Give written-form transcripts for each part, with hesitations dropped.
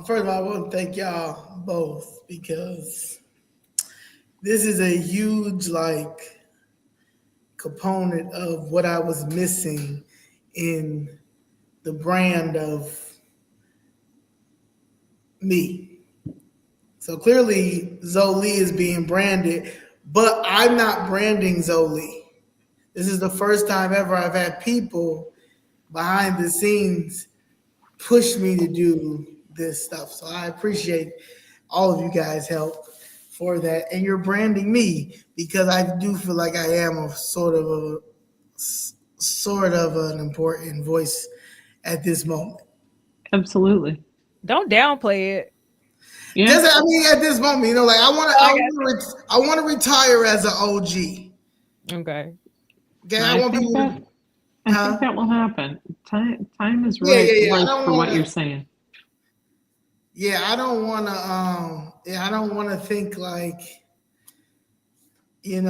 First of all, I want to thank y'all both because this is a huge component of what I was missing in the brand of me. So clearly, Zoe is being branded, but I'm not branding Zoe. This is the first time ever I've had people behind the scenes push me to do this stuff. So I appreciate all of you guys' help for that. And you're branding me because I do feel like I am a sort of an important voice at this moment. Absolutely. Don't downplay it. Yeah. Just I mean, at this moment, like I got I want to retire as an OG. Okay. Okay, I I want think people that to, I think huh? that will happen. Time is Yeah, yeah, yeah. I right don't for want what you're to. saying. Yeah, I don't want to. Yeah, I don't want to think like you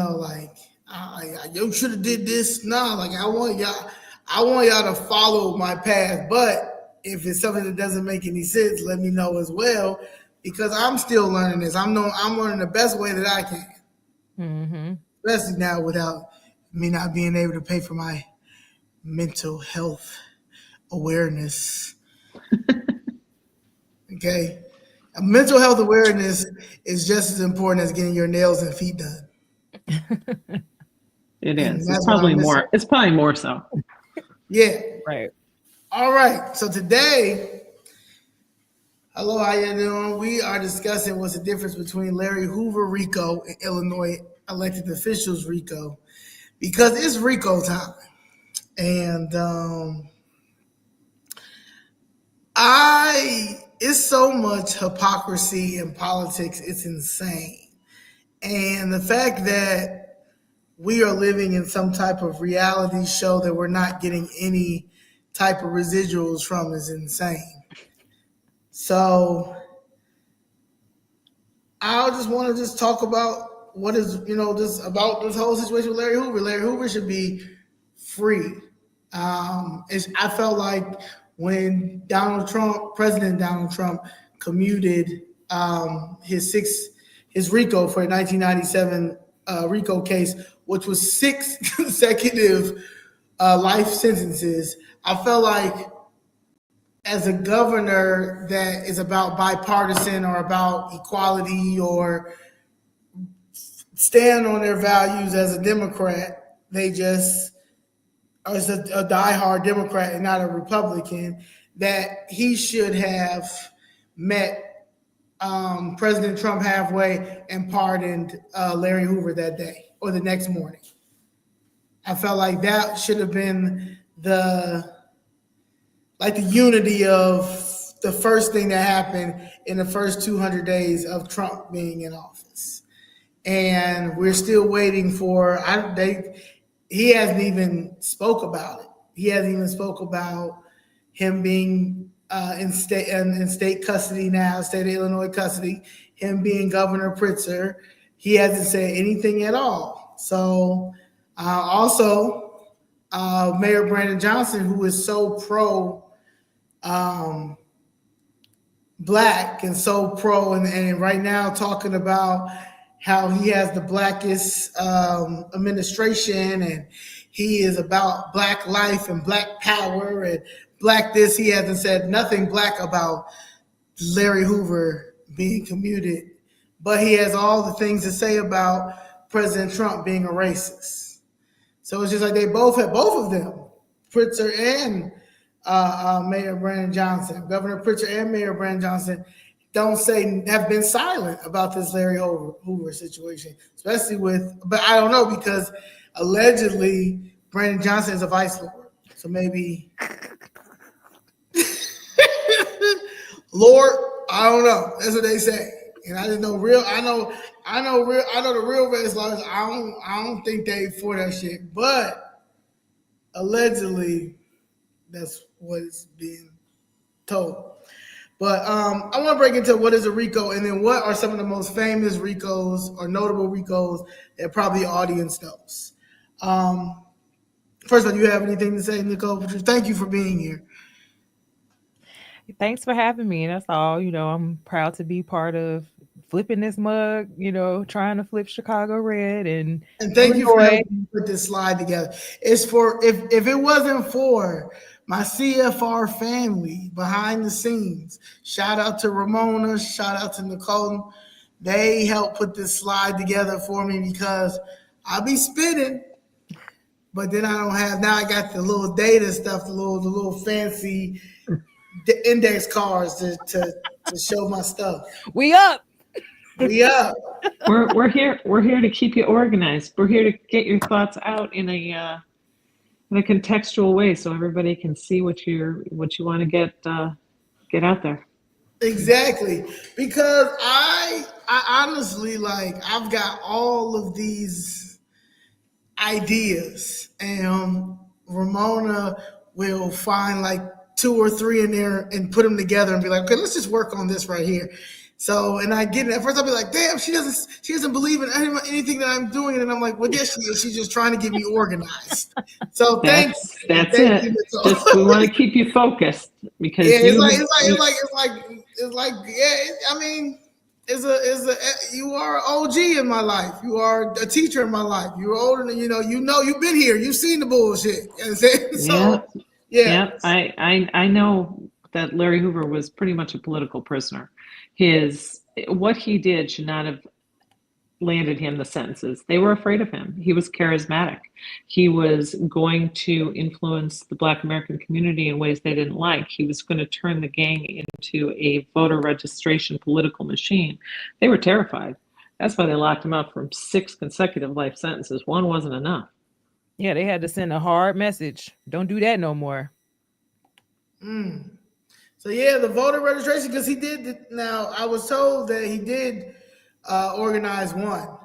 should have did this. No, like I want y'all to follow my path. But if it's something that doesn't make any sense, let me know as well, because I'm still learning this. I'm learning the best way that I can, Mm-hmm. especially now without me not being able to pay for my mental health awareness. Okay, mental health awareness is just as important as getting your nails and feet done, It and is. It's that's what probably I'm missing. more. It's probably more so. Yeah. Right. All right. So today, hello, how you doing? We are discussing what's the difference between Larry Hoover RICO and Illinois elected officials RICO, because it's RICO time, and I it's so much hypocrisy in politics. It's insane, and the fact that we are living in some type of reality show that we're not getting any type of residuals from is insane. So I just want to just talk about what is just about this whole situation with Larry Hoover. Larry Hoover should be free. I felt like when President Donald Trump commuted his RICO for a 1997 RICO case, which was six consecutive life sentences. I felt like as a governor that is about bipartisan or about equality or stand on their values as a Democrat, they just as a diehard Democrat and not a Republican, that he should have met President Trump halfway and pardoned Larry Hoover that day or the next morning. I felt like that should have been the unity of the first thing that happened in the first 200 days of Trump being in office. And we're still waiting for he hasn't even spoke about it. He hasn't even spoke about him being in state custody now, state of Illinois custody, him being Governor Pritzker. He hasn't said anything at all. So also Mayor Brandon Johnson, who is so pro black and so pro and right now talking about how he has the blackest administration and he is about black life and black power and black this. He hasn't said nothing black about Larry Hoover being commuted, but he has all the things to say about President Trump being a racist. So it's just like they both of them, Pritzker and Mayor Brandon Johnson, Governor Pritzker and Mayor Brandon Johnson, have been silent about this Larry Hoover situation, especially but I don't know because allegedly Brandon Johnson is a vice lord, so maybe Lord, I don't know. That's what they say, and I just know real. I know the real red lawyers. I don't think they for that shit, but allegedly that's what is being told. But I want to break into what is a RICO and then what are some of the most famous RICOs or notable RICOs that probably the audience knows. First of all, do you have anything to say, Nicole? Thank you for being here. Thanks for having me. That's all. I'm proud to be part of flipping this mug, trying to flip Chicago red and And thank you for Illinois. helping me put this slide together. It's for if it wasn't for my CFR family behind the scenes. Shout out to Ramona, shout out to Nicole. They helped put this slide together for me because I'll be spitting, but then I don't have now I got the little data stuff, the little fancy index cards to show my stuff. We up. We up. We're here to keep you organized. We're here to get your thoughts out in a contextual way, so everybody can see what you want to get out there. Exactly. Because I honestly I've got all of these ideas and Ramona will find like two or three in there and put them together and be like, okay, let's just work on this right here. So, and I get it. At first I'll be like, damn, she doesn't believe in anything that I'm doing. And I'm like, well, yes, she is. She's just trying to get me organized. So That's thank it. you. Just we want to keep you focused because yeah, it's like, yeah, I mean, you are an OG in my life. You are a teacher in my life. You're older than you've been here. You've seen the bullshit. You know what I'm saying? So yeah. I know that Larry Hoover was pretty much a political prisoner. What he did should not have landed him the sentences. They were afraid of him. He was charismatic. He was going to influence the Black American community in ways they didn't like. He was going to turn the gang into a voter registration political machine. They were terrified. That's why they locked him up for 6 consecutive life sentences. One wasn't enough. Yeah, they had to send a hard message. Don't do that no more. So yeah, the voter registration, because he did. Now I was told that he did organize one.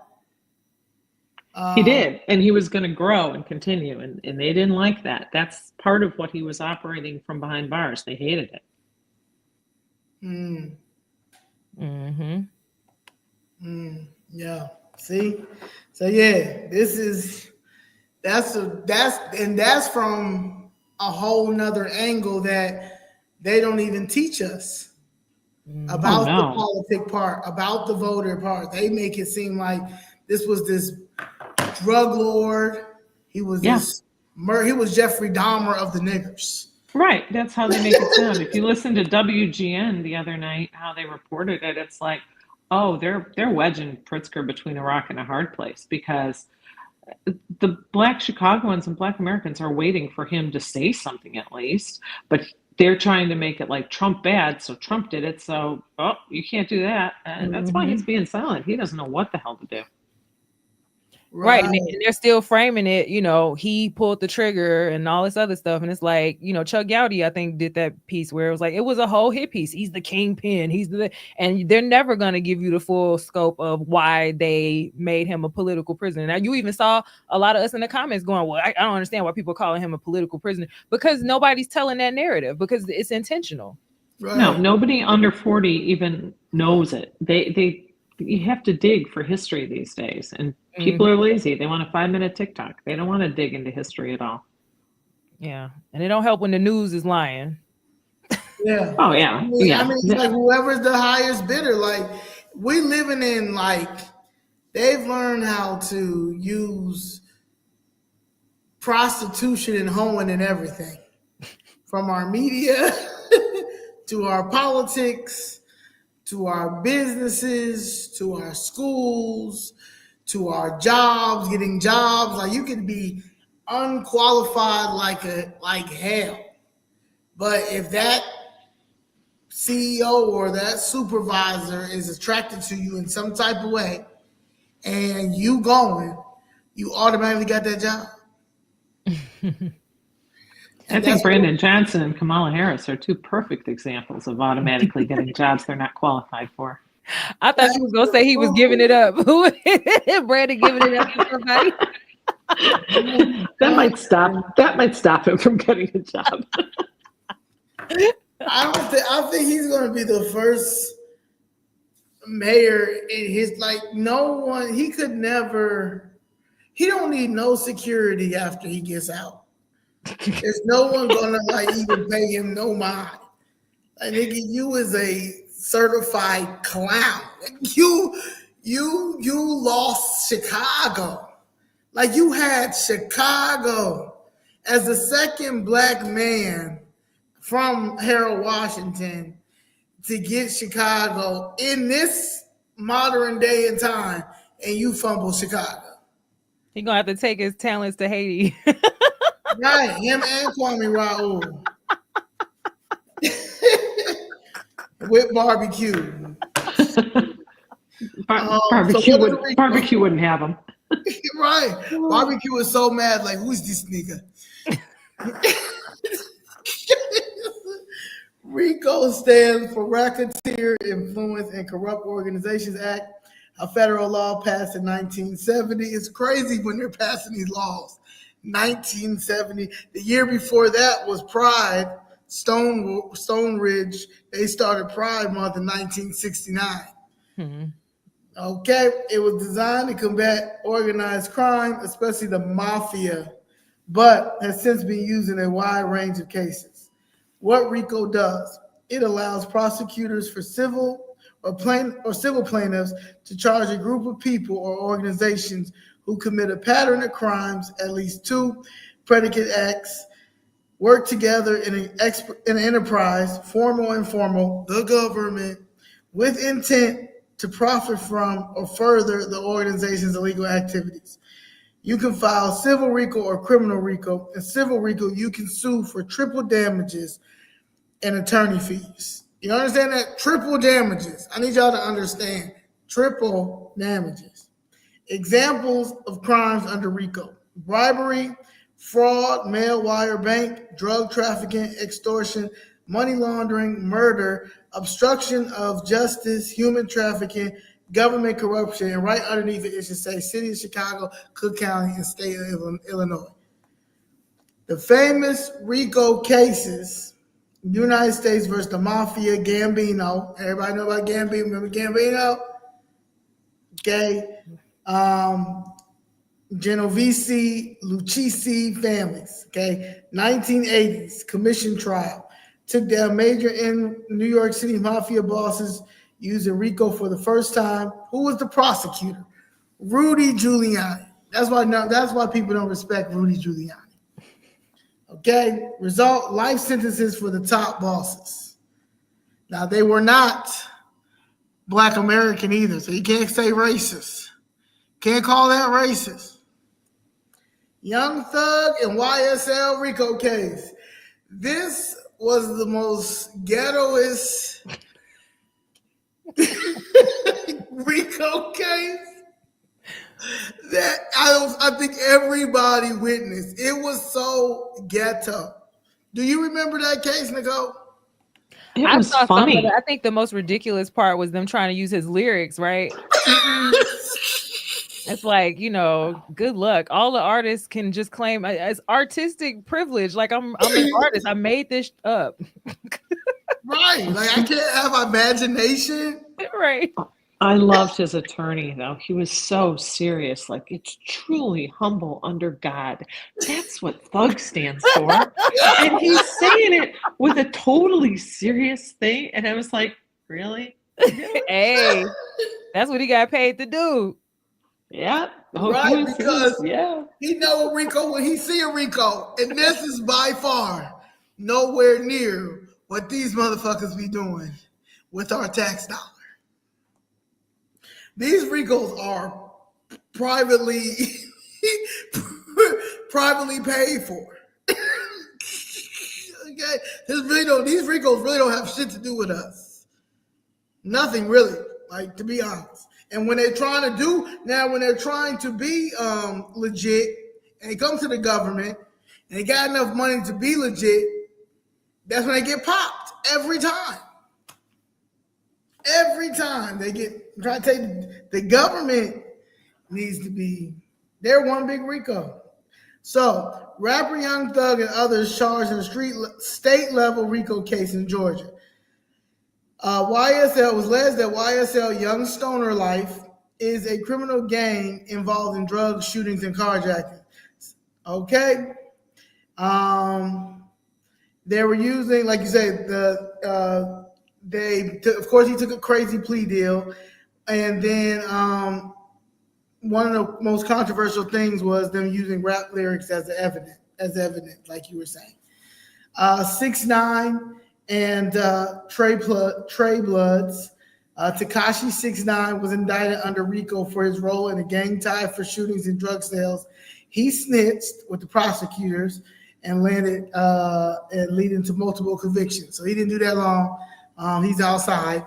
He did, and he was going to grow and continue, and they didn't like that. That's part of what he was operating from behind bars. They hated it. Yeah. See. So yeah, that's from a whole nother angle that they don't even teach us about the politic part, about the voter part. They make it seem like this was this drug lord. He was he was Jeffrey Dahmer of the niggers. Right. That's how they make it sound. If you listen to WGN the other night, how they reported it, it's like, oh, they're wedging Pritzker between a rock and a hard place because the Black Chicagoans and Black Americans are waiting for him to say something at least, but they're trying to make it like Trump bad, so Trump did it, so you can't do that. And that's why he's being silent. He doesn't know what the hell to do. Right. And they're still framing it, he pulled the trigger and all this other stuff. And it's like, Chuck Gowdy, I think, did that piece where it was like, it was a whole hit piece. He's the kingpin. And they're never going to give you the full scope of why they made him a political prisoner. Now, you even saw a lot of us in the comments going, well, I don't understand why people are calling him a political prisoner, because nobody's telling that narrative, because it's intentional. Right. No, nobody under 40 even knows it. You have to dig for history these days, and people are lazy. They want a 5-minute TikTok. They don't want to dig into history at all. Yeah, and it don't help when the news is lying. Yeah. Oh yeah. I mean, it's like whoever's the highest bidder. Like we living in they've learned how to use prostitution and hoeing and everything, from our media to our politics, to our businesses, to our schools, to our jobs, getting jobs. Like you can be unqualified like hell. But if that CEO or that supervisor is attracted to you in some type of way and you automatically got that job. I think Brandon Johnson and Kamala Harris are 2 perfect examples of automatically getting jobs they're not qualified for. I thought you was going to say he was giving it up. Brandon giving it up to somebody. That might stop him from getting a job. I think he's going to be the first mayor in his no one. He don't need no security after he gets out. There's no one gonna even pay him no mind. Like, nigga, you is a certified clown. You lost Chicago. Like, you had Chicago as the second black man from Harold Washington to get Chicago in this modern day and time, and you fumble Chicago. He gonna have to take his talents to Haiti. Right, him and Kwame Raoul. With barbecue. Barbecue wouldn't have him. Right. Barbecue was so mad, like, who's this nigga? RICO stands for Racketeer Influence and Corrupt Organizations Act, a federal law passed in 1970. It's crazy when they're passing these laws. 1970. The year before that was Pride. Stone Ridge. They started Pride Month in 1969. Hmm. Okay, it was designed to combat organized crime, especially the mafia, but has since been used in a wide range of cases. What RICO does, it allows prosecutors for civil plaintiffs to charge a group of people or organizations who commit a pattern of crimes, at least two predicate acts, work together in an enterprise, formal and informal, the government, with intent to profit from or further the organization's illegal activities. You can file civil RICO or criminal RICO. In civil RICO, you can sue for triple damages and attorney fees. You understand that? Triple damages. I need y'all to understand. Triple damages. Examples of crimes under RICO: bribery, fraud, mail wire bank, drug trafficking, extortion, money laundering, murder, obstruction of justice, human trafficking, government corruption, and right underneath it, it should say City of Chicago, Cook County, and State of Illinois. The famous RICO cases: United States versus the Mafia, Gambino. Everybody know about Gambino? Remember Gambino? Okay. Genovese, Lucchese families. Okay. 1980s commission trial. Took down major in New York City mafia bosses using RICO for the first time. Who was the prosecutor? Rudy Giuliani. That's why people don't respect Rudy Giuliani. Okay, result: life sentences for the top bosses. Now, they were not Black American either, so you can't say racist. Can't call that racist. Young Thug and YSL RICO case. This was the most ghettoest RICO case that I think everybody witnessed. It was so ghetto. Do you remember that case, Nicole? It was funny. I think the most ridiculous part was them trying to use his lyrics, right? It's like, good luck. All the artists can just claim as artistic privilege. Like, I'm an artist. I made this up. Right. Like, I can't have imagination. Right. I loved his attorney, though. He was so serious. Like, it's truly humble under God. That's what Thug stands for. And he's saying it with a totally serious thing. And I was like, really? Hey, that's what he got paid to do. Yeah. Right, because he know a RICO when he see a RICO. And this is by far nowhere near what these motherfuckers be doing with our tax dollar. These RICOs are privately paid for. Okay, these RICOs really don't have shit to do with us. Nothing really, like, to be honest. And when they're trying to be legit, and they come to the government, and they got enough money to be legit, that's when they get popped every time. Every time they try to take the government needs to be, they're one big RICO. So, rapper Young Thug and others charged in a state level RICO case in Georgia. YSL was alleged that YSL Young Stoner Life is a criminal gang involved in drugs, shootings, and carjacking. Okay. They were using, like you say, of course, he took a crazy plea deal, and then one of the most controversial things was them using rap lyrics as evidence, like you were saying. 6ix9ine and Trey Bloods. Tekashi 6ix9ine was indicted under RICO for his role in a gang tie for shootings and drug sales. He snitched with the prosecutors and leading to multiple convictions. So he didn't do that long. He's outside,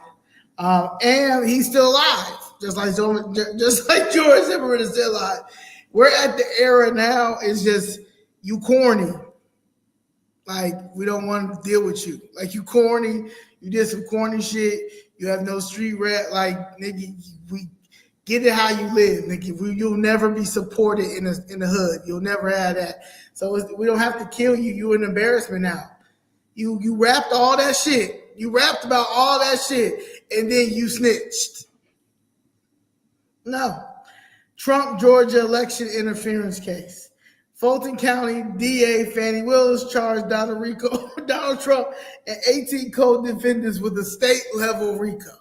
and he's still alive, just like George Zimmerman is still alive. We're at the era now. It's just you corny. Like, we don't want to deal with you. Like, you corny. You did some corny shit. You have no street rat. Like, nigga, we get it how you live, nigga. You'll never be supported in the hood. You'll never have that. So we don't have to kill you. You're an embarrassment now. You rapped all that shit. You rapped about all that shit, and then you snitched. No. Trump, Georgia election interference case. Fulton County DA Fannie Willis charged Donald Trump and 18 co-defendants with a state-level RICO,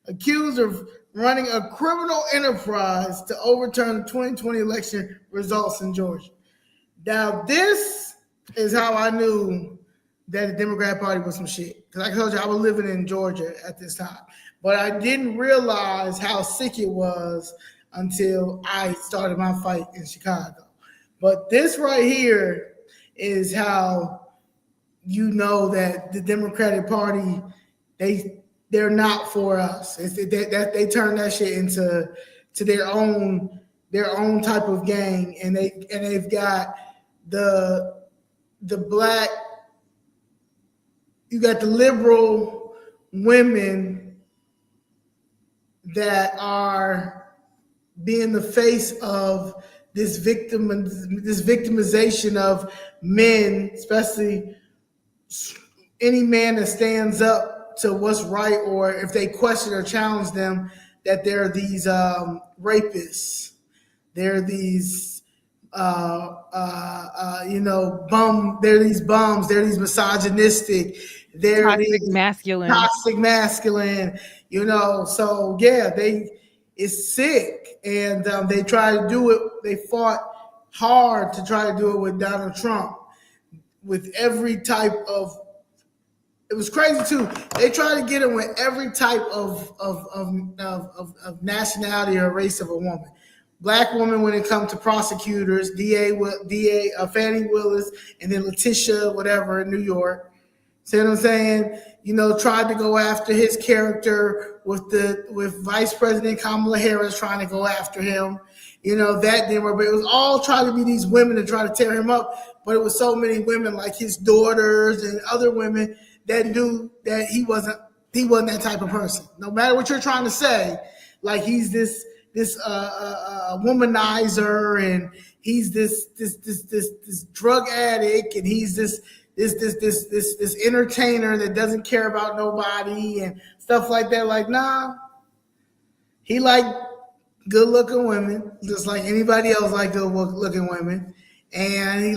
accused of running a criminal enterprise to overturn the 2020 election results in Georgia. Now, this is how I knew that the Democrat Party was some shit. Because like I told you, I was living in Georgia at this time. But I didn't realize how sick it was until I started my fight in Chicago. But this right here is how you know that the Democratic Party, they're not for us. They turn that shit into their own type of gang, and they've got the black, you got the liberal women that are being the face of this victimization of men, especially any man that stands up to what's right, or if they question or challenge them, that they're these rapists, they're these they're these bums, they're these misogynistic, they're toxic masculine, So yeah, it's sick. And they tried to do it. They fought hard to try to do it with Donald Trump, with every type of. It was crazy too. They tried to get him with every type of nationality or race of a woman. Black woman when it comes to prosecutors, DA Fannie Willis, and then Letitia, whatever, in New York. See what I'm saying? Tried to go after his character with Vice President Kamala Harris trying to go after him. That didn't work. But it was all trying to be these women to try to tear him up. But it was so many women, like his daughters and other women, that knew that he wasn't that type of person. No matter what you're trying to say, like he's this womanizer, and he's this drug addict, and he's this entertainer that doesn't care about nobody and stuff like that. Like, nah, he like good looking women, just like anybody else like good looking women, and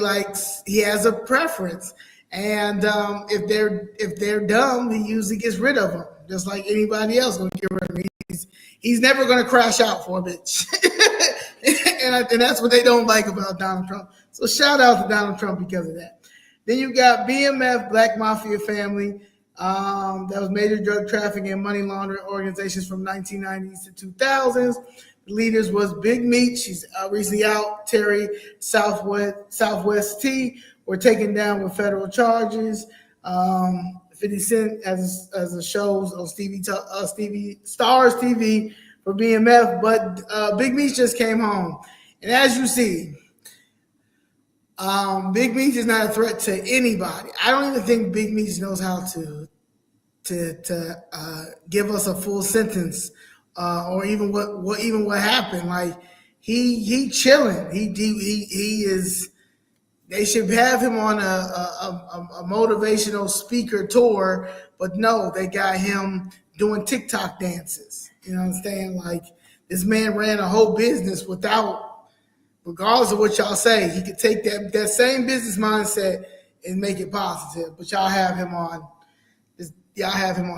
he has a preference. And if they're dumb, he usually gets rid of them, just like anybody else gonna get rid of them. He's never gonna crash out for a bitch, and that's what they don't like about Donald Trump. So shout out to Donald Trump because of that. Then you got BMF, Black Mafia Family, that was major drug trafficking and money laundering organizations from 1990s to 2000s. The leaders was Big Meat, she's recently out. Terry Southwest T were taken down with federal charges. 50 Cent as a shows on Stevie Stars TV for BMF, but Big Meat just came home, and as you see. Big Meat is not a threat to anybody. I don't even think Big Meat knows how to give us a full sentence, or even what happened. Like he chilling. He is. They should have him on a motivational speaker tour, but no, they got him doing TikTok dances. You know what I'm saying? Like, this man ran a whole business without. Regardless of what y'all say, he could take that same business mindset and make it positive. But y'all have him on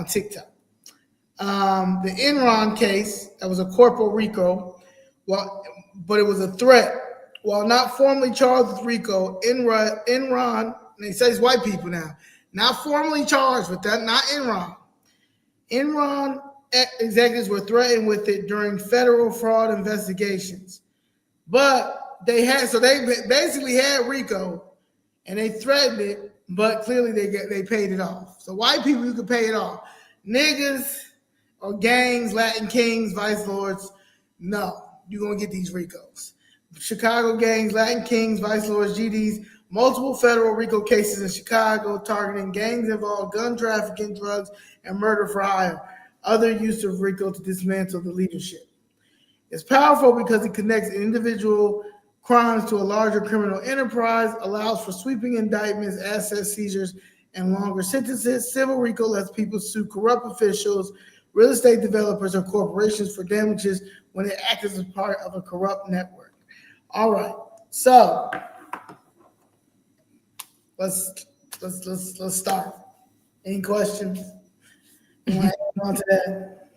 TikTok. The Enron case, that was a corporal RICO, but it was a threat. While not formally charged with RICO, Enron, they say it's white people now, not formally charged with that, not Enron. Enron executives were threatened with it during federal fraud investigations. But they basically had RICO and they threatened it, but clearly they paid it off. So white people, you can pay it off. Niggas or gangs, Latin kings, vice lords, no, you're going to get these RICOs. Chicago gangs, Latin kings, vice lords, GDs, multiple federal RICO cases in Chicago targeting gangs involved gun trafficking, drugs, and murder for hire. Other use of RICO to dismantle the leadership. It's powerful because it connects individual crimes to a larger criminal enterprise, allows for sweeping indictments, asset seizures, and longer sentences. Civil RICO lets people sue corrupt officials, real estate developers, or corporations for damages when they act as a part of a corrupt network. All right, so let's start. Any questions? You want to add on to that?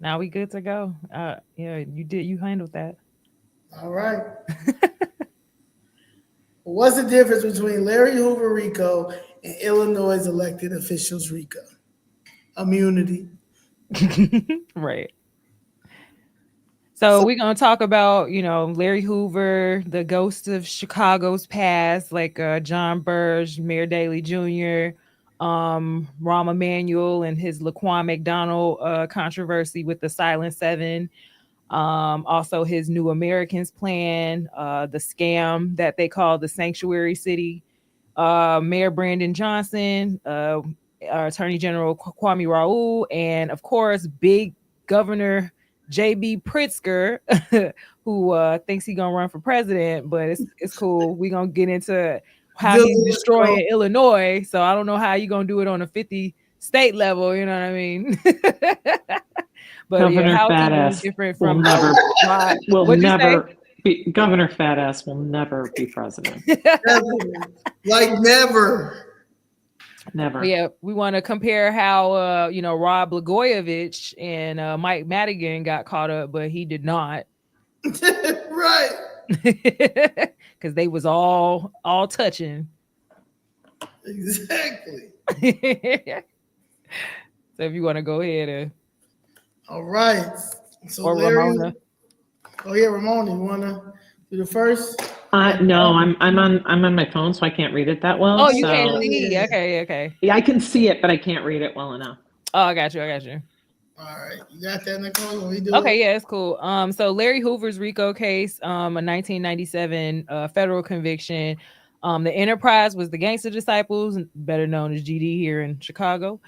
Now we good to go. Yeah, you handled that. All right. What's the difference between Larry Hoover RICO and Illinois' elected officials RICO? Immunity. Right. So we're going to talk about, Larry Hoover, the ghost of Chicago's past, like John Burge, Mayor Daley Jr., Rahm Emanuel and his Laquan McDonald controversy with the Silent Seven. Also his New Americans plan, the scam that they call the Sanctuary City, Mayor Brandon Johnson, Attorney General Kwame Raoul, and of course, big Governor J.B. Pritzker, who thinks he's gonna run for president, but it's cool. We're gonna get into how he's destroying Illinois. So I don't know how you're gonna do it on a 50 state level, you know what I mean? But Governor Fatass different will from never be, Governor Fatass will never be president. Like never. Never. Yeah, we want to compare how Rod Blagojevich and Mike Madigan got caught up, but he did not. Right. Because they was all touching. Exactly. So if you want to go ahead and all right. So or Larry, Ramona. Oh yeah, Ramona, you wanna do the first? No, I'm on my phone, so I can't read it that well. Oh, you can't see. Okay. Yeah, I can see it, but I can't read it well enough. Oh, I got you. All right, you got that, Nicole? We do. Okay, yeah, it's cool. So Larry Hoover's RICO case, a 1997 federal conviction. The Enterprise was the Gangster Disciples, better known as GD here in Chicago.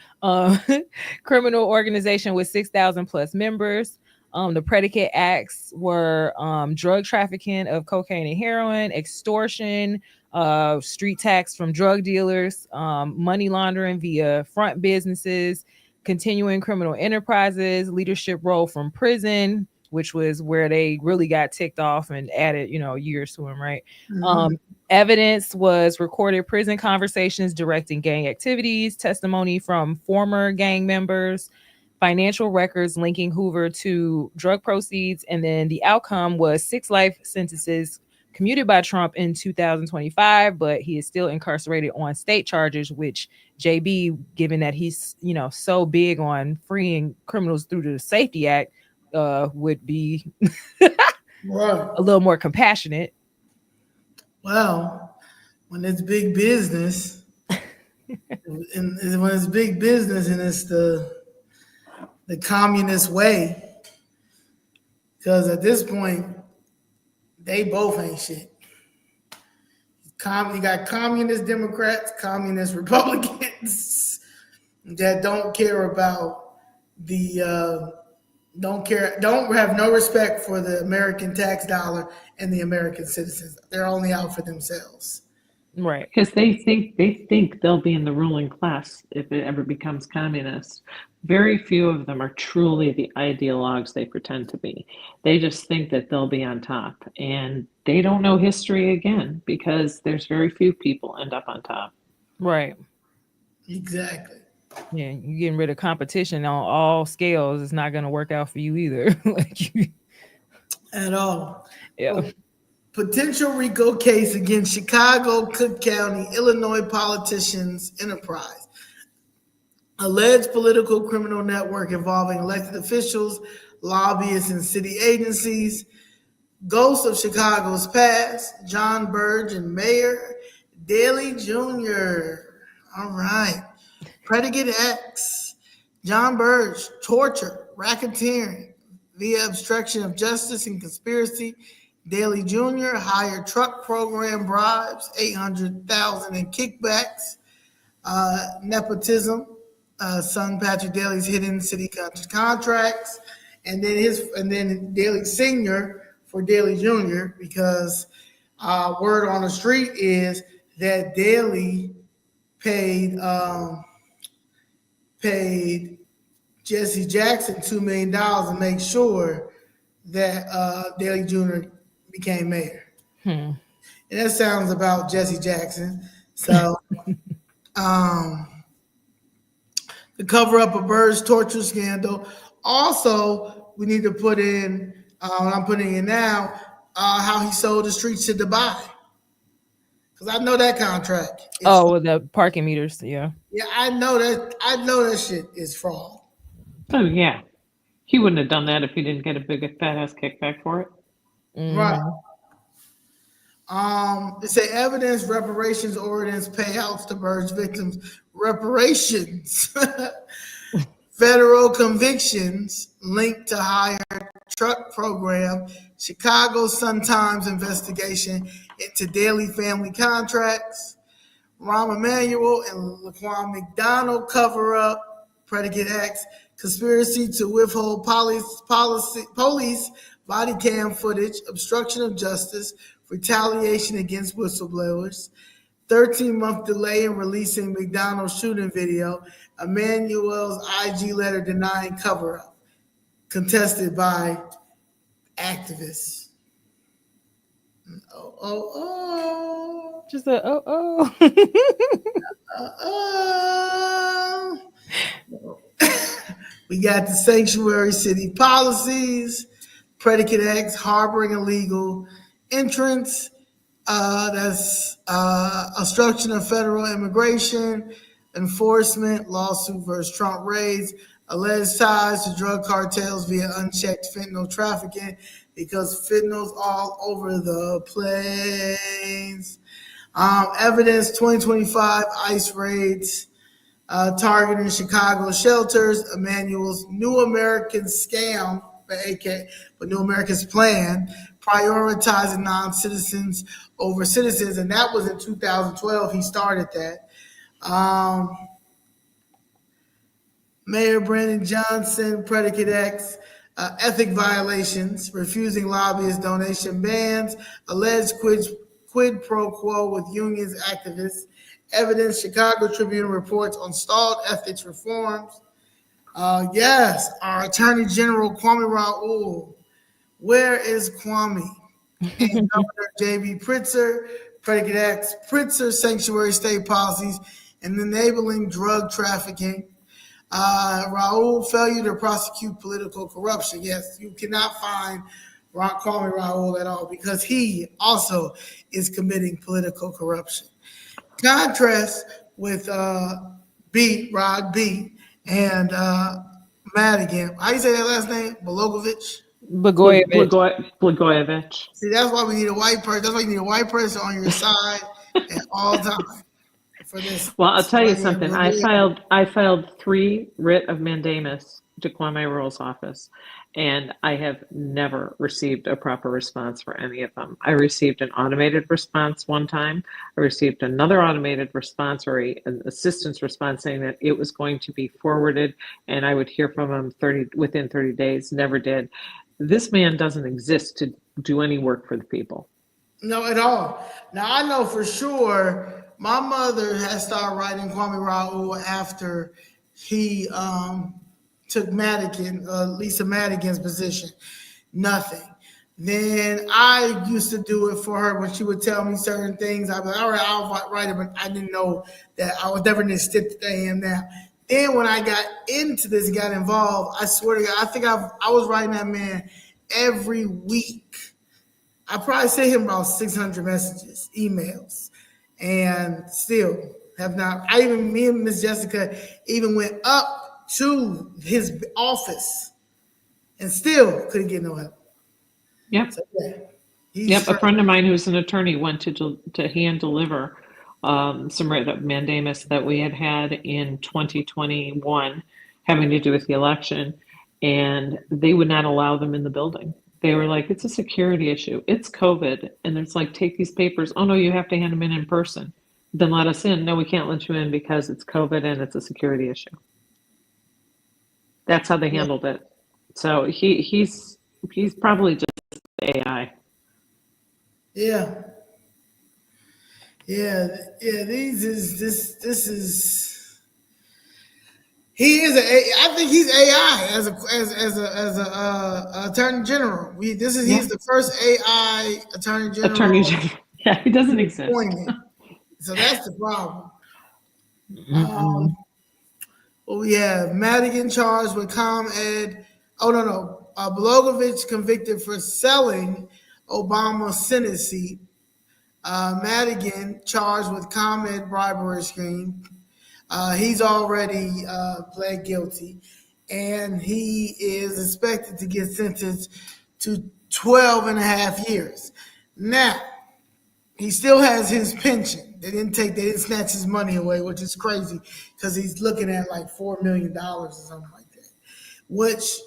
Criminal organization with 6,000 plus members. The predicate acts were drug trafficking of cocaine and heroin, extortion, street tax from drug dealers, money laundering via front businesses, continuing criminal enterprises, leadership role from prison, which was where they really got ticked off and added, years to him, right? Mm-hmm. Evidence was recorded prison conversations directing gang activities, testimony from former gang members, financial records linking Hoover to drug proceeds, and then the outcome was 6 life sentences commuted by Trump in 2025, but he is still incarcerated on state charges, which JB, given that he's, so big on freeing criminals through the Safety Act, would be right. A little more compassionate. Well, when it's big business, and when it's big business and it's the communist way, because at this point, they both ain't shit. You got communist Democrats, communist Republicans that don't care about don't have no respect for the American tax dollar and the American citizens. They're only out for themselves. Right. Because they think they'll be in the ruling class if it ever becomes communist. Very few of them are truly the ideologues they pretend to be. They just think that they'll be on top, and they don't know history again because there's very few people end up on top. Right. Exactly. Yeah, you getting rid of competition on all scales. It's not going to work out for you either. Like, At all. yeah. Potential RICO case against Chicago, Cook County, Illinois politicians enterprise. Alleged political criminal network involving elected officials, lobbyists, and city agencies. Ghosts of Chicago's past. John Burge and Mayor Daley Jr. All right. Predicate X. John Burge, torture, racketeering via obstruction of justice and conspiracy. Daley Jr. hired truck program bribes, 800,000 in kickbacks. Nepotism, son Patrick Daley's hidden city contracts, and then Daley Senior for Daley Jr. because word on the street is that Daley paid Jesse Jackson $2 million to make sure that Daley Jr. became mayor. And that sounds about Jesse Jackson. So the cover up of Bird's torture scandal. Also, we need to put in, I'm putting in now, how he sold the streets to Dubai. Because I know that contract. Oh, the parking meters. Yeah. Yeah, I know that shit is fraud. Oh yeah, he wouldn't have done that if he didn't get a big fat ass kickback for it. Right. It say evidence, reparations, ordinance, payouts to Bird's victims, reparations, federal convictions linked to hired truck program, Chicago Sun-Times investigation into Daley family contracts, Rahm Emanuel and Laquan McDonald cover up, predicate X, conspiracy to withhold police body cam footage, obstruction of justice, retaliation against whistleblowers, 13-month delay in releasing McDonald's shooting video, Emanuel's IG letter denying cover-up, contested by activists. Just a We got the sanctuary city policies, predicate X, harboring illegal entrance. That's obstruction of federal immigration, enforcement, lawsuit versus Trump raids, alleged ties to drug cartels via unchecked fentanyl trafficking because fentanyl's all over the place. Evidence 2025 ICE raids targeting Chicago shelters, Emanuel's New American scam, but New America's plan, prioritizing non-citizens over citizens, and that was in 2012. He started that. Mayor Brandon Johnson, predicate X, ethic violations, refusing lobbyist donation bans, alleged quid pro quo with unions activists, evidence Chicago Tribune reports on stalled ethics reforms. Yes, our Attorney General Kwame Raoul. Where is Kwame? And Governor J.B. Pritzker, predicate X, Pritzker sanctuary state policies and enabling drug trafficking. Raoul failure to prosecute political corruption. Yes, you cannot find Kwame Raoul at all because he also is committing political corruption. Contrast with Rod B and Madigan. How you say that last name? Blagojevich? Blagojevich. See, that's why we need a white person. That's why you need a white person on your side at all times for this. Well, I'll tell you something. I filed 3 writ of mandamus to Kwame Raoul's office, and I have never received a proper response for any of them. I received an automated response one time. I received another automated response or an assistance response saying that it was going to be forwarded and I would hear from him within 30 days. Never did. This man doesn't exist to do any work for the people. No, at all. Now I know for sure my mother has started writing Kwame Raoul after he took Madigan, Lisa Madigan's position. Nothing. Then I used to do it for her when she would tell me certain things. I'd be like, all right, I'll write it, but I didn't know that I was never in the step that I am now. Then when I got into this, got involved, I swear to God, I think I was writing that man every week. I probably sent him about 600 messages, emails, and still have not. Me and Miss Jessica even went up to his office and still couldn't get no help. Yep. So, yeah, Yep. A friend of mine who's an attorney went to hand deliver some writ of mandamus that we had in 2021 having to do with the election, and they would not allow them in the building. They were like, it's a security issue. It's COVID. And it's like, take these papers. Oh, no, you have to hand them in person. Then let us in. No, we can't let you in because it's COVID and it's a security issue. That's how they handled it. So he's probably just AI. Yeah. This is. He is I think he's AI as a attorney general. He's the first AI attorney general. Attorney general. Yeah, he doesn't exist. So that's the problem. Well, we have Madigan charged with ComEd. Oh no. Blagojevich convicted for selling Obama's Senate seat. Madigan charged with ComEd bribery scheme. He's already pled guilty, and he is expected to get sentenced to 12 and a half years. Now, he still has his pension. They didn't snatch his money away, which is crazy because he's looking at like $4 million or something like that, which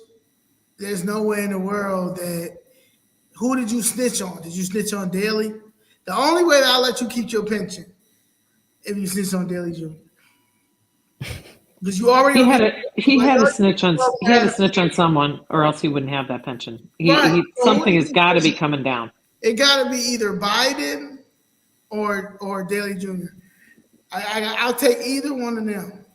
there's no way in the world that. Who did you snitch on? Did you snitch on Daley? The only way that I'll let you keep your pension if you snitch on Daley Jr. Because you already he had a snitch on someone, or else he wouldn't have that pension. Something has got to be coming down. It got to be either Biden or Daley Jr. I'll take either one of them.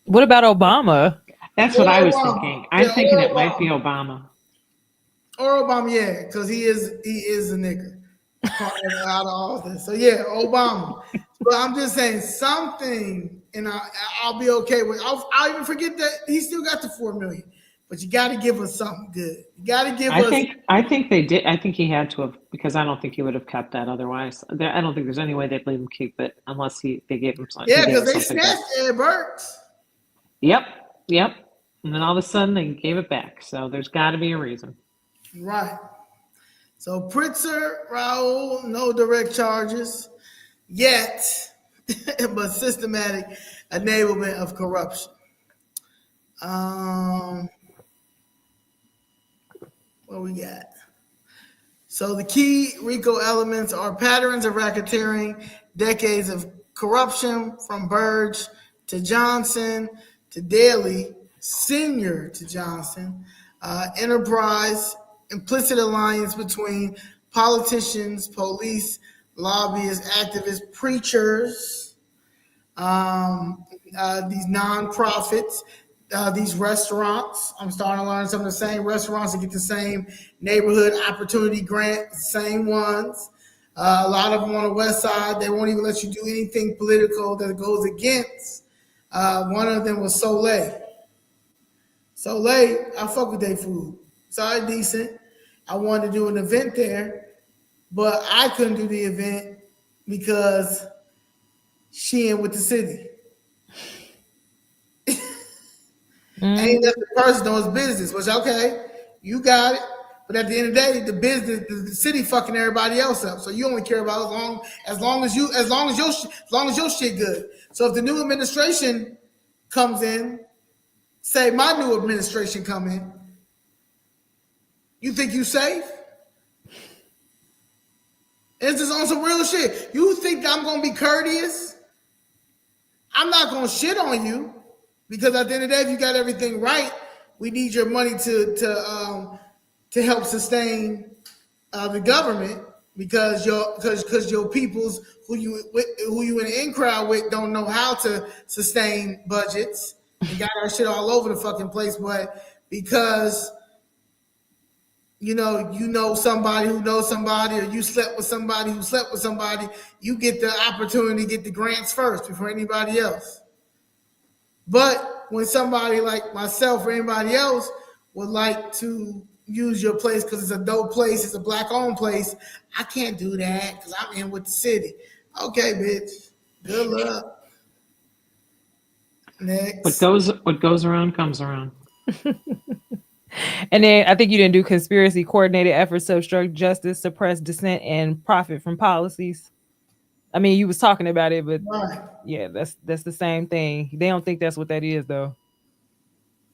What about Obama? That's what I was thinking. I'm thinking it might be Obama. Or Obama, yeah, because he is a nigger out of all this. So yeah, Obama. But I'm just saying something, and I'll be okay with. I'll even forget that he still got the $4 million. But you got to give us something good. You got to give us. I think they did. I think he had to have, because I don't think he would have kept that otherwise. I don't think there's any way they'd let him keep it unless they gave him something. Yeah, because they snatched Ed Burks. Yep. And then all of a sudden they gave it back. So there's got to be a reason. Right. So Pritzker, Raoul, no direct charges yet, but systematic enablement of corruption. What we got? So the key RICO elements are patterns of racketeering, decades of corruption from Burge to Johnson to Daley, Senior to Johnson, enterprise, implicit alliance between politicians, police, lobbyists, activists, preachers, these nonprofits, these restaurants. I'm starting to learn some of the same restaurants that get the same neighborhood opportunity grant, same ones. A lot of them on the west side, they won't even let you do anything political that goes against. One of them was Soleil. Soleil, I fuck with their food. It's all right, decent. I wanted to do an event there, but I couldn't do the event because she ain't with the city. Ain't that the person knows business, which okay, you got it. But at the end of the day, the city fucking everybody else up. So you only care about as long as your shit good. So if the new administration comes in, say my new administration come in, you think you safe? It's just on some real shit. You think I'm gonna be courteous? I'm not gonna shit on you because at the end of the day, if you got everything right, we need your money to help sustain the government. because your peoples who you in the in crowd with don't know how to sustain budgets and got our shit all over the fucking place, but because you know somebody who knows somebody, or you slept with somebody who slept with somebody, you get the opportunity to get the grants first before anybody else. But when somebody like myself or anybody else would like to use your place because it's a dope place, it's a black-owned place, I can't do that because I'm in with the city. Okay, bitch. Good luck. Next. What goes around comes around. And then I think you didn't do conspiracy, coordinated efforts to obstruct justice, suppress dissent, and profit from policies. I mean, you was talking about it, but Right. yeah, that's the same thing. They don't think that's what that is, though.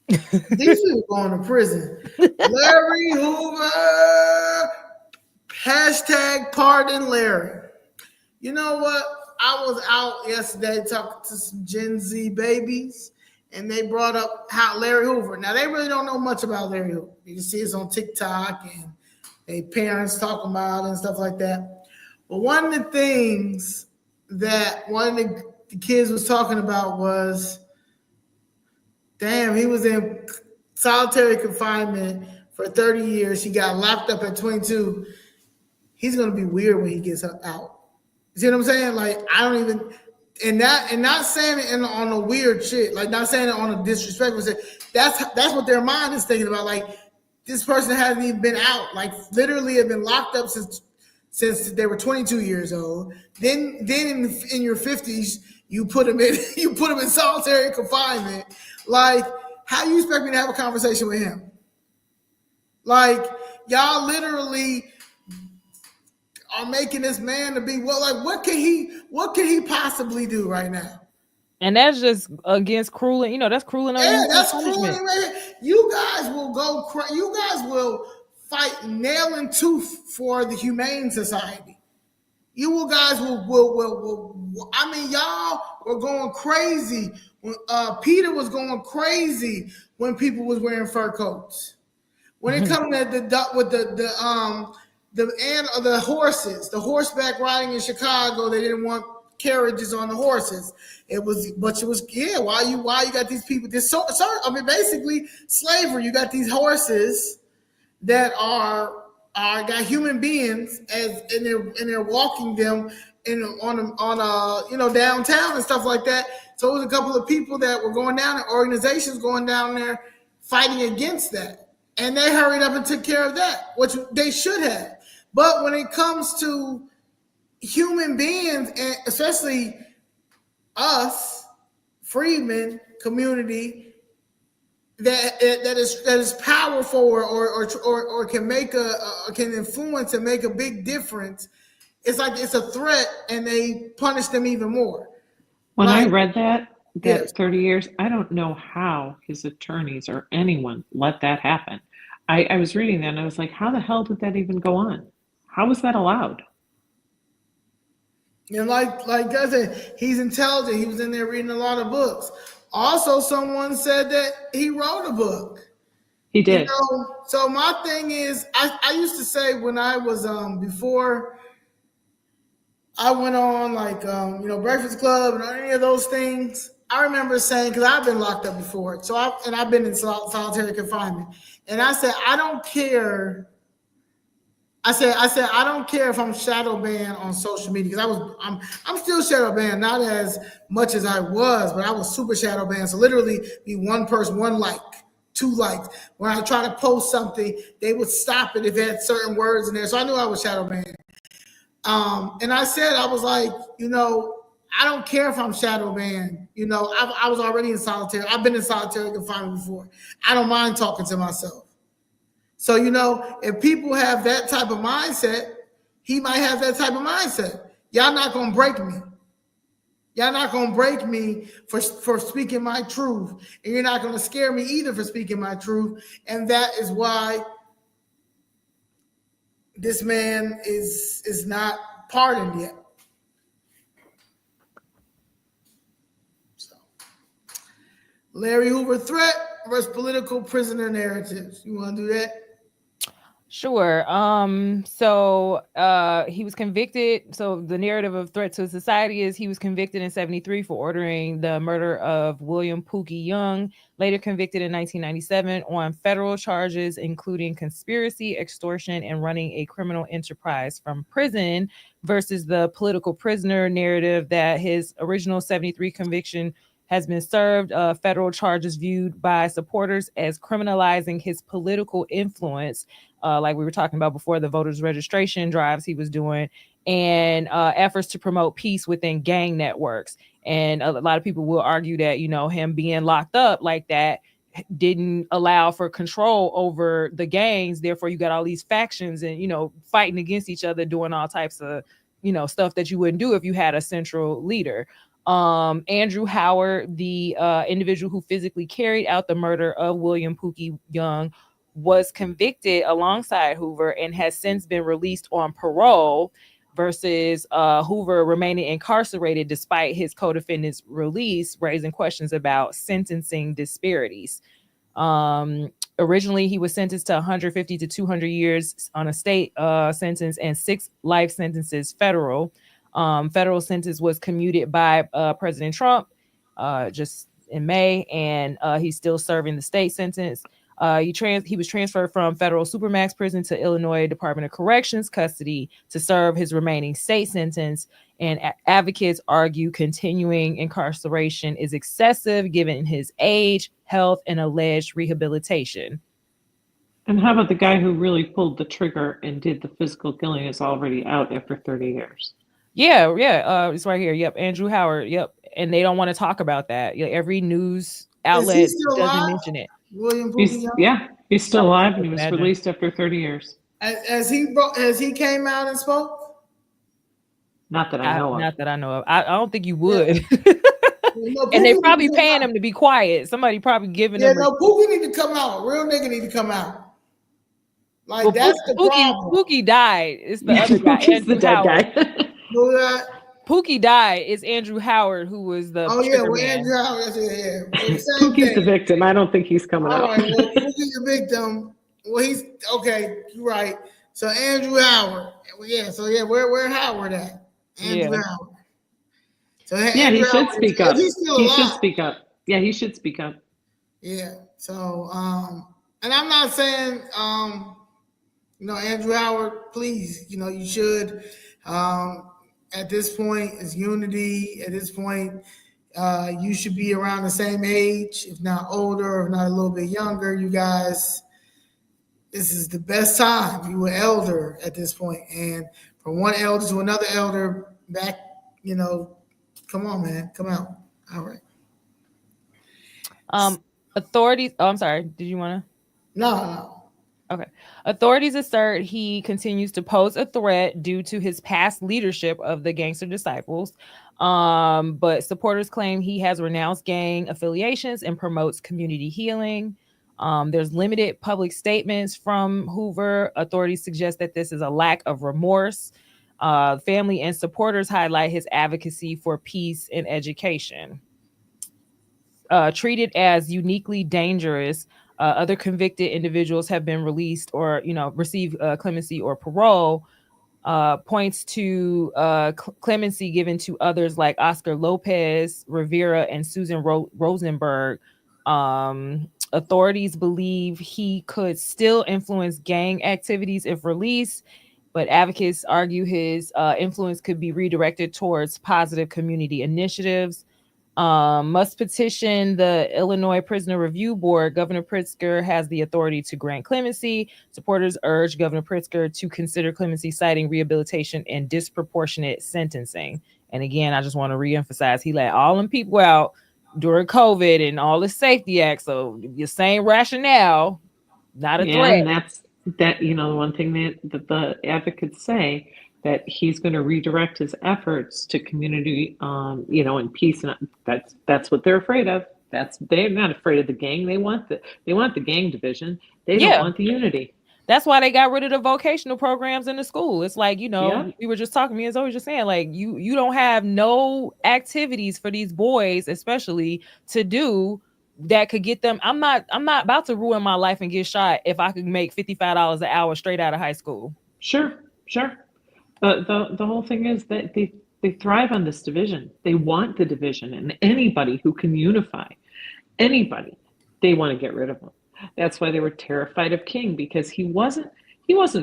These people going to prison. Larry Hoover. Hashtag pardon Larry. You know what? I was out yesterday talking to some Gen Z babies, and they brought up how Larry Hoover. Now, they really don't know much about Larry Hoover. You can see it's on TikTok, and their parents talking about it and stuff like that. But one of the things that one of the kids was talking about was, damn, he was in solitary confinement for 30 years. He got locked up at 22. He's going to be weird when he gets out. You see what I'm saying? Like, I don't even, and not saying it on a weird shit, like not saying it on a disrespectful shit. That's what their mind is thinking about. Like, this person hasn't even been out. Like, literally have been locked up since they were 22 years old. Then in your 50s, you put them in solitary confinement. Like, how you expect me to have a conversation with him? Like, y'all literally are making this man to be what can he possibly do right now? And that's just against cruel, that's cruel and unusual That's punishment. cruel. You guys will go you guys will fight nail and tooth for the Humane Society. You guys will I mean, y'all were going crazy when Peter was going crazy when people was wearing fur coats. When it comes to the horses, the horseback riding in Chicago, they didn't want carriages on the horses. Why you got these people? Basically slavery. You got these horses that are got human beings and they're walking them on downtown and stuff like that. So it was a couple of people that were going down there, organizations going down there fighting against that. And they hurried up and took care of that, which they should have. But when it comes to human beings, and especially us, freedmen community, that is powerful or can can influence and make a big difference, it's like it's a threat, and they punish them even more. When I read that Yes. 30 years, I don't know how his attorneys or anyone let that happen. I was reading that and I was like, how the hell did that even go on? How was that allowed? And like I said, he's intelligent. He was in there reading a lot of books. Also, someone said that he wrote a book. He did. So my thing is, I used to say when I was before I went on Breakfast Club and any of those things, I remember saying, because I've been locked up before, I've been in solitary confinement, and I said I don't care. I said I don't care if I'm shadow banned on social media, because I'm still shadow banned, not as much as I was, but I was super shadow banned. So literally, be one person, one like, 2 likes. When I try to post something, they would stop it if it had certain words in there. So I knew I was shadow banned. And I said, I was like, I don't care if I'm shadow banned. I was already in solitary. I've been in solitary confinement before. I don't mind talking to myself. So, if people have that type of mindset, he might have that type of mindset. Y'all not going to break me. Y'all not going to break me for speaking my truth. And you're not going to scare me either for speaking my truth. And that is why this man is not pardoned yet. So, Larry Hoover threat versus political prisoner narratives. You want to do that? Sure. He was convicted. So the narrative of threat to society is he was convicted in 73 for ordering the murder of William Pookie Young, later convicted in 1997 on federal charges, including conspiracy, extortion, and running a criminal enterprise from prison, versus the political prisoner narrative that his original 73 conviction has been served. Federal charges viewed by supporters as criminalizing his political influence, like we were talking about before, the voters registration drives he was doing, and efforts to promote peace within gang networks. And a lot of people will argue that, him being locked up like that didn't allow for control over the gangs. Therefore, you got all these factions and, fighting against each other, doing all types of, stuff that you wouldn't do if you had a central leader. Andrew Howard, the individual who physically carried out the murder of William Pookie Young, was convicted alongside Hoover and has since been released on parole, versus Hoover remaining incarcerated despite his co-defendant's release, raising questions about sentencing disparities. Originally, he was sentenced to 150 to 200 years on a state sentence and 6 life sentences federal. Federal sentence was commuted by President Trump just in May, and he's still serving the state sentence. He was transferred from federal supermax prison to Illinois Department of Corrections custody to serve his remaining state sentence. And advocates argue continuing incarceration is excessive given his age, health, and alleged rehabilitation. And how about the guy who really pulled the trigger and did the physical killing is already out after 30 years? Yeah. It's right here. Yep. Andrew Howard. Yep. And they don't want to talk about that. Every news outlet doesn't mention it. William Pookie Young? He's still alive, and he was released after 30 years. As he came out and spoke? Not that I know of. Not that I know of. I don't think you would. And they probably paying him to be quiet. Somebody probably giving him. Pookie need to come out. Real nigga need to come out. Like, that's the problem. Pookie died. It's the other guy. He's the dead guy. Pookie died. It's Andrew Howard, who was the. Andrew Howard. Yeah. Pookie's the victim. I don't think he's coming out. All right, well, Pookie's the victim. Well, he's okay. You're right. So Andrew Howard. Yeah. So where Howard at? Andrew Howard. So he should speak up. He should speak up. Yeah, he should speak up. Yeah. So and I'm not saying Andrew Howard, please, you should. At this point, it's unity. At this point, you should be around the same age, if not older, or if not a little bit younger. You guys, this is the best time. You were elder at this point. And from one elder to another elder, back, come on, man. Come out. All right. Authorities. Oh, I'm sorry. Did you want to? No. Okay. Authorities assert he continues to pose a threat due to his past leadership of the Gangster Disciples. But supporters claim he has renounced gang affiliations and promotes community healing. There's limited public statements from Hoover. Authorities suggest that this is a lack of remorse. Family and supporters highlight his advocacy for peace and education. Treated as uniquely dangerous, other convicted individuals have been released or, receive clemency or parole. Points to clemency given to others like Oscar Lopez, Rivera, and Susan Rosenberg. Authorities believe he could still influence gang activities if released, but advocates argue his influence could be redirected towards positive community initiatives. Must petition the Illinois Prisoner Review Board. Governor Pritzker has the authority to grant clemency. Supporters urge Governor Pritzker to consider clemency, citing rehabilitation and disproportionate sentencing. And again, I just want to reemphasize, he let all them people out during COVID and all the safety acts. So the same rationale, not a threat. And that's the one thing that the advocates say, that he's going to redirect his efforts to community, and peace, and that's what they're afraid of. They're not afraid of the gang. They want the gang division. They don't want the unity. That's why they got rid of the vocational programs in the school. It's like, we were just talking. Me as always just saying, like you don't have no activities for these boys, especially to do that could get them. I'm not about to ruin my life and get shot if I could make $55 an hour straight out of high school. Sure, sure. The whole thing is that they thrive on this division. They want the division, and anybody who can unify anybody, they want to get rid of him. That's why they were terrified of King, because he wasn't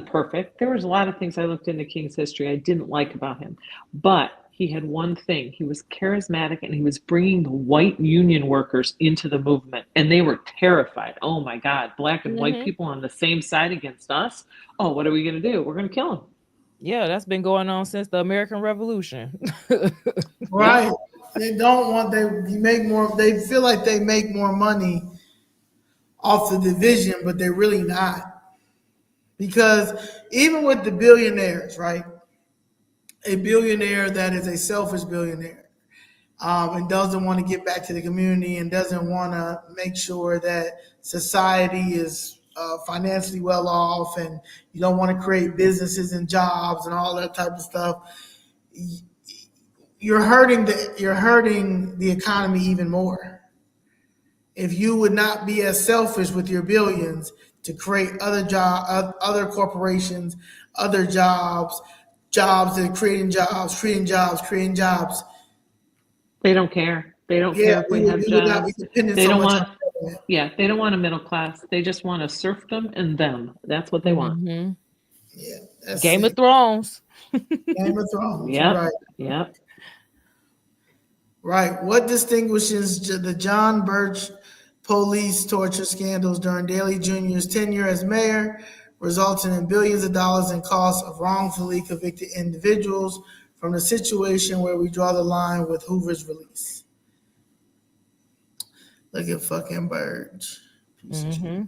perfect. There was a lot of things I looked into King's history I didn't like about him, but he had one thing. He was charismatic, and he was bringing the white union workers into the movement, and they were terrified. Oh my God, black and white people on the same side against us. Oh, what are we going to do? We're going to kill him. Yeah, that's been going on since the American Revolution. Right. They don't want they make more. They feel like they make more money off the division, but they're really not. Because even with the billionaires, right? A billionaire that is a selfish billionaire, and doesn't want to get back to the community and doesn't want to make sure that society is financially well off, and you don't want to create businesses and jobs and all that type of stuff. You're hurting the economy even more. If you would not be as selfish with your billions to create other corporations, other jobs that creating jobs. They don't care. They don't care if we have jobs. They don't want. Yeah, they don't want a middle class. They just want a serfdom and them. That's what they want. Yeah, Game of Thrones. Game of Thrones. Yeah, Right. yeah. Right. What distinguishes the John Birch police torture scandals during Daley Jr.'s tenure as mayor, resulting in billions of dollars in costs of wrongfully convicted individuals, from the situation where we draw the line with Hoover's release? Look at fucking Birch. I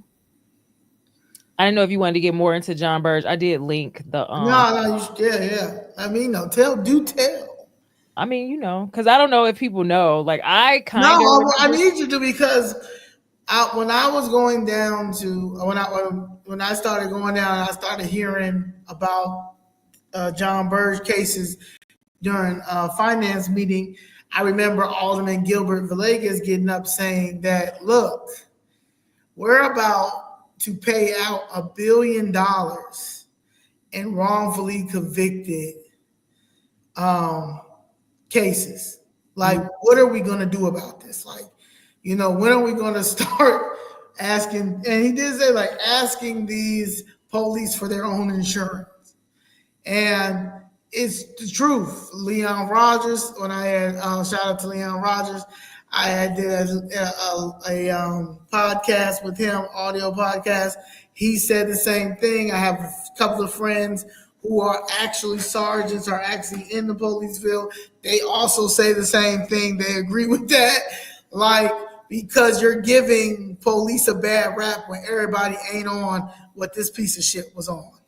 didn't know if you wanted to get more into John Birch. I did link the Yeah. I mean, no, tell. I mean, you know, because I don't know if people know. Like, I kind of. No, I need you to, because when I was going down to when I started going down, I started hearing about John Birch cases during a finance meeting. I remember Alderman Gilbert Villegas getting up saying that, look, we're about to pay out $1 billion in wrongfully convicted cases. Like, what are we going to do about this? Like, when are we going to start asking? And he did say, like, asking these police for their own insurance. And it's the truth. Leon Rogers, when I had shout out to Leon Rogers, I had did a podcast with him, audio podcast. He said the same thing. I have a couple of friends who are actually sergeants, are actually in the police field. They also say the same thing. They agree with that. Like, because you're giving police a bad rap when everybody ain't on what this piece of shit was on.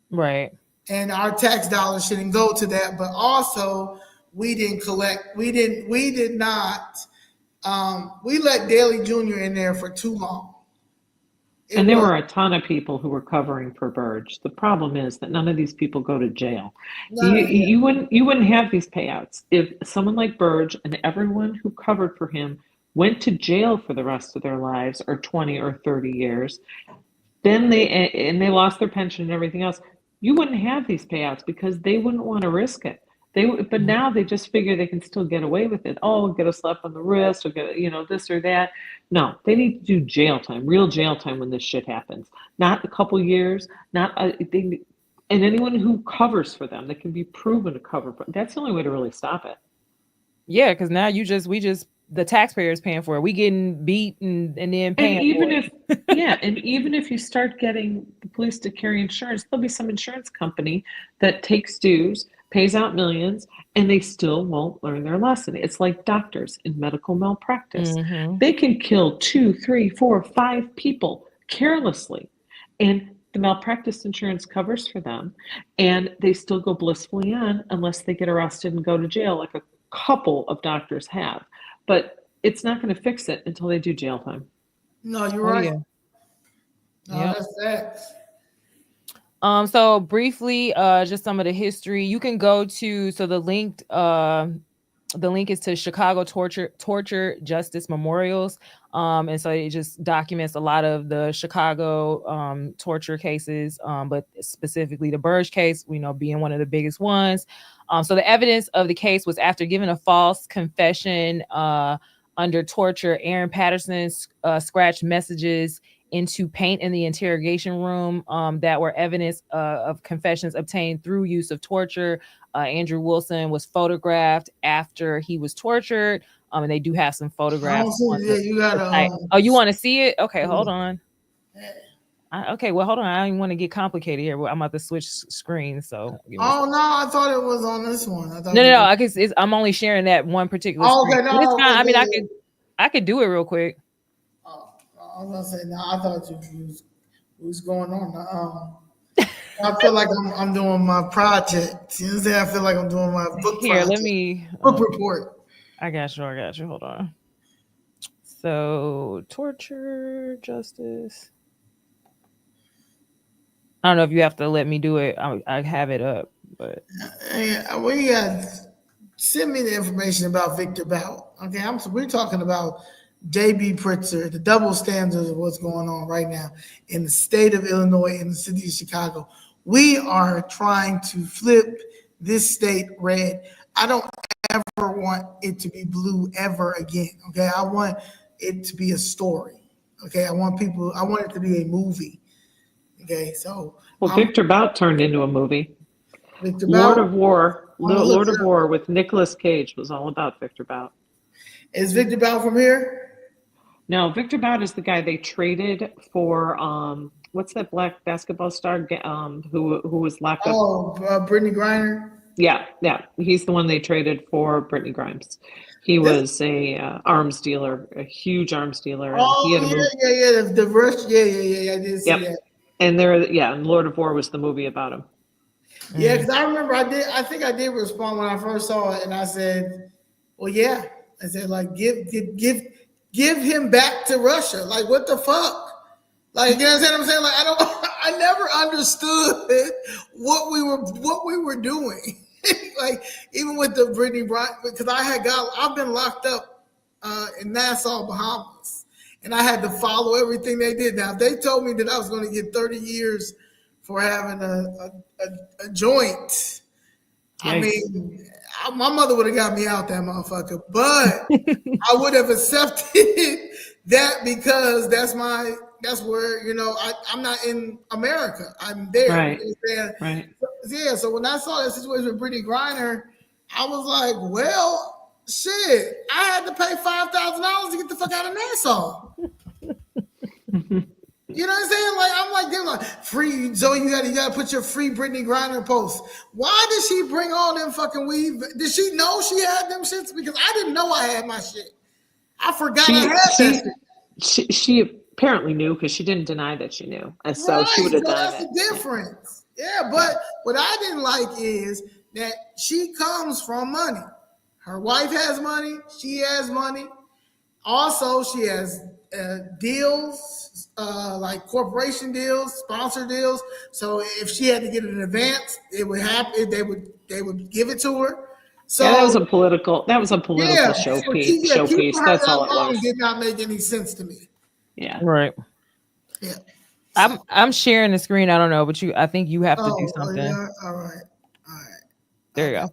Right. And our tax dollars shouldn't go to that. But also, we let Daley Jr. in there for too long. And there were a ton of people who were covering for Burge. The problem is that none of these people go to jail. You wouldn't have these payouts if someone like Burge and everyone who covered for him went to jail for the rest of their lives, or 20 or 30 years. Then they lost their pension and everything else. You wouldn't have these payouts because they wouldn't want to risk it. But now they just figure they can still get away with it. Oh, get a slap on the wrist, or get this or that. No, they need to do jail time, real jail time when this shit happens. Not a couple years. And anyone who covers for them, that can be proven to cover. That's the only way to really stop it. Yeah, because now the taxpayers paying for it. We getting beat and then paying. And even if you start getting the police to carry insurance, there'll be some insurance company that takes dues, pays out millions, and they still won't learn their lesson. It's like doctors in medical malpractice. They can kill 2, 3, 4, 5 people carelessly, and the malpractice insurance covers for them, and they still go blissfully on unless they get arrested and go to jail, like a couple of doctors have. But it's not going to fix it until they do jail time. No, you're right. Yeah. No, that's facts. So briefly, just some of the history. You can go to the linked the link is to Chicago torture justice memorials. And so it just documents a lot of the Chicago torture cases, but specifically the Burge case, being one of the biggest ones. So the evidence of the case was after giving a false confession under torture, Aaron Patterson scratched messages into paint in the interrogation room that were evidence of confessions obtained through use of torture. Andrew Wilson was photographed after he was tortured, and they do have some photographs. You gotta. Oh, you want to see it? Okay, hold Yeah. on. Okay, well, hold on. I don't want to get complicated here. I'm about to switch screens, so. Oh no, I thought it was on this one. No. I guess I'm only sharing that one particular screen. Okay, no, it's not, I mean, I could do it real quick. I was gonna say no. I thought you was going on. I feel like I'm doing my project. You know what I'm saying? I feel like I'm doing my book Here, project. let me book report. I got you. Hold on. So torture, justice. I don't know if you have to let me do it. I have it up, but We got send me the information about Victor Bout. Okay, we're talking about J.B. Pritzker, the double standards of what's going on right now in the state of Illinois, in the city of Chicago. We are trying to flip this state red. I don't ever want it to be blue ever again. Okay, I want it to be a story. Okay, I want it to be a movie. Okay, so Victor Bout turned into a movie. Victor Lord Bout, of War, Lord of War with Nicolas Cage was all about Victor Bout. Is Victor Bout from here? No, Victor Bout is the guy they traded for. What's that black basketball star who was locked up? Oh, Brittany Griner. Yeah, he's the one they traded for Brittany Grimes. He was a arms dealer, a huge arms dealer. And Oh, he had the rush. Yeah. I did see that. And Lord of War was the movie about him. Yeah, because I remember I think I did respond when I first saw it, and I said, "Well, yeah." I said, "Like, give him back to Russia. Like, what the fuck? Like, you know what I'm saying? Like, I never understood what we were doing. Like, even with the Brittany Bryant, because I've been locked up in Nassau, Bahamas, and I had to follow everything they did. Now, if they told me that I was going to get 30 years for having a joint, I mean, my mother would have got me out that motherfucker, but I would have accepted that because that's where, I'm not in America. I'm there. Right. Right. Yeah. So when I saw that situation with Brittany Griner, I was like, well, shit, I had to pay $5,000 to get the fuck out of Nassau. You know what I'm saying? Like, I'm like, they're like, free. So you gotta put your free Brittany Griner post. Why did she bring all them fucking weed? Did she know she had them shits? Because I didn't know I had my shit. I forgot I had that shit. She apparently knew because she didn't deny that she knew. And so she would have done it. That's the difference. Yeah, but what I didn't like is that she comes from money. Her wife has money. She has money. Also, she has deals, like corporation deals, sponsor deals. So if she had to get it in advance, it would happen. They would give it to her. So that was a political showpiece. That's all it was. Did not make any sense to me. Yeah. Right. Yeah. I'm sharing the screen. I don't know, but I think you have to do something. Yeah. All right. There you go.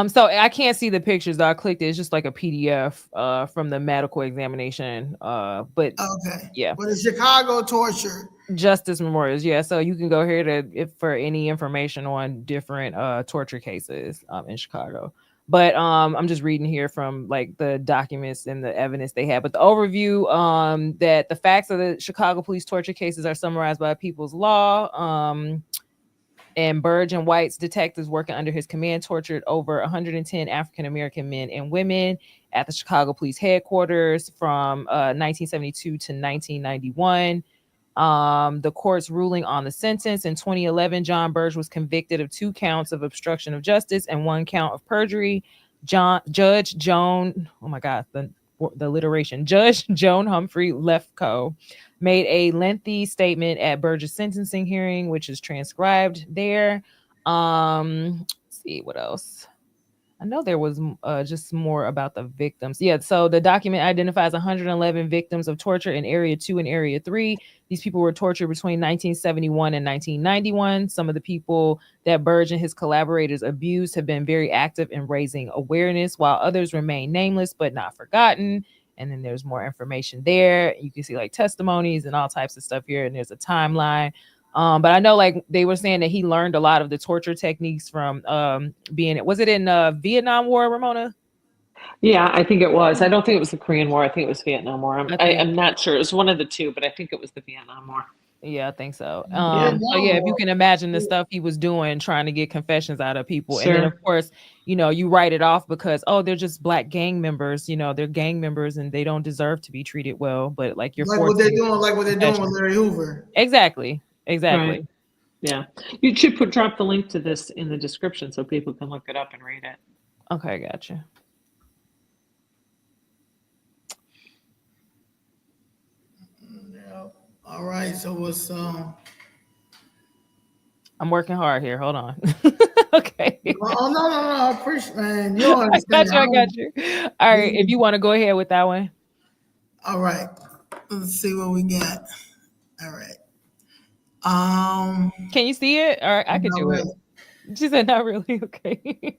So I can't see the pictures though. I clicked it. It's just like a PDF from the medical examination. But okay. Yeah. But it's Chicago torture. Justice Memorials. Yeah. So you can go here for any information on different torture cases in Chicago. But I'm just reading here from like the documents and the evidence they have. But the overview that the facts of the Chicago police torture cases are summarized by People's Law. And Burge and White's detectives working under his command tortured over 110 African-American men and women at the Chicago police headquarters from 1972 to 1991. The court's ruling on the sentence in 2011, John Burge was convicted of 2 counts of obstruction of justice and 1 count of perjury. Judge Joan, oh my God, the alliteration. Judge Joan Humphrey Lefkoe made a lengthy statement at Burge's sentencing hearing, which is transcribed there. Let's see what else. I know there was just more about the victims. Yeah, so the document identifies 111 victims of torture in Area 2 and Area 3. These people were tortured between 1971 and 1991. Some of the people that Burge and his collaborators abused have been very active in raising awareness, while others remain nameless but not forgotten. And then there's more information there. You can see like testimonies and all types of stuff here, and there's a timeline. But I know like they were saying that he learned a lot of the torture techniques from was it in Vietnam War, Ramona? Yeah, I think it was. I don't think it was the Korean War. I think it was Vietnam War. I'm not sure. It was one of the two, but I think it was the Vietnam War. Yeah, I think so. Yeah. So yeah, if you can imagine the stuff he was doing, trying to get confessions out of people. Sure. And then of course, you write it off because, oh, they're just black gang members, they're gang members and they don't deserve to be treated well. But like what they're doing with Larry Hoover. Exactly. Right. Yeah. You should drop the link to this in the description so people can look it up and read it. Okay, gotcha. Yeah. All right. So what's I'm working hard here. Hold on. Okay. Oh no. I appreciate, man. You don't understand. I got you. All right. If you want to go ahead with that one. All right. Let's see what we got. All right. Can you see it? Or I could do it. She said, not really. Okay.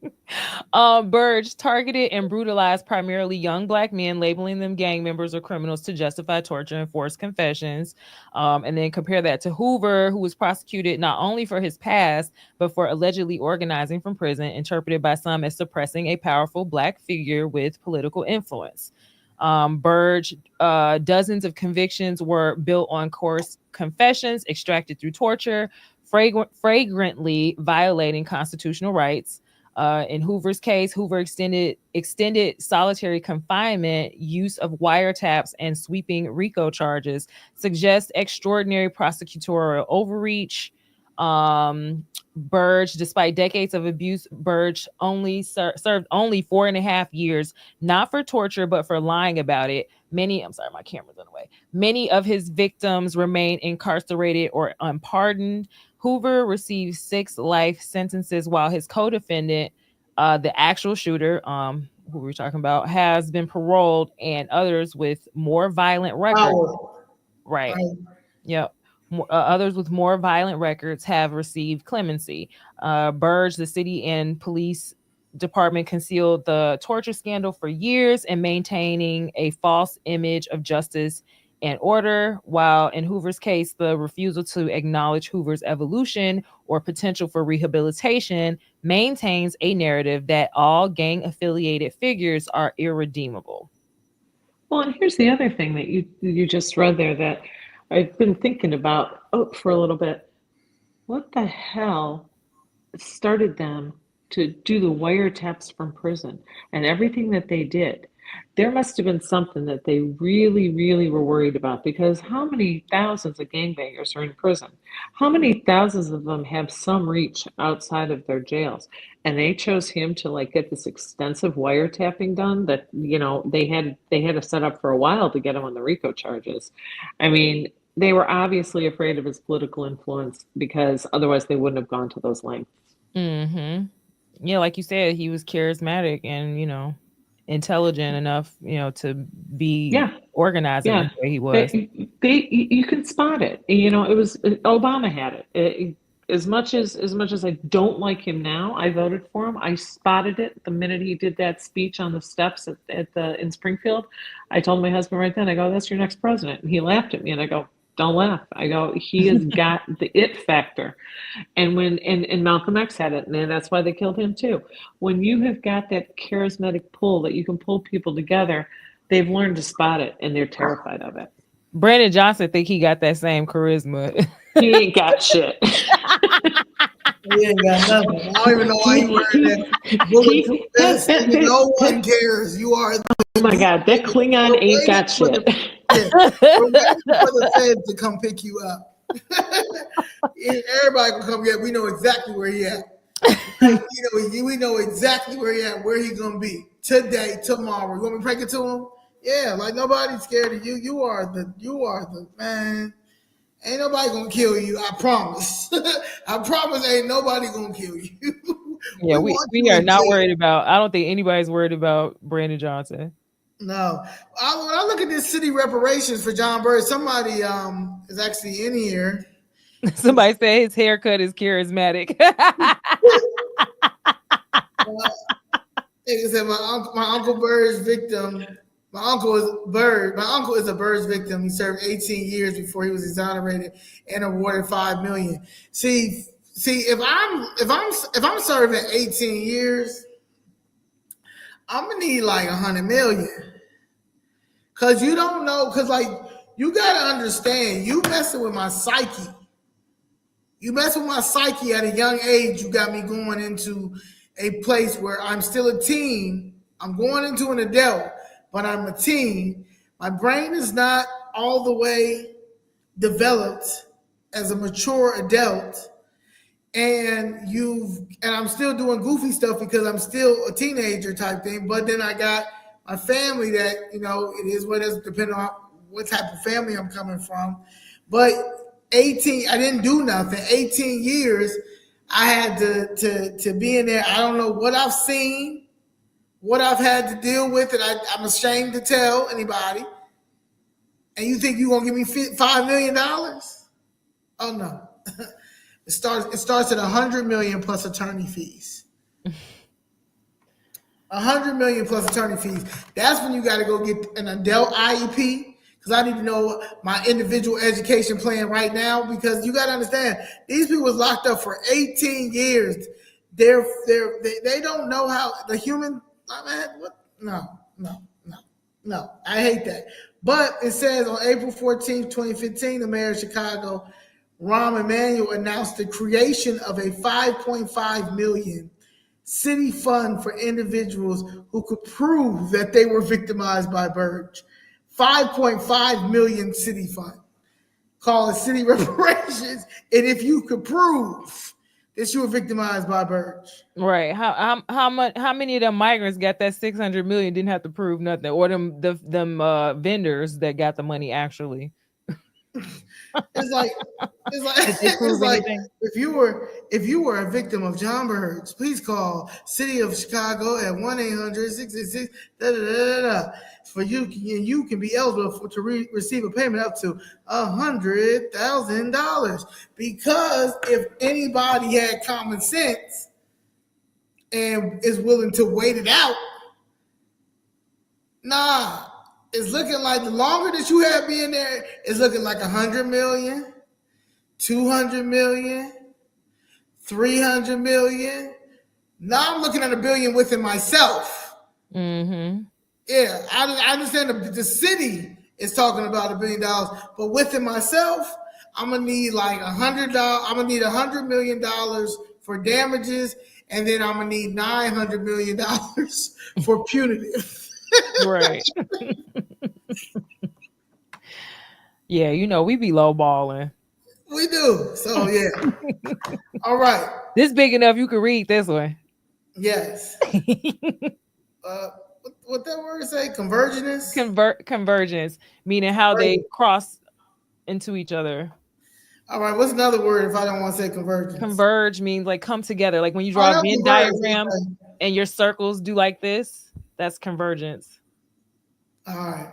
Burge targeted and brutalized primarily young black men, labeling them gang members or criminals to justify torture and forced confessions. And then compare that to Hoover, who was prosecuted not only for his past, but for allegedly organizing from prison, interpreted by some as suppressing a powerful black figure with political influence. Burge, dozens of convictions were built on coarse confessions extracted through torture, flagrantly violating constitutional rights. In Hoover's case, Hoover extended solitary confinement, use of wiretaps, and sweeping RICO charges suggest extraordinary prosecutorial overreach. Burge, despite decades of abuse, Burge only served only 4.5 years, not for torture, but for lying about it. I'm sorry, my camera's in the way. Many of his victims remain incarcerated or unpardoned. Hoover received 6 life sentences, while his co-defendant, the actual shooter, who we're talking about, has been paroled, and others with more violent records. Right. Yep. Others with more violent records have received clemency. Burge, the city and police department concealed the torture scandal for years and maintaining a false image of justice and order, while in Hoover's case, the refusal to acknowledge Hoover's evolution or potential for rehabilitation maintains a narrative that all gang-affiliated figures are irredeemable. Well, and here's the other thing that you just read there that I've been thinking about for a little bit. What the hell started them to do the wiretaps from prison and everything that they did? There must have been something that they really, really were worried about, because how many thousands of gangbangers are in prison? How many thousands of them have some reach outside of their jails? And they chose him to get this extensive wiretapping done that, they had to set up for a while to get him on the RICO charges. I mean, they were obviously afraid of his political influence, because otherwise they wouldn't have gone to those lengths. Mm-hmm. Yeah, like you said, he was charismatic and, intelligent enough, to be organizing the way he was. You can spot it. It was Obama had it. As much as I don't like him now, I voted for him. I spotted it the minute he did that speech on the steps in Springfield. I told my husband right then, I go, "That's your next president." And he laughed at me, and I go, "Don't laugh." I go, "He has got the it factor." And and Malcolm X had it, and that's why they killed him too. When you have got that charismatic pull that you can pull people together, they've learned to spot it, and they're terrified of it. Brandon Johnson think he got that same charisma. He ain't got shit. He ain't got nothing. I don't even know why you wearing that bulletproof vest. No one cares. You are. Oh my God, that Klingon ain't got shit. We're waiting for the Fed to come pick you up. Everybody can come get. We know exactly where he at. We know exactly where he at. Where he gonna be today, tomorrow. You want me to break it to him? Yeah, nobody's scared of you. You are the man. Ain't nobody gonna kill you. I promise. I promise. Ain't nobody gonna kill you. Yeah, we want you are in not jail. worried about. I don't think anybody's worried about Brandon Johnson. No. When I look at this city reparations for John Bird, somebody is actually in here. Somebody said his haircut is charismatic. It said my uncle Bird's victim. My uncle is Bird. My uncle is a Bird's victim. He served 18 years before he was exonerated and awarded $5 million. See, if I'm serving 18 years, I'm gonna need like 100 million. Cause you don't know, cause like you gotta understand, you messing with my psyche. You mess with my psyche at a young age, you got me going into a place where I'm still a teen. I'm going into an adult, but I'm a teen. My brain is not all the way developed as a mature adult. And I'm still doing goofy stuff because I'm still a teenager type thing. But then I got my family that, it is what it is, depending on what type of family I'm coming from. But 18, I didn't do nothing. 18 years, I had to be in there. I don't know what I've seen, what I've had to deal with, and I'm ashamed to tell anybody. And you think you're gonna give me $5 million? Oh no. It starts at 100 million plus attorney fees. 100 million plus attorney fees. That's when you got to go get an adult IEP, because I need to know my individual education plan right now. Because you got to understand, these people was locked up for 18 years. They don't know how the human. No. I hate that. But it says on April 14th, 2015, the mayor of Chicago, Rahm Emanuel, announced the creation of a 5.5 million city fund for individuals who could prove that they were victimized by Burge. 5.5 million city fund. Call it city reparations. And if you could prove that you were victimized by Burge. Right. How many of them migrants got that 600 million, didn't have to prove nothing, or them vendors that got the money actually? It's like Did they prove anything? if you were a victim of John Burge, please call City of Chicago at 1-800-666 for you can be eligible to receive a payment up to $100,000. Because if anybody had common sense and is willing to wait it out, it's looking like the longer that you have being there, it's looking like 100 million, 200 million, 300 million. Now I'm looking at $1 billion within myself. Mm-hmm. Yeah, I understand the city is talking about $1 billion, but within myself, I'm gonna need like $100. I'm gonna need $100 million for damages, and then I'm gonna need $900 million for punitive. Right. Yeah, we be lowballing. We do. So yeah. All right. This big enough you can read this one. Yes. What that word say? Convergence? Convergence, meaning how they cross into each other. All right. What's another word if I don't want to say convergence? Converge means like come together. Like when you draw a Venn diagram and your circles do like this, that's convergence. All right.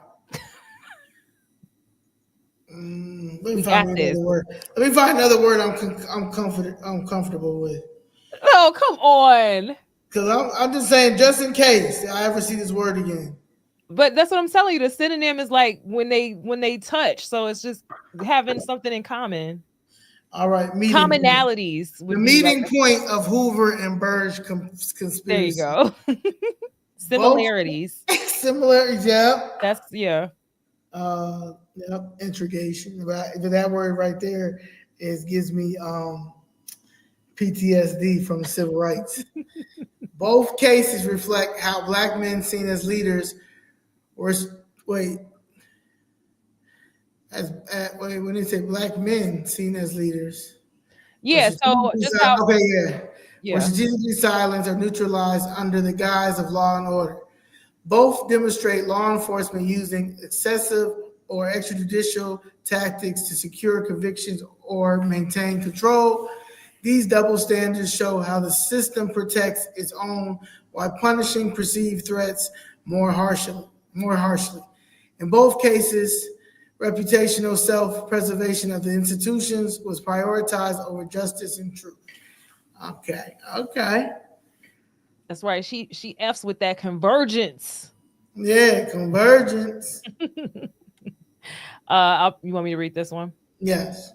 Let me find another word I'm comfortable with. Oh, come on. Because I'm just saying, just in case I ever see this word again. But that's what I'm telling you. The synonym is like when they touch. So it's just having something in common. All right. Commonalities. The meeting point of Hoover and Burge conspiracy. There you go. Similarities. Similarities, yeah. That's, yeah. Yep, intrigation. But that word right there gives me PTSD from the civil rights. Both cases reflect how black men seen as leaders when they say black men seen as leaders. Yeah, so just how were strategically silenced or neutralized under the guise of law and order. Both demonstrate law enforcement using excessive or extrajudicial tactics to secure convictions or maintain control. These double standards show how the system protects its own while punishing perceived threats more harshly. In both cases, reputational self-preservation of the institutions was prioritized over justice and truth. Okay. That's right. She F's with that convergence. Yeah, convergence. You want me to read this one? Yes.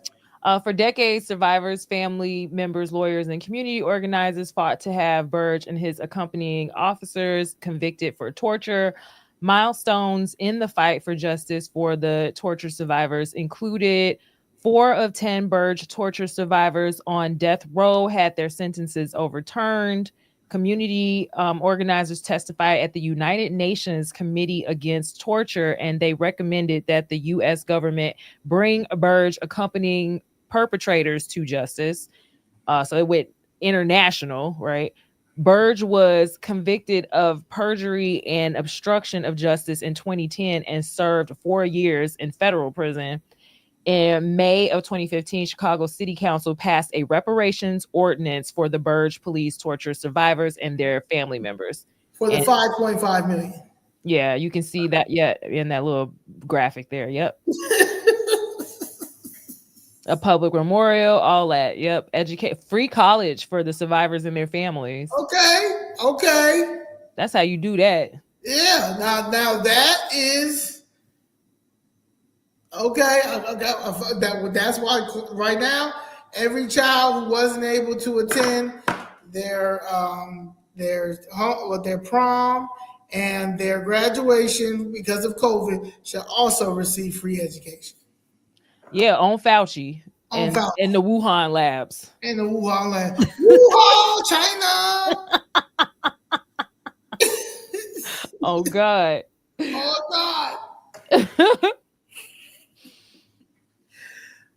For decades, survivors, family members, lawyers, and community organizers fought to have Burge and his accompanying officers convicted for torture. Milestones in the fight for justice for the torture survivors included 4 of 10 Burge torture survivors on death row had their sentences overturned. Community organizers testified at the United Nations Committee Against Torture, and they recommended that the U.S. government bring Burge accompanying perpetrators to justice. So it went international, right? Burge was convicted of perjury and obstruction of justice in 2010 and served 4 years in federal prison. In May of 2015, Chicago City Council passed a reparations ordinance for the Burge police torture survivors and their family members. For the 5.5 million. Yeah, you can see that in that little graphic there. Yep. A public memorial, all that. Yep. Educate free college for the survivors and their families. Okay. That's how you do that. Yeah. Now that is okay. That's why right now every child who wasn't able to attend their prom and their graduation because of COVID shall also receive free education. Yeah, on Fauci. On Fauci. In the Wuhan labs. In the Wuhan lab. Wuhan, China. Oh God.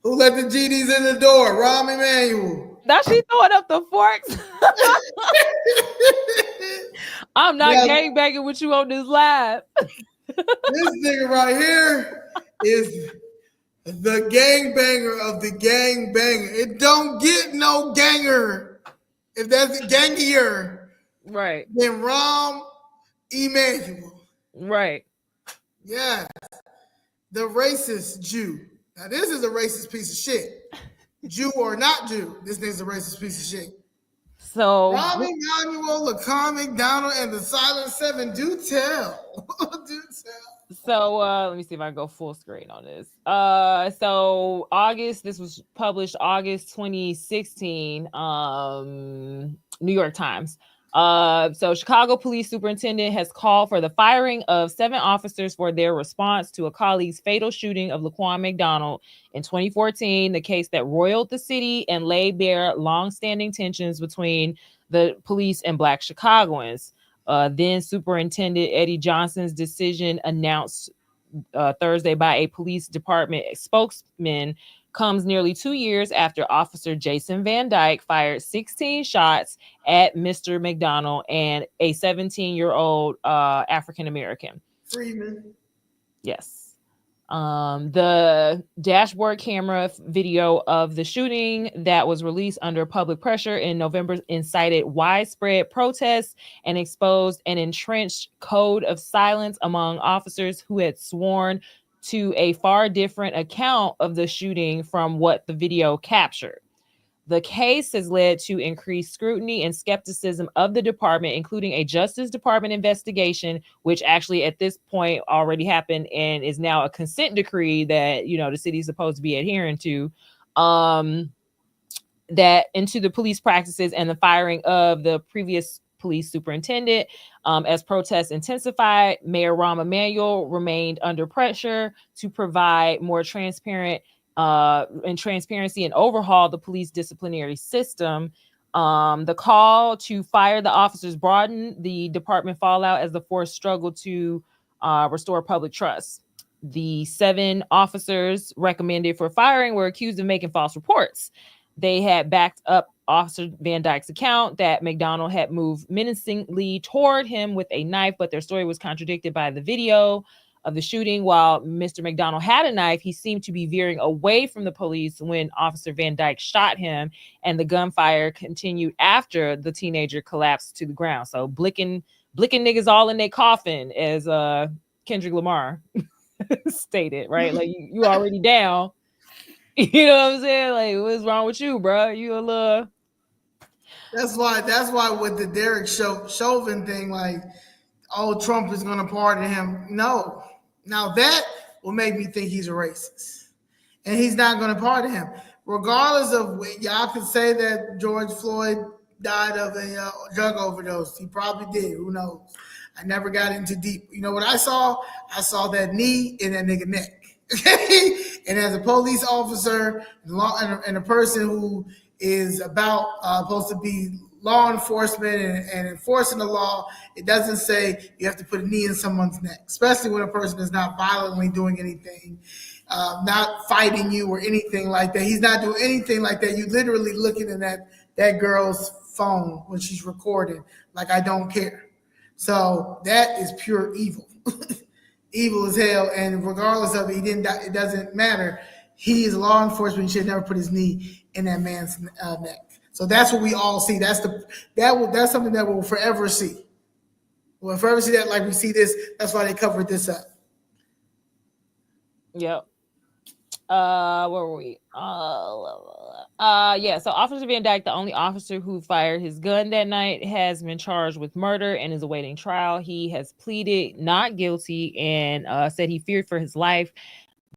Who let the GDs in the door? Rahm Emanuel. Now she throwing up the forks. I'm not gangbanging with you on this live. This nigga right here is the gangbanger of the gangbanger. It don't get no ganger if that's gangier, right? Than Rahm Emanuel, right? Yeah, the racist Jew. Now this is a racist piece of shit. Jew or not Jew, this nigga's a racist piece of shit. So Rahm Emanuel, Lacan McDonald, and the Silent Seven do tell. So let me see if I can go full screen on this. So this was published August 2016, New York Times. So Chicago Police Superintendent has called for the firing of 7 officers for their response to a colleague's fatal shooting of Laquan McDonald in 2014, the case that roiled the city and laid bare long-standing tensions between the police and Black Chicagoans. Then Superintendent Eddie Johnson's decision, announced Thursday by a police department spokesman, comes nearly 2 years after Officer Jason Van Dyke fired 16 shots at Mr. McDonald and a 17-year-old African-American. Freeman. Yes. The dashboard camera video of the shooting that was released under public pressure in November incited widespread protests and exposed an entrenched code of silence among officers who had sworn to a far different account of the shooting from what the video captured. The case has led to increased scrutiny and skepticism of the department, including a Justice Department investigation, which actually at this point already happened and is now a consent decree that, the city is supposed to be adhering to, that into the police practices and the firing of the previous police superintendent. As protests intensified, Mayor Rahm Emanuel remained under pressure to provide more transparency and overhaul the police disciplinary system. The call to fire the officers broadened the department fallout as the force struggled to restore public trust. The 7 officers recommended for firing were accused of making false reports. They had backed up Officer Van Dyke's account that McDonald had moved menacingly toward him with a knife, but their story was contradicted by the video. of the shooting. While Mr. McDonald had a knife, he seemed to be veering away from the police when Officer Van Dyke shot him, and the gunfire continued after the teenager collapsed to the ground. So blicking niggas all in their coffin, as Kendrick Lamar stated, right? Like you already down. You know what I'm saying? Like, what's wrong with you, bro? You a little. That's why with the Derek Chauvin thing, like, oh, Trump is gonna pardon him. No. Now that will make me think he's a racist. And he's not gonna pardon him. Regardless of, y'all could say that George Floyd died of a drug overdose. He probably did. Who knows? I never got into deep. You know what I saw? I saw that knee in that nigga neck. And as a police officer and a person who is supposed to be law enforcement and enforcing the law, it doesn't say you have to put a knee in someone's neck, especially when a person is not violently doing anything, not fighting you or anything like that. He's not doing anything like that. You literally looking at that girl's phone when she's recording, like, I don't care. So that is pure evil. Evil as hell, and regardless of it, he didn't die. It doesn't matter. He is law enforcement. He should never put his knee in that man's neck. So that's what we all see. That's something that we'll forever see. We'll forever see that, like we see this. That's why they covered this up. Yep. Where were we? Yeah. So Officer Van Dyke, the only officer who fired his gun that night, has been charged with murder and is awaiting trial. He has pleaded not guilty and said he feared for his life.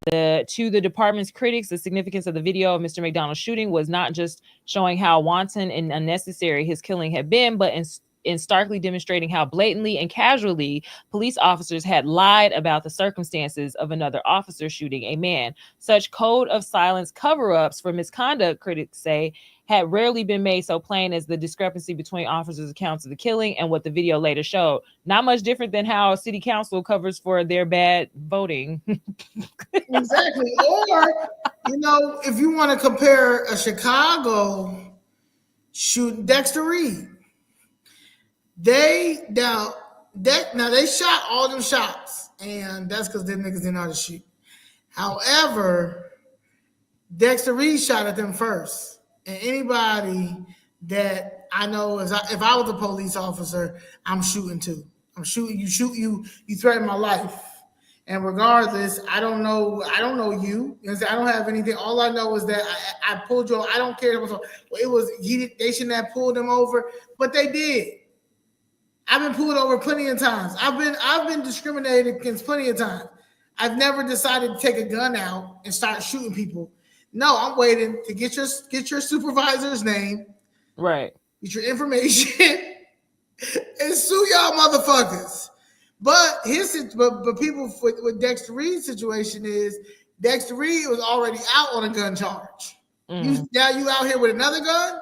To the department's critics, the significance of the video of Mr. McDonald's shooting was not just showing how wanton and unnecessary his killing had been, but in starkly demonstrating how blatantly and casually police officers had lied about the circumstances of another officer shooting a man. Such code of silence cover-ups for misconduct, critics say, had rarely been made so plain as the discrepancy between officers' accounts of the killing and what the video later showed. Not much different than how city council covers for their bad voting. Exactly. Or, if you want to compare a Chicago shooting, Dexter Reed, they shot all them shots, and that's because them niggas didn't know how to shoot. However, Dexter Reed shot at them first. And anybody that I know, if I was a police officer, I'm shooting too. I'm shooting. You shoot you threaten my life. And regardless, I don't know you. I don't have anything. All I know is that I pulled you. I don't care. They shouldn't have pulled him over, but they did. I've been pulled over plenty of times. I've been discriminated against plenty of times. I've never decided to take a gun out and start shooting people. No, I'm waiting to get your supervisor's name, right? Get your information and sue y'all motherfuckers. But people with Dexter Reed's situation is Dexter Reed was already out on a gun charge. Now you out here with another gun,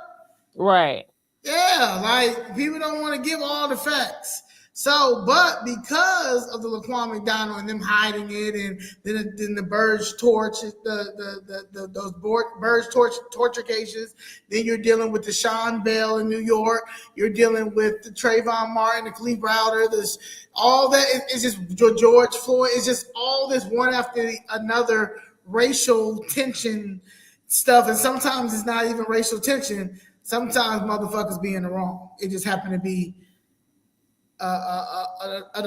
right? Yeah, like people don't want to give all the facts. So, but because of the Laquan McDonald and them hiding it, and then the Burge torch, those Burge torture cases, then you're dealing with the Sean Bell in New York, you're dealing with the Trayvon Martin, the Khalid Browder, all that. It's just George Floyd. It's just all this one after another racial tension stuff, and sometimes it's not even racial tension. Sometimes motherfuckers be in the wrong. It just happened to be an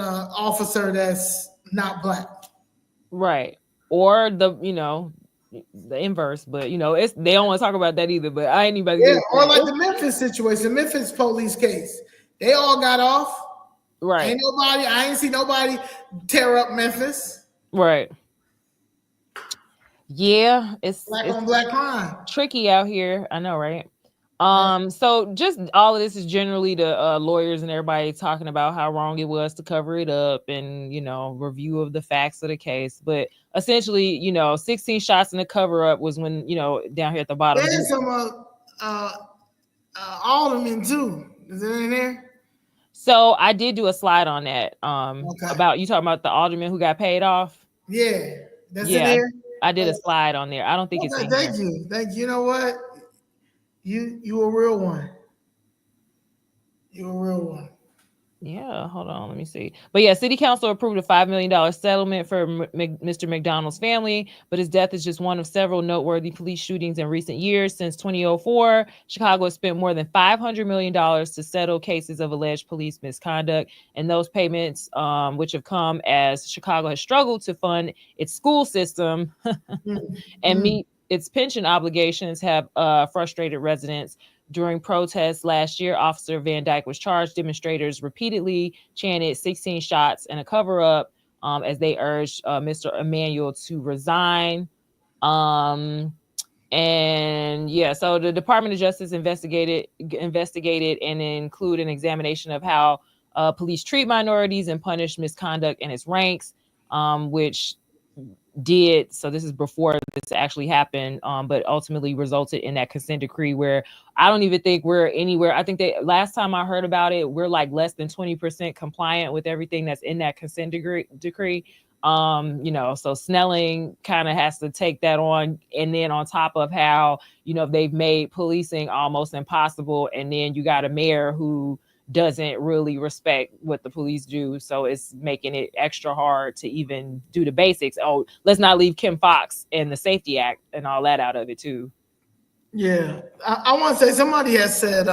officer that's not black, right? Or the inverse, but they don't want to talk about that either. But I ain't even. Yeah, or like the Memphis situation, the Memphis police case. They all got off, right? I ain't see nobody tear up Memphis, right? Yeah, it's black on black crime. Tricky out here. I know, right? So just all of this is generally the lawyers and everybody talking about how wrong it was to cover it up and, review of the facts of the case. But essentially, 16 shots in the cover up was when, down here at the bottom. There's some aldermen too. Is it in there? So I did do a slide on that. About you talking about the alderman who got paid off. Yeah, that's in there. I did a slide on there. I don't think it's in there. Thank you. You know what? You a real one. You a real one. Yeah, hold on, let me see. But yeah, city council approved a $5 million settlement for Mr. McDonald's family, but his death is just one of several noteworthy police shootings in recent years. Since 2004, Chicago has spent more than $500 million to settle cases of alleged police misconduct, and those payments, which have come as Chicago has struggled to fund its school system and meet its pension obligations, have frustrated residents. During protests last year, Officer Van Dyke was charged. Demonstrators repeatedly chanted 16 shots and a cover-up as they urged Mr. Emanuel to resign. And yeah, so the Department of Justice investigated and include an examination of how police treat minorities and punish misconduct in its ranks, which did so. This is before this actually happened, but ultimately resulted in that consent decree where I don't even think we're anywhere. I think that last time I heard about it, we're like less than 20% compliant with everything that's in that consent decree. So Snelling kind of has to take that on, and then on top of how they've made policing almost impossible, and then you got a mayor who doesn't really respect what the police do, so it's making it extra hard to even do the basics. Oh, let's not leave Kim Fox and the Safety Act and all that out of it too. Yeah, I want to say somebody has said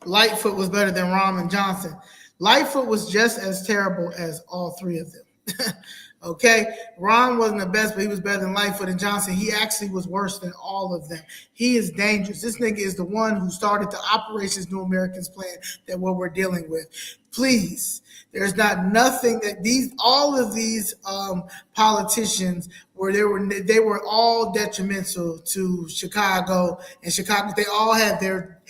Lightfoot was better than Rahm and Johnson. Lightfoot was just as terrible as all three of them. Okay, Ron wasn't the best, but he was better than Lightfoot and Johnson. He actually was worse than all of them. He is dangerous. This nigga is the one who started the Operations New Americans plan that what we're dealing with. Please, there's not nothing that all of these politicians they were all detrimental to Chicago and Chicago. They all had their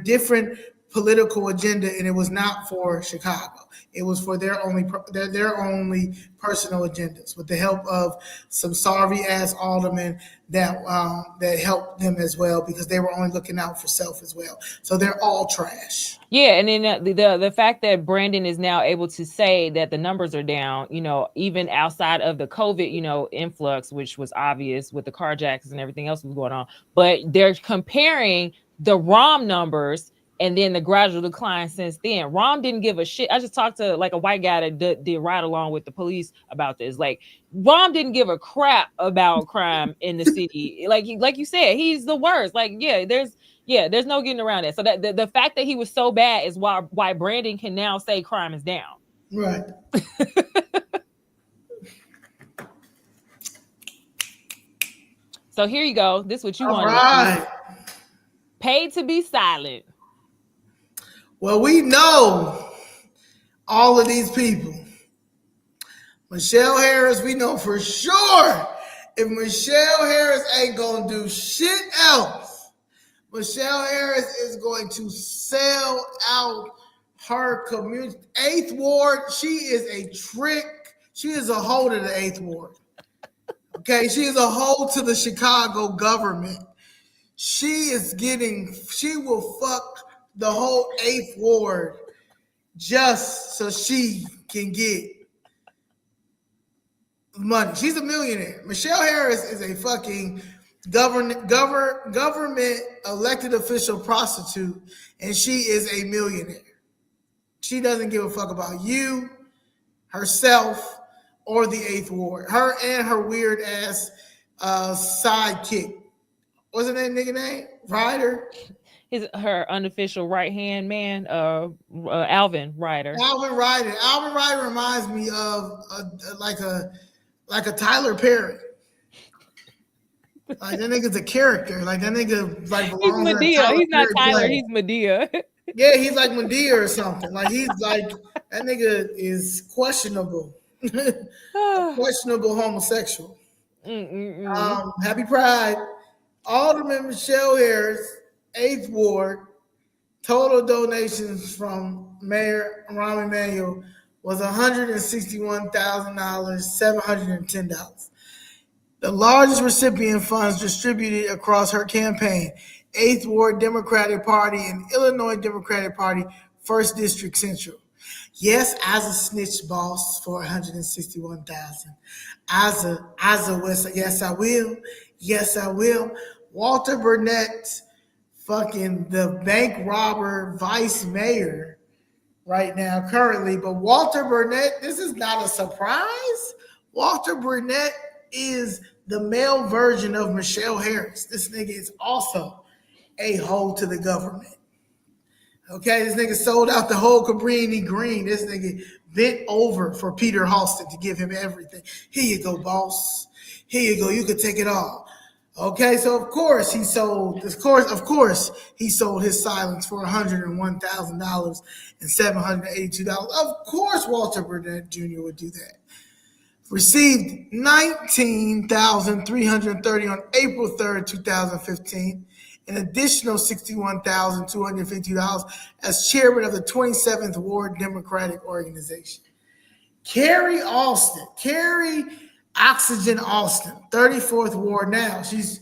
different political agenda, and it was not for Chicago. It was for their only personal agendas, with the help of some sorry ass aldermen that helped them as well, because they were only looking out for self as well. So they're all trash. Yeah, and then the fact that Brandon is now able to say that the numbers are down, even outside of the COVID, influx, which was obvious with the carjacks and everything else that was going on, but they're comparing the ROM numbers and then the gradual decline since then. Rahm didn't give a shit. I just talked to like a white guy that did ride along with the police about this. Like, Rahm didn't give a crap about crime in the city. Like you said, he's the worst. Like, there's no getting around it. So that the fact that he was so bad is why Brandon can now say crime is down. Right. So here you go. This is what you want. Right. Paid to be silent. Well, we know all of these people. Michelle Harris, we know for sure if Michelle Harris ain't going to do shit else, Michelle Harris is going to sell out her community. 8th Ward, she is a trick. She is a hoe to the 8th Ward. Okay, she is a hoe to the Chicago government. She will fuck the whole 8th Ward just so she can get money. She's a millionaire. Michelle Harris is a fucking government elected official prostitute, and she is a millionaire. She doesn't give a fuck about you, herself, or the 8th Ward. Her and her weird ass sidekick. What's her name? Ryder? Her unofficial right-hand man, Alvin Ryder. Alvin Ryder reminds me of like a Tyler Perry. Like, that nigga's a character. Like, that nigga like belongs. He's Madea. He's not Tyler. Play. He's Madea. Yeah, he's like Madea or something. Like, he's like, that nigga is questionable. Questionable homosexual. Happy Pride. Alderman Michelle Harris, 8th Ward, total donations from Mayor Rahm Emanuel was $161,710. The largest recipient funds distributed across her campaign: 8th Ward Democratic Party and Illinois Democratic Party, 1st District Central. Yes, as a snitch boss for $161,000. As a yes, I will. Yes, I will. Walter Burnett, fucking the bank robber vice mayor, right now currently. But Walter Burnett, this is not a surprise. Walter Burnett is the male version of Michelle Harris. This nigga is also a hoe to the government. Okay, this nigga sold out the whole Cabrini Green. This nigga bent over for Peter Halston to give him everything. Here you go, boss. Here you go. You could take it all. Okay, so of course he sold. Of course he sold his silence for $101,000 and $782. Of course, Walter Burnett Jr. would do that. Received $19,330 on April 3rd, 2015. An additional $61,250 as chairman of the 27th Ward Democratic Organization. Carrie Oxygen Austin, 34th Ward now. She's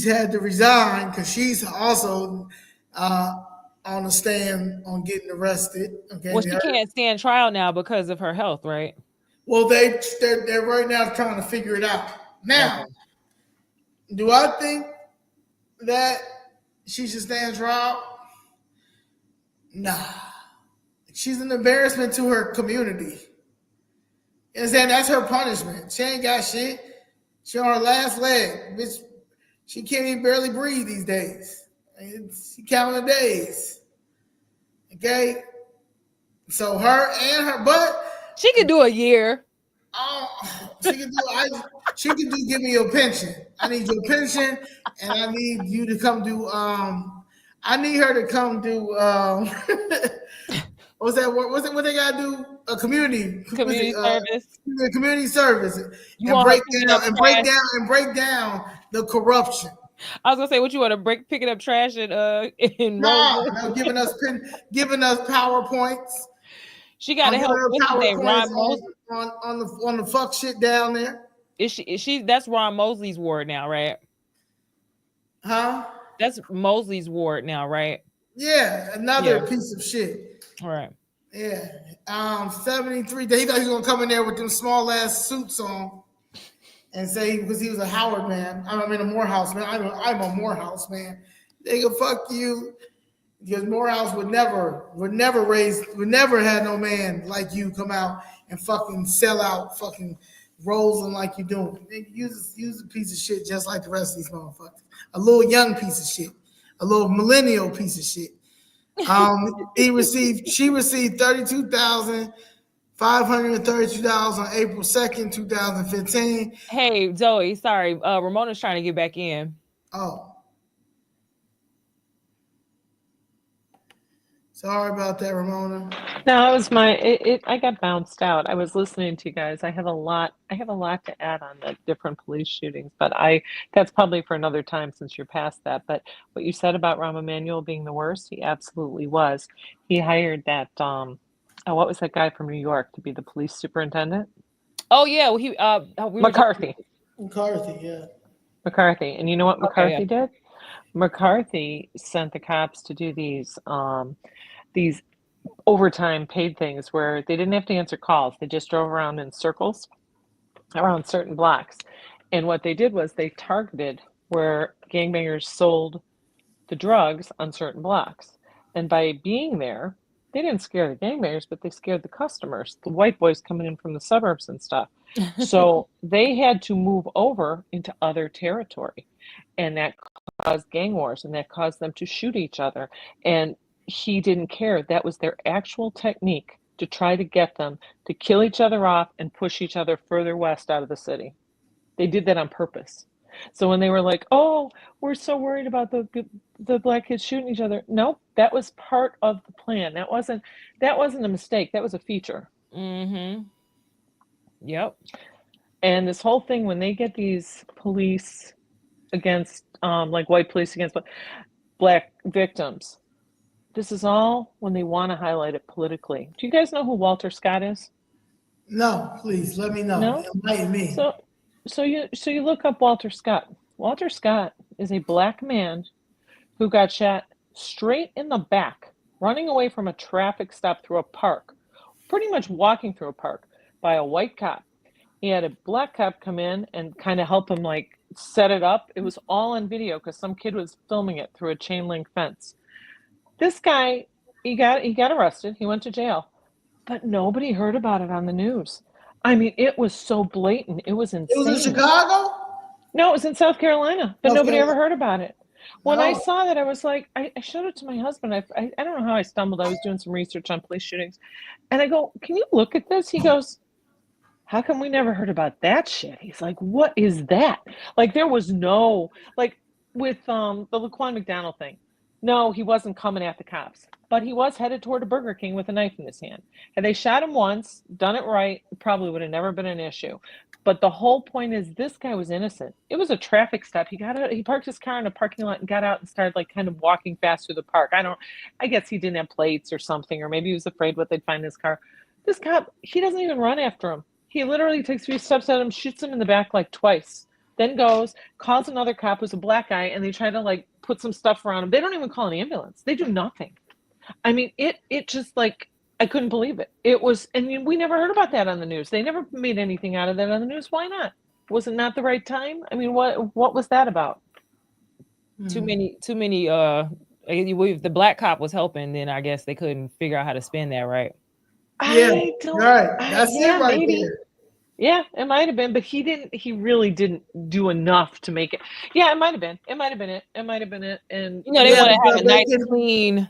had to resign because she's also on the stand on getting arrested. Okay. Well, she can't stand trial now because of her health, right? Well, they're right now trying to figure it out. Now, do I think that she should stand trial? Nah. She's an embarrassment to her community. You understand? That's her punishment. She ain't got shit. She on her last leg. Bitch, she can't even barely breathe these days. She counting the days. Okay? So but she could do a year. She could do give me your pension. I need your pension, and I need you to come do I need her to come do what's that? What they gotta do? A community service. Community service. And break down the corruption. I was gonna say, what you want to picking up trash in no, giving us PowerPoints. She got to help. What's his name? Ron Mosley on the fuck shit down there. Is she? That's Ron Mosley's ward now, right? Huh? That's Mosley's ward now, right? Yeah, another piece of shit. All right. Yeah. 73. He thought he was gonna come in there with them small ass suits on and say because he was a Howard man. I'm in a Morehouse man. I'm a Morehouse man. Nigga, fuck you. Because Morehouse would never had no man like you come out and fucking sell out fucking rolls them like you doing. Use a piece of shit just like the rest of these motherfuckers. A little young piece of shit. A little millennial piece of shit. She received $32,532 on April 2nd, 2015. Hey, Zoe, sorry. Ramona's trying to get back in. Oh. Sorry about that, Ramona. No, it was I got bounced out. I was listening to you guys. I have a lot to add on the different police shootings, but that's probably for another time since you're past that. But what you said about Rahm Emanuel being the worst, he absolutely was. He hired that what was that guy from New York to be the police superintendent? Oh yeah, McCarthy. Yeah. McCarthy. And you know what McCarthy did? McCarthy sent the cops to do these overtime paid things where they didn't have to answer calls. They just drove around in circles around certain blocks. And what they did was they targeted where gangbangers sold the drugs on certain blocks. And by being there, they didn't scare the gangbangers, but they scared the customers, the white boys coming in from the suburbs and stuff. So they had to move over into other territory. And that caused gang wars, and that caused them to shoot each other. And he didn't care. That was their actual technique to try to get them to kill each other off and push each other further west out of the city. They did that on purpose. So when they were like, "Oh, we're so worried about the black kids shooting each other," nope, that was part of the plan. That wasn't a mistake. That was a feature. Mm-hmm. Yep. And this whole thing, when they get these police against, like white police against black victims, this is all when they want to highlight it politically. Do you guys know who Walter Scott is? No, please let me know. No? Enlighten me. So you look up Walter Scott. Walter Scott is a black man who got shot straight in the back, running away from a traffic stop through a park, pretty much walking through a park, by a white cop. He had a black cop come in and kind of help him like set it up. It was all on video because some kid was filming it through a chain link fence. This guy He got arrested. He went to jail, but nobody heard about it on the news. I mean, it was so blatant. It was It was in insane. Chicago? No, it was in South Carolina, but South nobody ever Carolina. heard about it. When I No. saw that, I was like, I showed it to my husband. I don't know how I stumbled. I was doing some research on police shootings. And I go, can you look at this? He goes, how come we never heard about that shit? He's like, what is that? Like, there was no, like, with the Laquan McDonald thing. No, he wasn't coming at the cops, but he was headed toward a Burger King with a knife in his hand. Had they shot him once, done it right, it probably would have never been an issue. But the whole point is, this guy was innocent. It was a traffic stop. He got out, he parked his car in a parking lot and got out and started like kind of walking fast through the park. I guess he didn't have plates or something, or maybe he was afraid what they'd find in his car. This cop, he doesn't even run after him. He literally takes 3 steps at him, shoots him in the back like twice, then goes, calls another cop who's a black guy, and they try to like put some stuff around him. They don't even call an ambulance. They do nothing. I mean, it just like, I couldn't believe it. It was, and we never heard about that on the news. They never made anything out of that on the news. Why not? Was it not the right time? I mean, what was that about? Too many. If the black cop was helping, then I guess they couldn't figure out how to spin that, right? Yeah, right. That's yeah, it right maybe. there. Yeah, it might have been, but he really didn't do enough to make it. Yeah, it might have been. It might have been it. It might have been it. And You know, they Yeah, want to have because a they nice, can- clean, Yeah,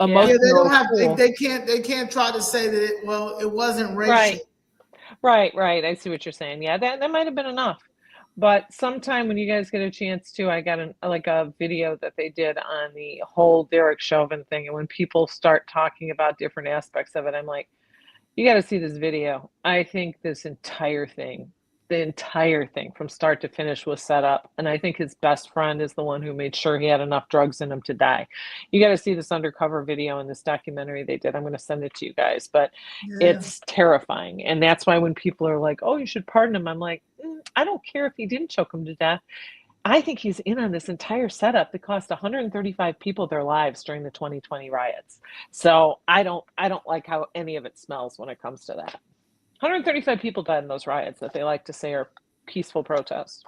emotional. they don't have. tool. They can't try to say that. It wasn't racial. Right. I see what you're saying. Yeah, that might have been enough. But sometime when you guys get a chance to, I got a video that they did on the whole Derek Chauvin thing, and when people start talking about different aspects of it, I'm like, you got to see this video. I think this entire thing, the entire thing from start to finish was set up. And I think his best friend is the one who made sure he had enough drugs in him to die. You got to see this undercover video in this documentary they did. I'm going to send it to you guys, but Yeah. it's terrifying. And that's why when people are like, oh, you should pardon him, I'm like, I don't care if he didn't choke him to death. I think he's in on this entire setup that cost 135 people their lives during the 2020 riots. So I don't like how any of it smells when it comes to that. 135 people died in those riots that they like to say are peaceful protests.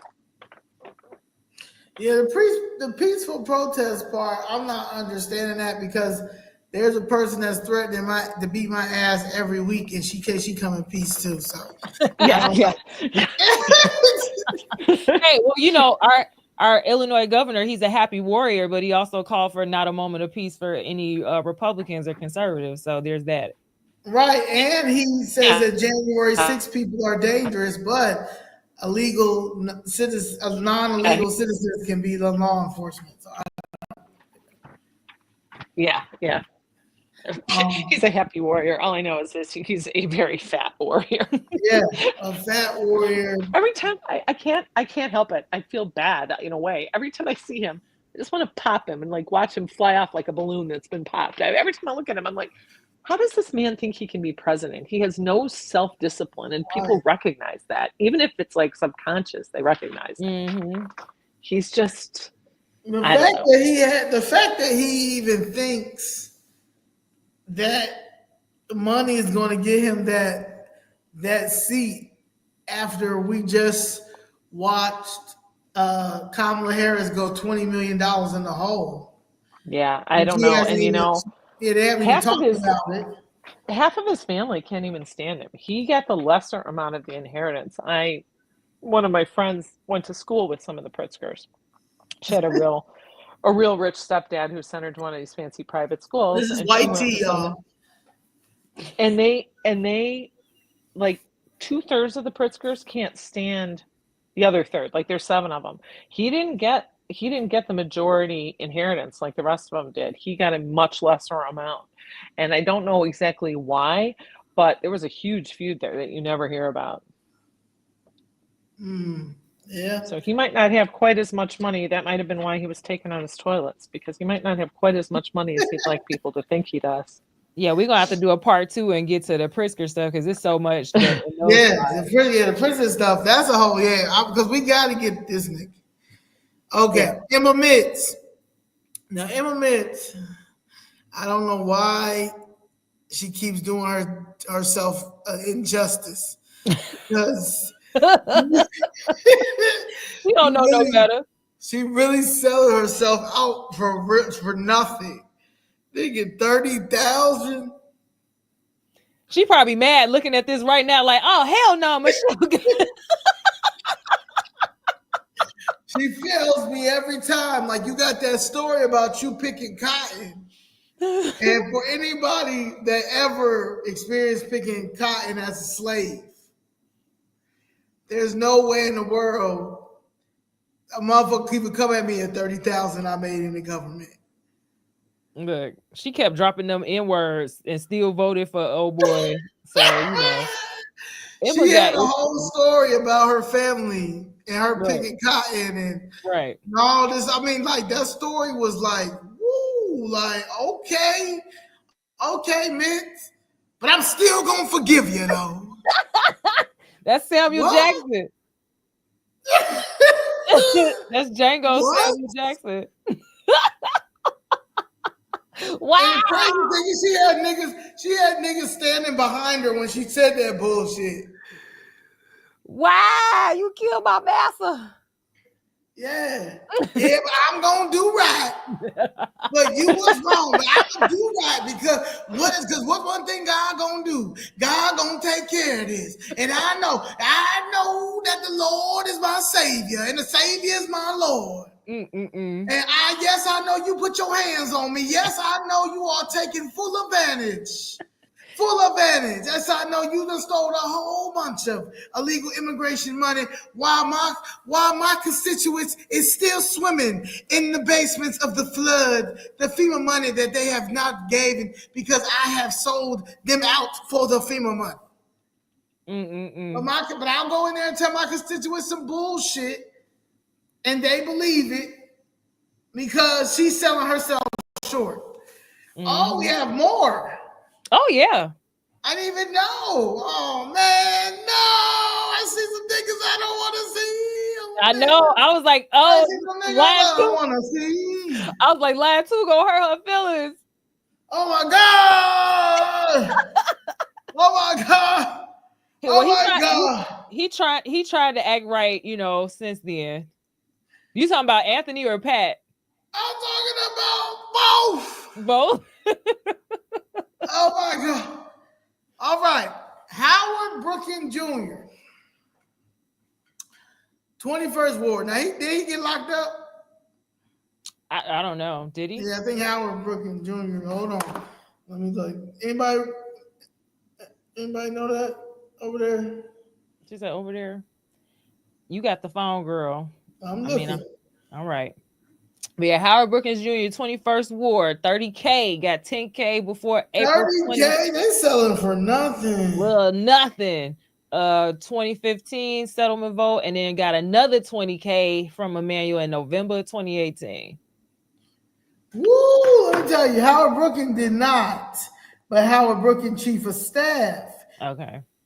Yeah, the peaceful protest part, I'm not understanding that, because there's a person that's threatening to beat my ass every week, and she come in peace too. So Yeah. Hey, well, you know, our Illinois governor, he's a happy warrior, but he also called for not a moment of peace for any Republicans or conservatives. So there's that. Right, and he says that January 6th people are dangerous, but non-illegal citizens can be the law enforcement. So Yeah. He's a happy warrior. All I know is this: he's a very fat warrior. yeah, a fat warrior. Every time I can't help it. I feel bad in a way. Every time I see him, I just want to pop him and like watch him fly off like a balloon that's been popped. Every time I look at him, I'm like, how does this man think he can be president? He has no self-discipline, and people recognize that. Even if it's like subconscious, they recognize that. Mm-hmm. He's just The fact that he even thinks that money is going to get him that seat after we just watched Kamala Harris go $20 million in the hole. Yeah, I don't know. And you know, they haven't even talked about it. Half of his family can't even stand him. He got the lesser amount of the inheritance. One of my friends went to school with some of the Pritzkers. She had a real rich stepdad who sent her to one of these fancy private schools. This is white tea, y'all. And they like 2/3 of the Pritzkers can't stand the other third. Like there's 7 of them. He didn't get the majority inheritance like the rest of them did. He got a much lesser amount. And I don't know exactly why, but there was a huge feud there that you never hear about. Yeah. So he might not have quite as much money. That might have been why he was taking on his toilets, because he might not have quite as much money as he'd like people to think he does. Yeah, we're gonna have to do a part 2 and get to the Pritzker stuff because it's so much. The prison stuff. That's a whole because we got to get this nigga. Okay, yeah. Emma Mitz. Now Emma Mitz, I don't know why she keeps doing herself injustice, because we don't know no better. She really selling herself out for nothing. They get 30,000. She probably mad looking at this right now, like, oh hell no, Michelle. She fails me every time. Like you got that story about you picking cotton. And for anybody that ever experienced picking cotton as a slave, there's no way in the world a motherfucker could come at me at 30,000 I made in the government. Look, she kept dropping them N words and still voted for old boy. So it She was had that a whole story about her family and her picking cotton and right. all this. I mean, like that story was like, woo, like okay, Mint, but I'm still gonna forgive you though. That's Samuel Jackson. That's Django Samuel Jackson. Wow. And the crazy thing is she had niggas standing behind her when she said that bullshit. Wow, you killed my master. Yeah, but I'm gonna do right. But you was wrong, but I'm gonna do right because what's one thing God gonna do? God gonna take care of this. And I know that the Lord is my Savior, and the Savior is my Lord. And I know you put your hands on me. Yes, I know you are taking full advantage. Yes, I know you done stole a whole bunch of illegal immigration money while my constituents is still swimming in the basements of the flood, the FEMA money that they have not given because I have sold them out for the FEMA money. But I'll go in there and tell my constituents some bullshit, and they believe it because she's selling herself short. Oh, we have more. Oh, yeah. I didn't even know. Oh, man. No. I see some niggas I don't want to see. I know. I was like, oh, I don't want to see. I was like, Lion 2 gonna hurt her feelings. Oh, my God. Oh, my God. Well, He tried to act right, since then. You talking about Anthony or Pat? I'm talking about both. Both? Oh, my God. All right. Howard Brookins Jr. 21st Ward. Now, did he get locked up? I don't know. Did he? Yeah, I think Howard Brookins Jr. Hold on. Let me look. Anybody know that over there? She said over there. You got the phone, girl. I'm looking. All right. But yeah, Howard Brookins Jr., 21st Ward, 30K, got 10K before April 30K, they selling for nothing. Well, nothing. 2015 settlement vote, and then got another 20K from Emmanuel in November 2018. Woo! Let me tell you, Howard Brookins did not, but Howard Brookins chief of staff,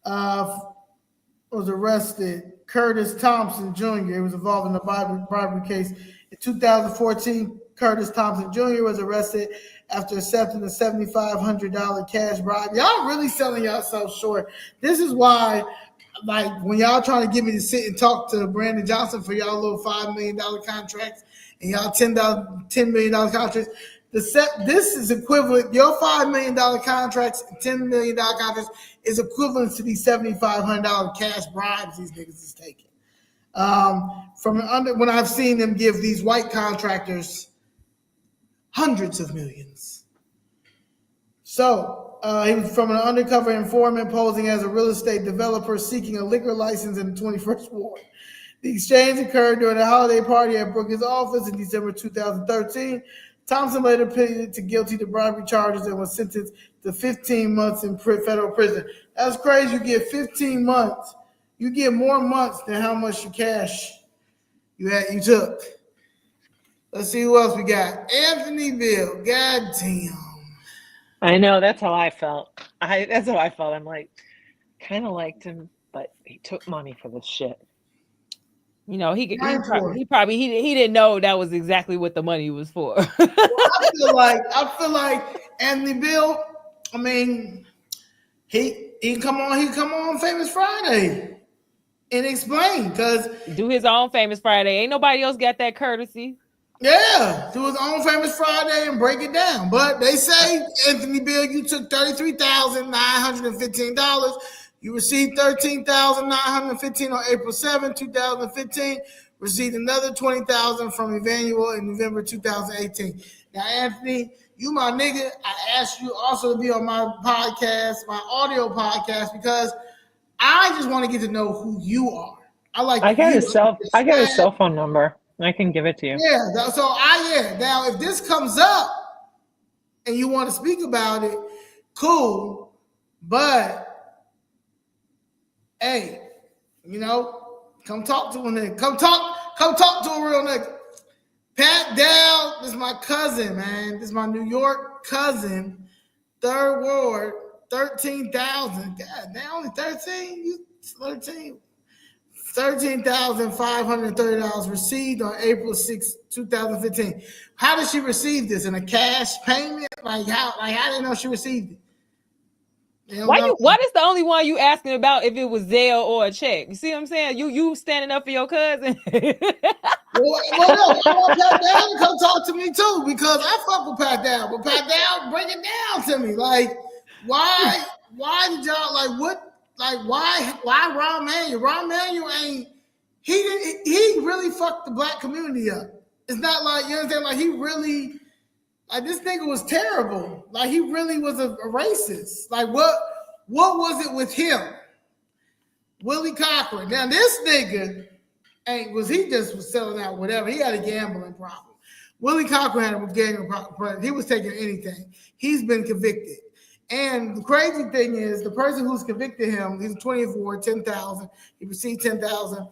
was arrested. Curtis Thompson Jr. was involved in the bribery case. In 2014, Curtis Thompson Jr. was arrested after accepting a $7,500 cash bribe. Y'all really selling yourself short. This is why, like, when y'all trying to get me to sit and talk to Brandon Johnson for y'all little $5 million contracts and y'all $10 million contracts, this is equivalent. Your $5 million contracts and $10 million contracts is equivalent to these $7,500 cash bribes these niggas is taking. When I've seen them give these white contractors hundreds of millions. So he was from an undercover informant posing as a real estate developer seeking a liquor license in the 21st Ward. The exchange occurred during a holiday party at Brookins' office in December 2013. Thompson later pleaded guilty to bribery charges and was sentenced to 15 months in federal prison. That's crazy. You get 15 months. You get more months than how much cash you took. Let's see who else we got. Anthony Bill. God damn. I know. That's how I felt. I'm like, kind of liked him, but he took money for this shit. He probably didn't know that was exactly what the money was for. I feel like Anthony Bill. I mean, he come on Famous Friday and explain, because do his own Famous Friday. Ain't nobody else got that courtesy. Yeah, do his own famous Friday and break it down. But they say, Anthony Bill, you took $33,915. You received $13,915 on April 7, 2015. Received another $20,000 from Emmanuel in November 2018. Now, Anthony, you my nigga. I asked you also to be on my podcast, my audio podcast, because I just want to get to know who you are. I like I got you. I got his cell phone number. I can give it to you. Yeah. Now if this comes up and you want to speak about it, cool. But hey, come talk to a nigga. Come talk to a real nigga. Pat Dow, this is my cousin, man. This is my New York cousin. 3rd Ward, 13,000. God, now only 13? You 13. $13,530 received on April 6, 2015. How did she receive this? In a cash payment? Like how did they know she received it? What is the only one you asking about if it was Zelle or a check? You see what I'm saying? You standing up for your cousin. No, I want Pat Down to come talk to me too, because I fuck with Pat Down. But Pat Down, bring it down to me. Like, why did y'all why Ron Manuel? Ron Manuel he really fucked the black community up. It's not like, you understand, like he really, like this nigga was terrible. Like he really was a racist. Like what was it with him? Willie Cochran. Now this nigga he just was selling out whatever. He had a gambling problem. Willie Cochran had a gambling problem. He was taking anything. He's been convicted. And the crazy thing is, the person who's convicted him, he's 24, 10,000. He received 10,000.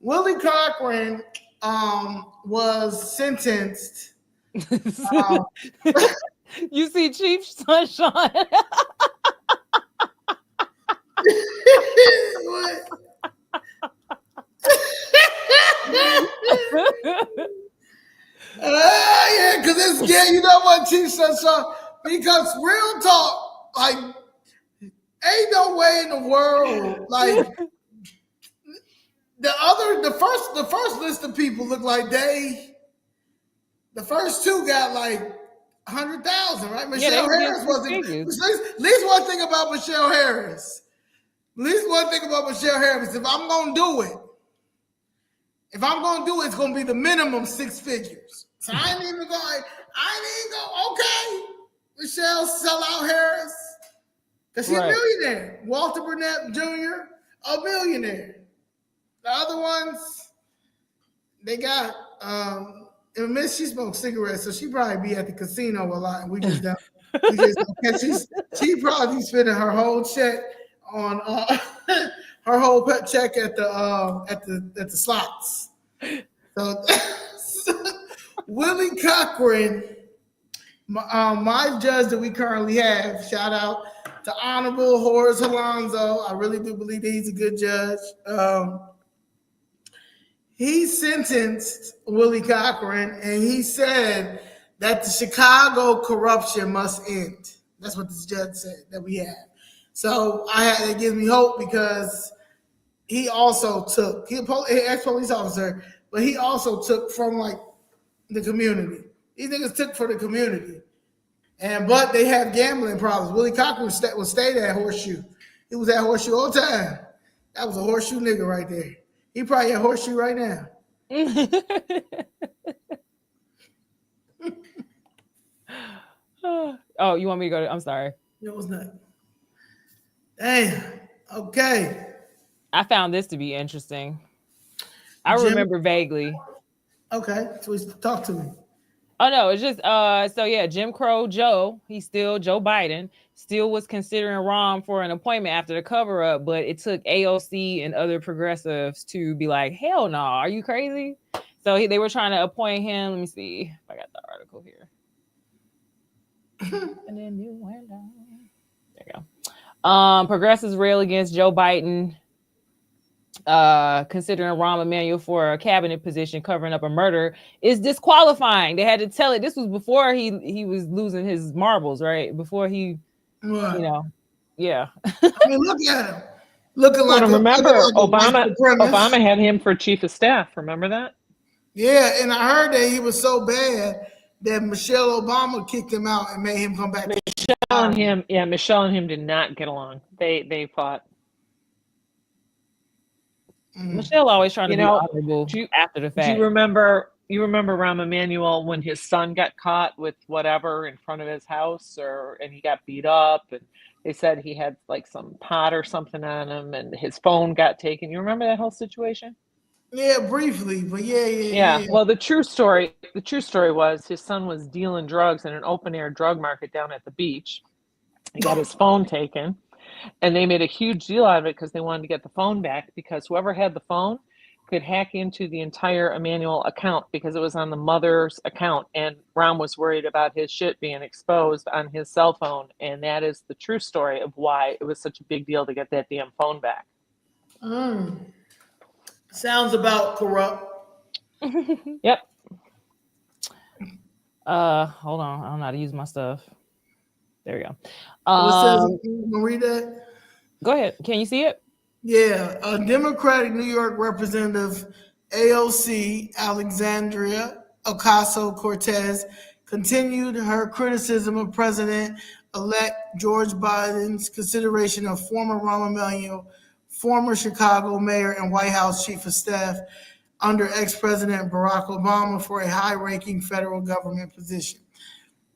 Willie Cochran was sentenced. You see Chief Sunshine. Yeah, because it's you know what, Chief Sunshine? Because real talk, like, ain't no way in the world, like the first list of people look like the first two got like 100,000, right? Michelle Harris wasn't. At least one thing about Michelle Harris. If I'm gonna do it, it's gonna be the minimum 6 figures. So I ain't even going. Okay, Michelle Sellout Harris, because she's a millionaire. Walter Burnett Jr., a millionaire. The other ones, they got. She smokes cigarettes, so she probably be at the casino a lot, and we just don't. She probably spending her whole check on her whole check at the slots. So Willie Cochran, my judge that we currently have, shout out to Honorable Horace Alonzo. I really do believe that he's a good judge. He sentenced Willie Cochran, and he said that the Chicago corruption must end. That's what this judge said that we have. So it gives me hope, because he also took, he ex-police officer, but he also took from like the community. These niggas took for the community. But they have gambling problems. Willie Cochran stayed at Horseshoe. He was at Horseshoe all the time. That was a Horseshoe nigga right there. He probably at Horseshoe right now. Oh, you want me to go? I'm sorry. It was not. Damn. Okay. I found this to be interesting. I remember vaguely. Okay. So talk to me. Oh no, it's just Jim Crow Joe, he's still Joe Biden, still was considering Ron for an appointment after the cover up, but it took AOC and other progressives to be like, hell no, are you crazy? So they were trying to appoint him. Let me see if I got the article here. And then you went down. There you go. Progressives rail against Joe Biden considering Rahm Emanuel for a cabinet position covering up a murder is disqualifying. They had to tell it. This was before he was losing his marbles, right? Before he, yeah. I mean, look at him. Looking like remember Obama had him for chief of staff. Remember that? Yeah, and I heard that he was so bad that Michelle Obama kicked him out and made him come back to Michelle and him did not get along. They fought. Michelle always trying to You be know, honorable do you, after the do you fact. remember Rahm Emanuel when his son got caught with whatever in front of his house, and he got beat up, and they said he had like some pot or something on him, and his phone got taken. You remember that whole situation? yeah, briefly, but Yeah. yeah. Well, the true story was his son was dealing drugs in an open air drug market down at the beach. He got his phone taken, and they made a huge deal out of it because they wanted to get the phone back, because whoever had the phone could hack into the entire Emmanuel account because it was on the mother's account, and Ron was worried about his shit being exposed on his cell phone, and that is the true story of why it was such a big deal to get that damn phone back. Sounds about corrupt. Yep. Hold on. I don't know how to use my stuff. There we go. What says it? You want to read that? Go ahead. Can you see it? Yeah, a Democratic New York representative, AOC Alexandria Ocasio-Cortez, continued her criticism of President-elect George Biden's consideration of former Rahm Emanuel, former Chicago mayor and White House chief of staff under ex-President Barack Obama for a high-ranking federal government position.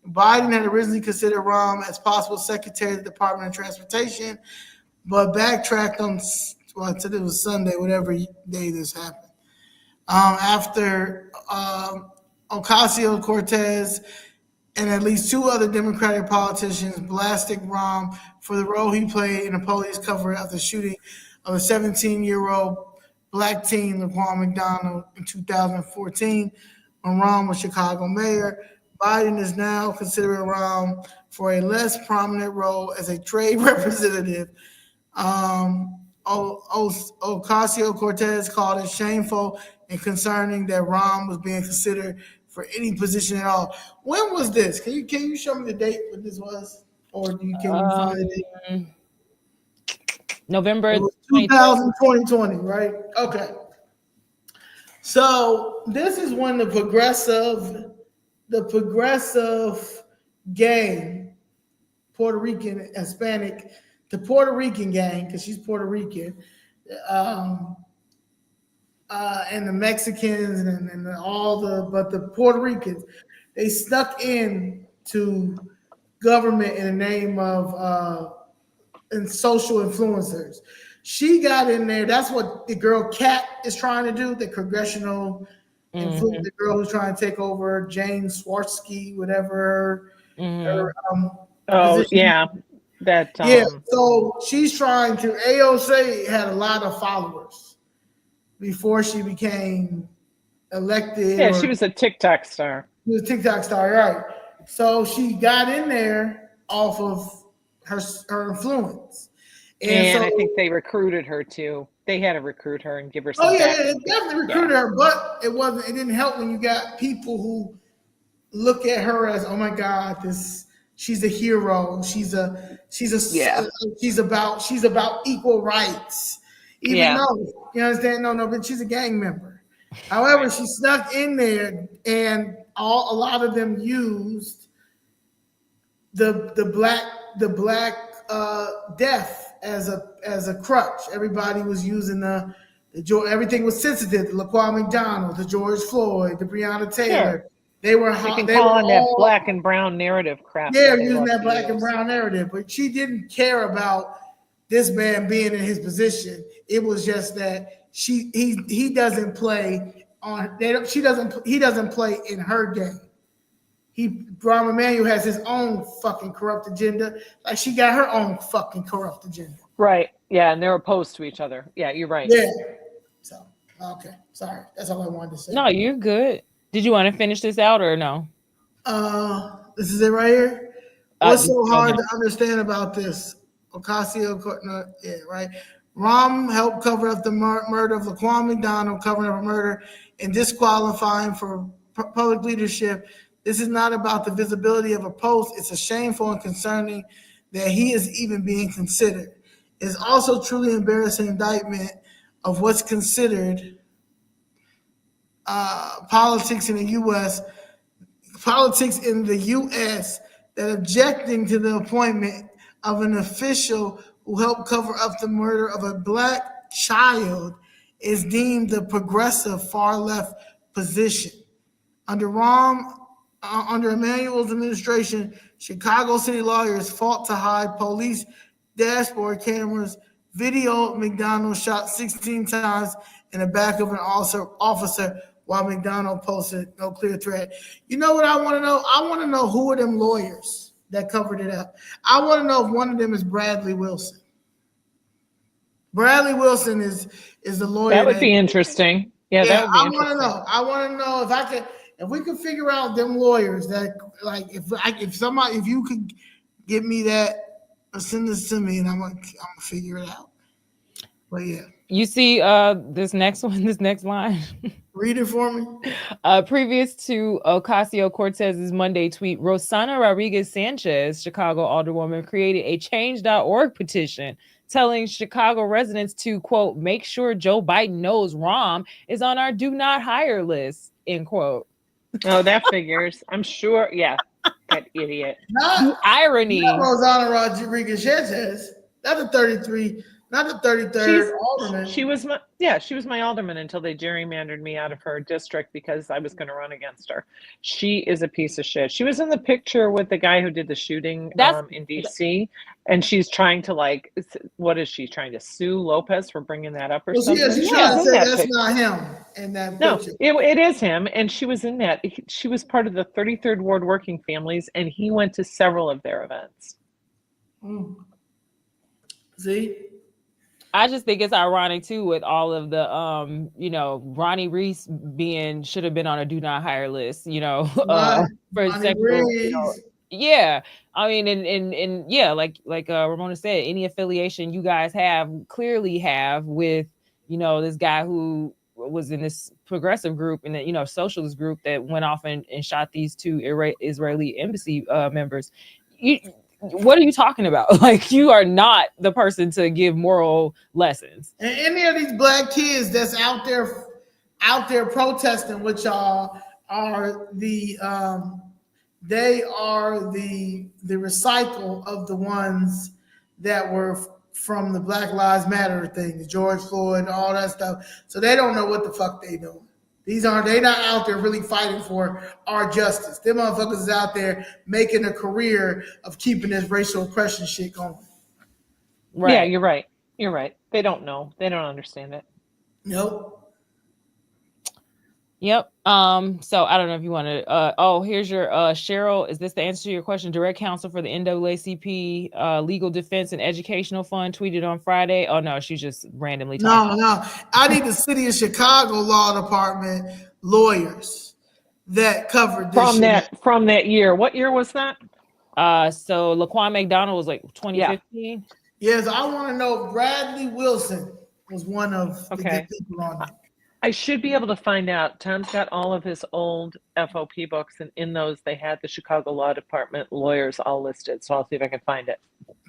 Biden had originally considered Rahm as possible Secretary of the Department of Transportation, but backtracked on, well, I said it was Sunday, whatever day this happened. After Ocasio-Cortez and at least two other Democratic politicians blasted Rahm for the role he played in a police cover-up of the shooting of a 17-year-old black teen, Laquan McDonald, in 2014, when Rahm was Chicago mayor. Biden is now considering Rahm for a less prominent role as a trade representative. Ocasio-Cortez called it shameful and concerning that Rahm was being considered for any position at all. When was this? Can you show me the date when this was, or can you find it? November It was 2020. 2020, right? Okay. So this is when the progressive gang, Puerto Rican, Hispanic, the Puerto Rican gang, because she's Puerto Rican, and the Mexicans and but the Puerto Ricans, they snuck in to government in the name of and social influencers. She got in there. That's what the girl Kat is trying to do. The congressional influence, the girl who's trying to take over, Jane Swartzky, whatever her Oh position. yeah, that Yeah, so she's trying to. AOC had a lot of followers before she became elected. yeah, she was a TikTok star. She was a TikTok star, right? So she got in there off of her influence, And so I think they recruited her too. They had to recruit her and give her some. oh yeah, backing. it definitely recruited her, but it wasn't. It didn't help when you got people who look at her as, oh my God, she's a hero. She's about equal rights. Even though, you understand, no, but she's a gang member. However, Right. she snuck in there, and a lot of them used the black death as a crutch. Everybody was using everything was sensitive. The Laquan McDonald, the George Floyd, the Breonna Taylor. Sure. They were calling that black and brown narrative crap. Yeah, that using that black use. and brown narrative, but she didn't care about this man being in his position. It was just that he doesn't play on. He doesn't play in her game. Rahm Emanuel has his own fucking corrupt agenda. Like she got her own fucking corrupt agenda. Right. Yeah, and they're opposed to each other. Yeah, you're right. Yeah. So okay, sorry. That's all I wanted to say. No, you're good. Did you want to finish this out or no? This is it right here. What's so hard to understand about this? Ocasio-Cortez, yeah, right. Rahm helped cover up the murder of Laquan McDonald, covering up a murder and disqualifying for public leadership. This is not about the visibility of a post. It's a shameful and concerning that he is even being considered. It's also truly embarrassing indictment of what's considered politics in the U.S. Politics in the U.S. that objecting to the appointment of an official who helped cover up the murder of a black child is deemed the progressive far left position. Under Emmanuel's administration, Chicago city lawyers fought to hide police dashboard cameras, video McDonald shot 16 times in the back of an officer while McDonald posted no clear threat. You know what I want to know? I want to know who are them lawyers that covered it up. I want to know if one of them is Bradley Wilson. Bradley Wilson is the lawyer. That would be interesting. Yeah, that would be interesting. I want to know if we could figure out them lawyers that, like, if you could give me that or send this to me, and I'm gonna figure it out. But yeah, you see this next line. Read it for me. Previous to Ocasio-Cortez's Monday tweet, Rosana Rodriguez Sanchez, Chicago alderwoman, created a change.org petition telling Chicago residents to, quote, make sure Joe Biden knows Rahm is on our do not hire list, end quote. Oh, that figures. I'm sure. Yeah, that idiot. The irony. Not Rosana Rodriguez Sanchez. That's a 33. Not the 33rd alderman. She was my alderman until they gerrymandered me out of her district because I was going to run against her. She is a piece of shit. She was in the picture with the guy who did the shooting in DC, and she's trying to, what is she trying to sue Lopez for bringing that up or something? Yeah, she's trying to say that's not him in that picture. No, it is him, and she was in that. She was part of the 33rd Ward Working Families, and he went to several of their events. See? I just think it's ironic too with all of the Ronnie Reese should have been on a do not hire list, for sexual, yeah. I mean, and yeah, like Ramona said, any affiliation you guys clearly have with, this guy who was in this progressive group and the, socialist group that went off and shot these two Israeli embassy members. What are you talking about? Like, you are not the person to give moral lessons. And any of these black kids that's out there protesting, which are the they are the recycle of the ones that were from the Black Lives Matter thing, George Floyd, all that stuff. So they don't know what the fuck they doing. They not out there really fighting for our justice. Them motherfuckers is out there making a career of keeping this racial oppression shit going. Right. Yeah, you're right. You're right. They don't know. They don't understand it. Nope. Yep. So I don't know if you want to. Here's your Cheryl. Is this the answer to your question? Direct counsel for the NAACP Legal Defense and Educational Fund tweeted on Friday. Oh no, she's just randomly talking. No. I need the City of Chicago Law Department lawyers that covered this from that year. What year was that? So Laquan McDonald was like 2015. Yes, I want to know. Bradley Wilson was one of the good people on it. I should be able to find out. Tom's got all of his old FOP books, and in those they had the Chicago Law Department lawyers all listed. So I'll see if I can find it.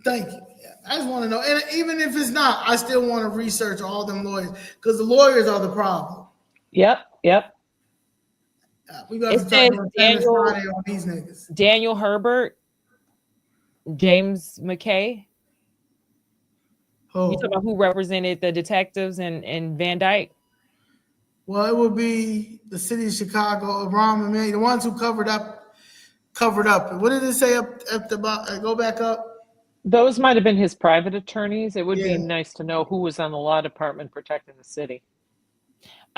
Thank you. Yeah, I just want to know. And even if it's not, I still want to research all them lawyers because the lawyers are the problem. Yep. We got to talk about Friday on these niggas. Daniel Herbert, James McKay. You talking about who represented the detectives and Van Dyke? Well, it would be the City of Chicago, Rahm and May, the ones who covered up. What did it say up at the bottom? Go back up. Those might have been his private attorneys. It would be nice to know who was on the law department protecting the city.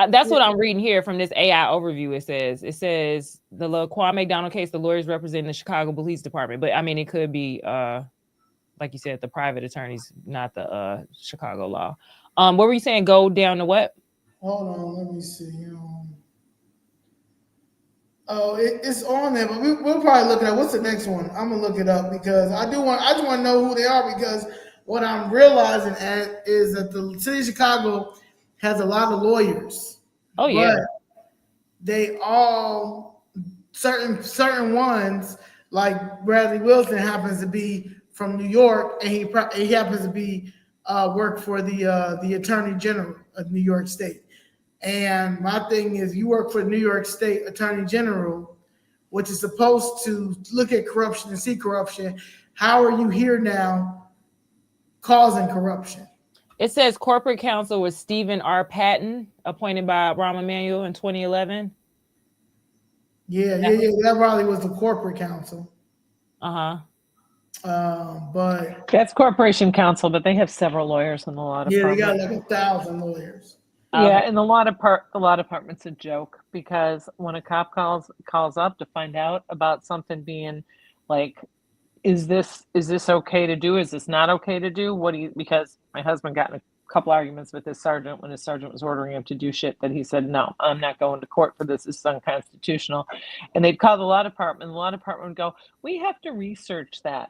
That's what I'm reading here from this AI overview. It says the Laquan McDonald case, the lawyers representing the Chicago Police Department. But I mean, it could be, like you said, the private attorneys, not the Chicago law. What were you saying? Go down to what? Hold on, let me see. It's on there, but we'll probably look it up. What's the next one? I'm gonna look it up because I just want to know who they are because what I'm realizing is that the City of Chicago has a lot of lawyers. Oh yeah, but they all certain ones like Bradley Wilson happens to be from New York, and he happens to be work for the Attorney General of New York State. And my thing is, you work for the New York State Attorney General, which is supposed to look at corruption and see corruption. How are you here now causing corruption? It says corporate counsel was Stephen R. Patton, appointed by Rahm Emanuel in 2011. Yeah. That probably was the corporate counsel. But That's corporation counsel, but they have several lawyers in the law department. they got like 1,000 lawyers. Yeah, and the law department's a joke, because when a cop calls up to find out about something being like, is this okay to do? Is this not okay to do? Because my husband got in a couple arguments with his sergeant when his sergeant was ordering him to do shit that he said, no, I'm not going to court for this. This is unconstitutional. And they'd call the law department, and the law department would go, we have to research that.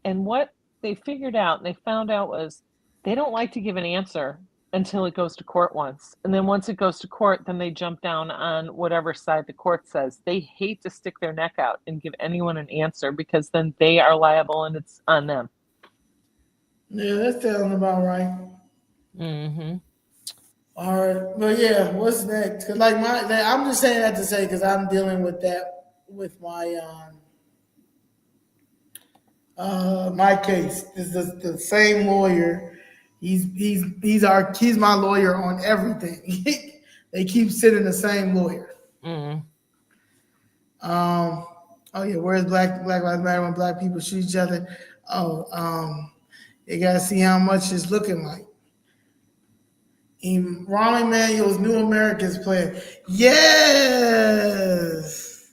And what they figured out and they found out was they don't like to give an answer until it goes to court once. And then once it goes to court, then they jump down on whatever side the court says. They hate to stick their neck out and give anyone an answer, because then they are liable and it's on them. Yeah, that sounds about right. Mm-hmm. All right. But yeah, what's next? Because I'm just saying that to say, because I'm dealing with that with my my case. Is the same lawyer. He's my lawyer on everything. They keep sitting the same lawyer. Mm-hmm. Oh yeah, where's Black Lives Matter when black people shoot each other? You gotta see how much it's looking like. Rahm Emanuel's New Americans playing. Yes,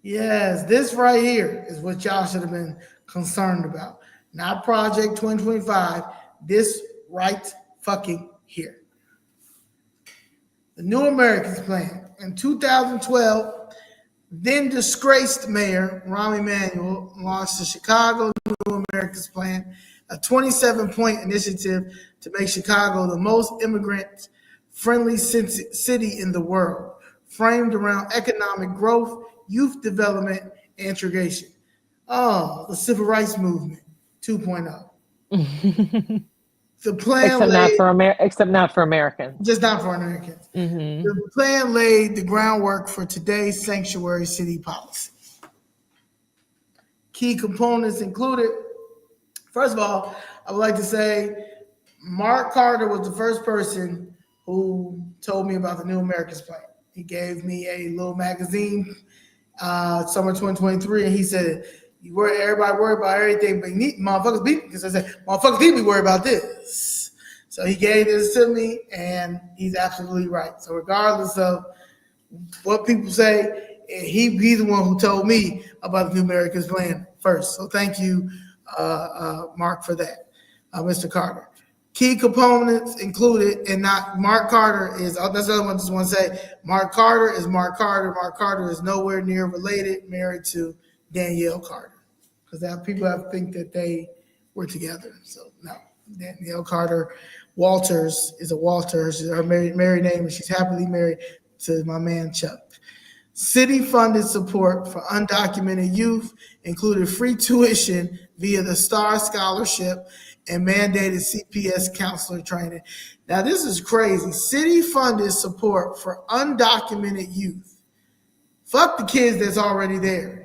this right here is what y'all should have been concerned about. Not Project 2025, this right fucking here. The New Americans plan. In 2012, then disgraced Mayor Rahm Emanuel launched the Chicago New Americans Plan, a 27-point initiative to make Chicago the most immigrant-friendly city in the world, framed around economic growth, youth development, and integration. Oh, the civil rights movement 2.0. The plan except not for Americans. Just not for Americans. Mm-hmm. The plan laid the groundwork for today's sanctuary city policy. Key components included, first of all, I would like to say Mark Carter was the first person who told me about the New Americans Plan. He gave me a little magazine, summer 2023, and he said, everybody worry about everything, but motherfuckers be, because I said, motherfuckers need to be worried about this. So he gave this to me, and he's absolutely right. So regardless of what people say, he's the one who told me about the New Americans Plan first. So thank you, Mark, for that, Mr. Carter. Key components included, and not Mark Carter is, that's the other one I just want to say, Mark Carter is Mark Carter. Mark Carter is nowhere near married to Danielle Carter. Because people have think that they were together. So no, Danielle Carter Walters is a Walters. Her married name, and she's happily married to my man Chuck. City-funded support for undocumented youth included free tuition via the STAR Scholarship and mandated CPS counselor training. Now this is crazy. City-funded support for undocumented youth. Fuck the kids that's already there.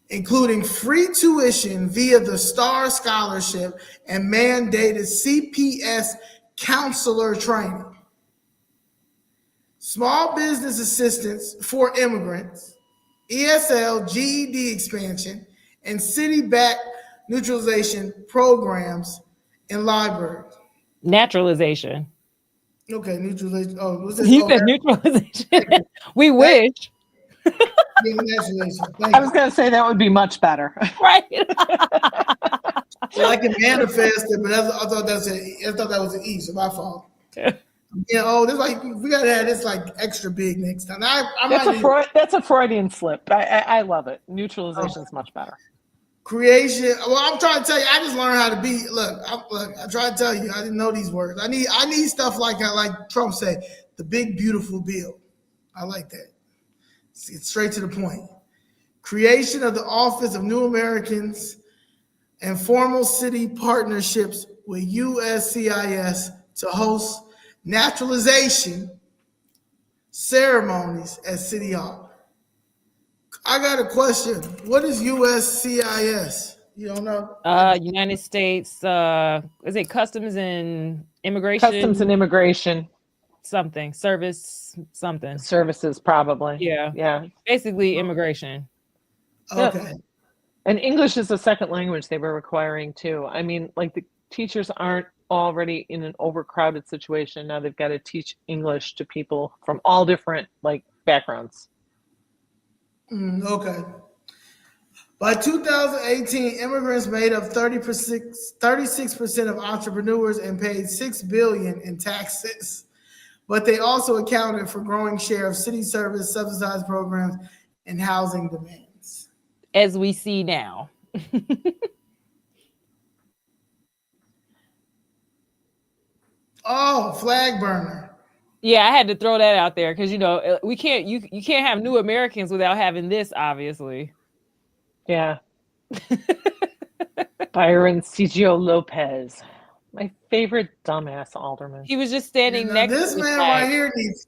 Including free tuition via the STAR Scholarship and mandated CPS counselor training. Small business assistance for immigrants, ESL, GED expansion, and city-backed neutralization programs in libraries. Naturalization. Okay, neutralization. Oh, what's this? He said neutralization. We wish. I was going to say that would be much better. Right. So I can manifest it, but I thought that was an E, so my fault. Yeah, this like we gotta have this like extra big next time. That's a Freudian slip. I love it. Neutralization is much better. Creation. Well, I'm trying to tell you, I just learned how to be. Look, I try to tell you, I didn't know these words. I need stuff like Trump said, the big beautiful bill. I like that. It's straight to the point. Creation of the Office of New Americans and formal city partnerships with USCIS to host naturalization ceremonies at City Hall. I got a question. What is USCIS? You don't know? United States, is it Customs and Customs and Immigration Immigration something, service something. Services, probably. Yeah. Yeah. Basically immigration. Yep. Okay. And English is a second language they were requiring too. I mean, like the teachers aren't already in an overcrowded situation. Now they've got to teach English to people from all different like backgrounds. Okay. By 2018, immigrants made up 36% of entrepreneurs and paid $6 billion in taxes. But they also accounted for a growing share of city service, subsidized programs, and housing demands. As we see now. Oh, flag burner. Yeah, I had to throw that out there because you can't have new Americans without having this, obviously. Yeah. Byron Cigio Lopez, my favorite dumbass alderman. He was just standing next This to the man flag. right here needs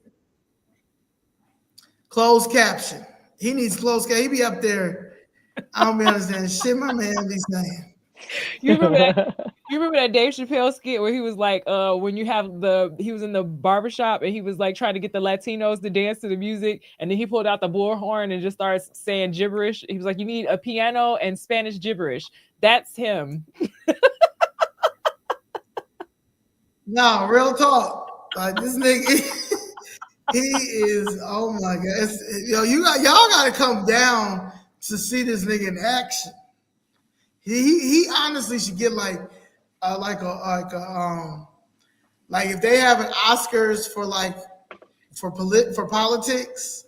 closed caption. He needs closed caption. He be up there. I don't be understanding shit my man be saying. You remember that? You remember that Dave Chappelle skit where he was like, when you have he was in the barbershop and he was like trying to get the Latinos to dance to the music, and then he pulled out the bullhorn and just started saying gibberish. He was like, you need a piano and Spanish gibberish. That's him. No, real talk. Like this nigga, he is. Oh my god! Y'all got to come down to see this nigga in action. He honestly should get like if they have an Oscars for politics.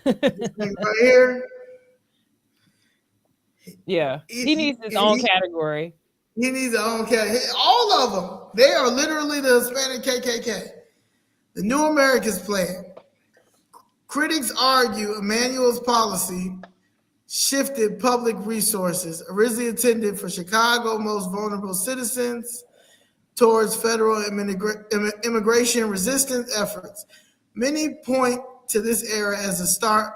Right here. Yeah, he needs his own category. He needs his own category. All of them. They are literally the Hispanic KKK. The New Americans Plan. Critics argue Emmanuel's policy shifted public resources originally intended for Chicago's most vulnerable citizens towards federal immigration resistance efforts. Many point to this era as the start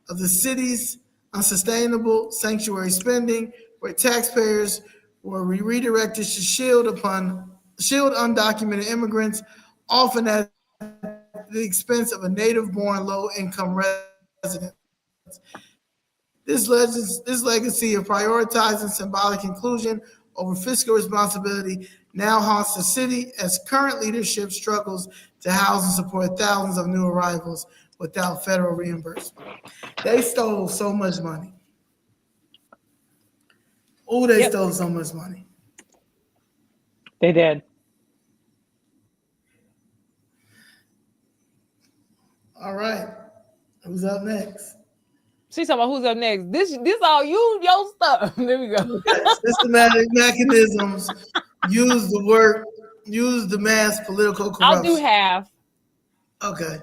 of the city's unsustainable sanctuary spending, where taxpayers were redirected to shield undocumented immigrants, often at the expense of a native-born low-income resident. This legacy of prioritizing symbolic inclusion over fiscal responsibility now haunts the city as current leadership struggles to house and support thousands of new arrivals without federal reimbursement. They stole so much money. Oh, they stole so much money. They did. All right. Who's up next? She's talking about who's up next. This all your stuff. There we go. Systematic mechanisms use the mass political corruption. I'll do half. Okay.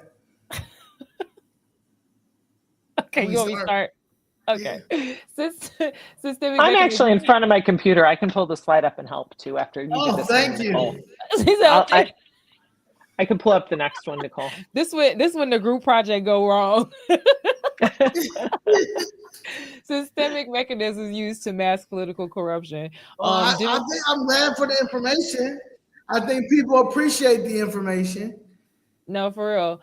Okay, you want me to start? Okay. Yeah. I'm actually in front of my computer. I can pull the slide up and help too after you get this. Thank you. Okay. I can pull up the next one, Nicole. This when the group project go wrong. Systemic mechanisms used to mask political corruption. I think I'm glad for the information. I think people appreciate the information. No, for real.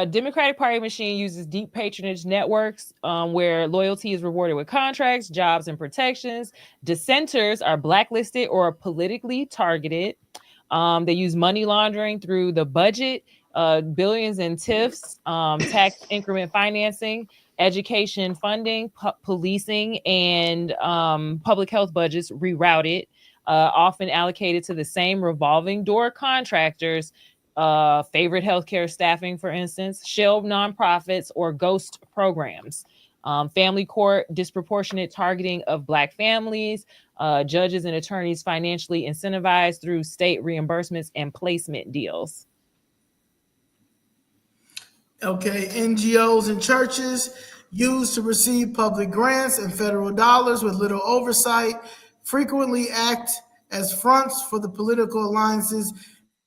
Democratic Party machine uses deep patronage networks where loyalty is rewarded with contracts, jobs, and protections. Dissenters are blacklisted or politically targeted. They use money laundering through the budget, billions in TIFs, tax increment financing, education funding, policing, and public health budgets rerouted, often allocated to the same revolving door contractors, favorite healthcare staffing, for instance, shell nonprofits, or ghost programs. Family court, disproportionate targeting of Black families, judges and attorneys financially incentivized through state reimbursements and placement deals. Okay, NGOs and churches used to receive public grants and federal dollars with little oversight frequently act as fronts for the political alliances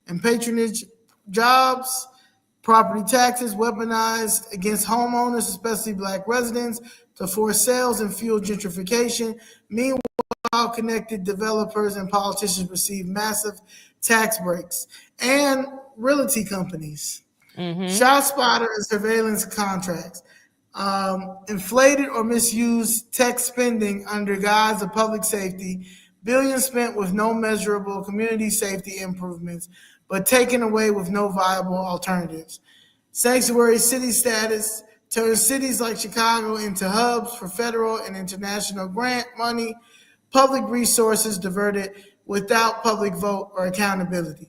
and patronage, jobs, property taxes weaponized against homeowners, especially black residents, to force sales and fuel gentrification. Meanwhile, connected developers and politicians receive massive tax breaks, and realty companies, shot spotter and surveillance contracts, inflated or misused tech spending under guise of public safety, billions spent with no measurable community safety improvements, but taken away with no viable alternatives. Sanctuary city status turns cities like Chicago into hubs for federal and international grant money, public resources diverted without public vote or accountability.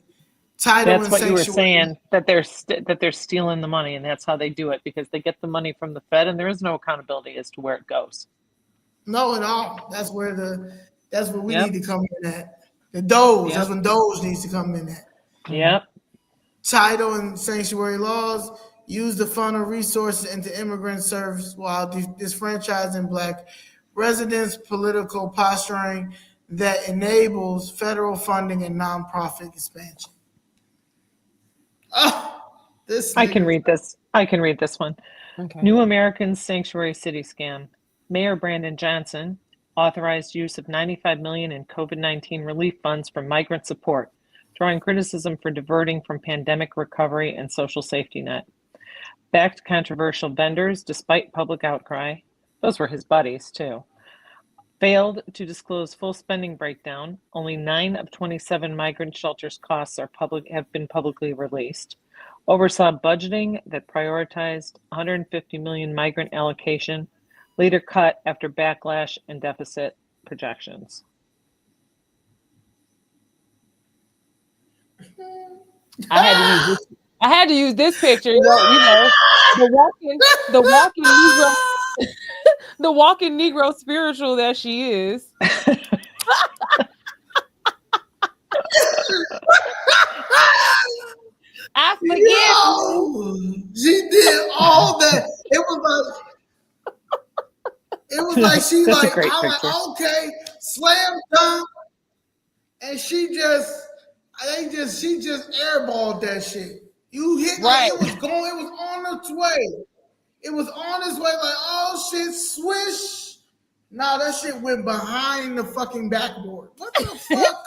Title That's and what you were sanctuary. saying, that they're stealing the money, and that's how they do it, because they get the money from the Fed, and there is no accountability as to where it goes. No, at all. That's where we Yep. need to come in at. The Doge. Yep. That's when Doge needs to come in at. Yep. Title and sanctuary laws use the funnel resources into immigrant service while disfranchising black residents, political posturing that enables federal funding and nonprofit expansion. I can read this. I can read this one. Okay. New Americans Sanctuary City scam. Mayor Brandon Johnson authorized use of $95 million in COVID-19 relief funds for migrant support, drawing criticism for diverting from pandemic recovery and social safety net. Backed controversial vendors despite public outcry. Those were his buddies too. Failed to disclose full spending breakdown. Only 9 of 27 migrant shelters' costs have been publicly released. Oversaw budgeting that prioritized $150 million migrant allocation, later cut after backlash and deficit projections. I had to use this picture. You know, the walking Negro, the walking Negro spiritual that she is. I forget. She did all that. It was like she That's a like, great I'm picture. like, okay, slam dunk, and she just airballed that shit. You hit Right. like it was on its way. It was on its way, like, oh shit, swish. Nah, that shit went behind the fucking backboard. What the fuck?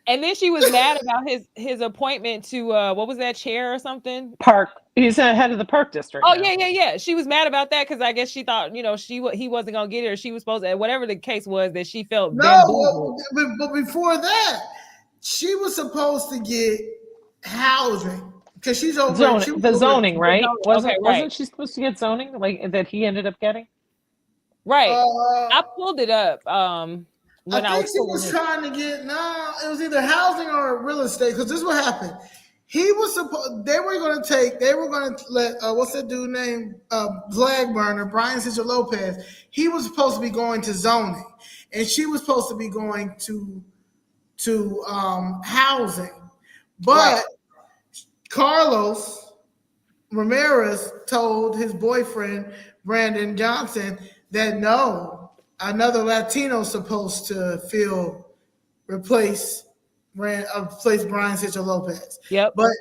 And then she was mad about his appointment to what was that, chair or something? Park. He's head of the Park District. Oh now. yeah. She was mad about that because I guess she thought, you know, he wasn't gonna get it, or she was supposed to, whatever the case was, that she felt bamboozled. But before that, she was supposed to get housing because she's over zoning, right? Right. Wasn't she supposed to get zoning like that? He ended up getting. Right. I pulled it up. When I think she was trying to get it was either housing or real estate, because this is what happened. He was supposed they were gonna let what's that dude named flag burner, Brian Sister Lopez. He was supposed to be going to zoning, and she was supposed to be going to housing. But Carlos Ramirez told his boyfriend Brandon Johnson that no, another Latino supposed to replace Brian Sister Lopez. Yep. But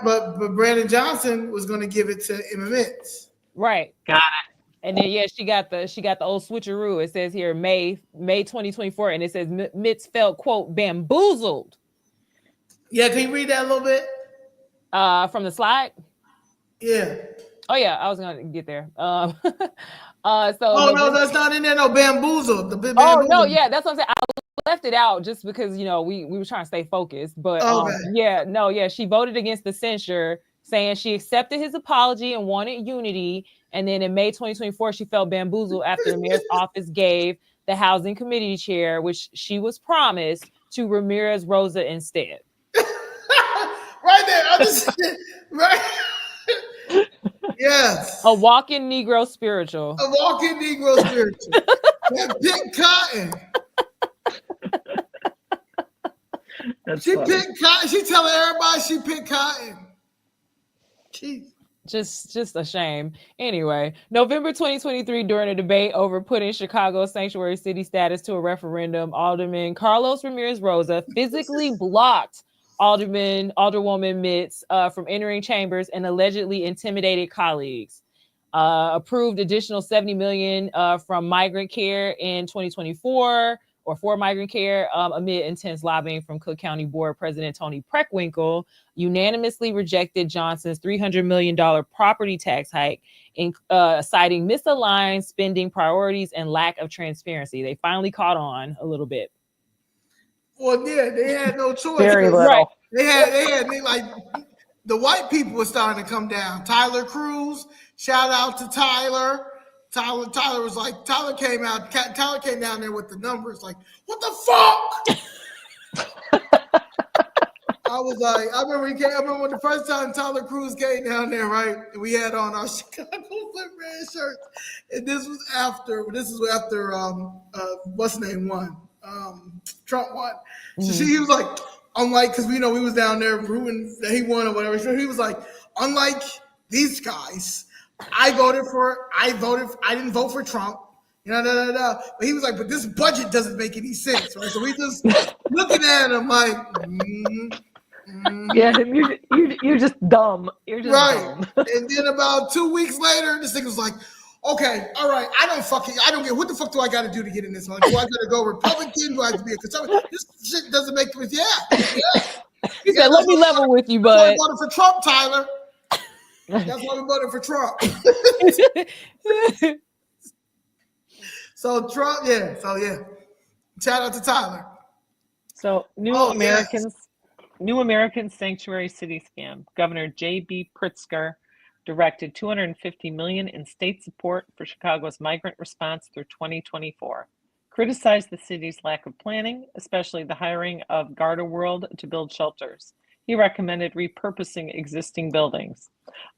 but Brandon Johnson was going to give it to Emma Mitz. Right. Got it. And then she got the old switcheroo. It says here May 2024, and it says Mitz felt, quote, bamboozled. Yeah, can you read that a little bit? From the slide? Yeah. Oh yeah, I was gonna get there. No, that's not in there. No, bamboozled. Oh no, yeah, that's what I'm saying. I left it out just because, you know, we were trying to stay focused. But she voted against the censure, saying she accepted his apology and wanted unity. And then in May 2024, she felt bamboozled after the mayor's office gave the housing committee chair, which she was promised, to Ramirez Rosa instead. Right there. I'm just right. Yes. A walking Negro spiritual. A walking Negro spiritual. That picked cotton. That's She funny. picked cotton. She telling everybody she picked cotton. Jeez. Just a shame. Anyway, November 2023, during a debate over putting Chicago's sanctuary city status to a referendum, Alderman Carlos Ramirez Rosa physically blocked Alderwoman Mitts from entering chambers and allegedly intimidated colleagues. Approved additional $70 million from migrant care in 2024 or for migrant care amid intense lobbying from Cook County Board President Tony Preckwinkle. Unanimously rejected Johnson's $300 million property tax hike, citing misaligned spending priorities and lack of transparency. They finally caught on a little bit. Well, yeah, they had no choice. Very little. Right. They like the white people were starting to come down. Tyler Cruz, shout out to Tyler. Tyler was like, Tyler came down there with the numbers, like, what the fuck? I was like, I remember when the first time Tyler Cruz came down there, right? And we had on our Chicago Flip Red shirts. And this is after what's the name won? Trump won. So he was like, unlike, because we was down there rooting that he won or whatever. So he was like, unlike these guys, I didn't vote for Trump. But he was like, but this budget doesn't make any sense, right? So we just looking at him like, yeah, you're just dumb. You're just right. dumb. And then about 2 weeks later, this thing was like, okay, all right, I don't get, what the fuck do I got to do to get in this? Like, do I got to go Republican? Do I have to be a conservative? This shit doesn't make sense. Yeah. He said, let me level with you, bud. I voted for Trump, Tyler. That's why we voted for Trump. So Trump, yeah. Shout out to Tyler. So New Americans Sanctuary City scam. Governor J.B. Pritzker directed $250 million in state support for Chicago's migrant response through 2024. Criticized the city's lack of planning, especially the hiring of Garda World to build shelters. He recommended repurposing existing buildings.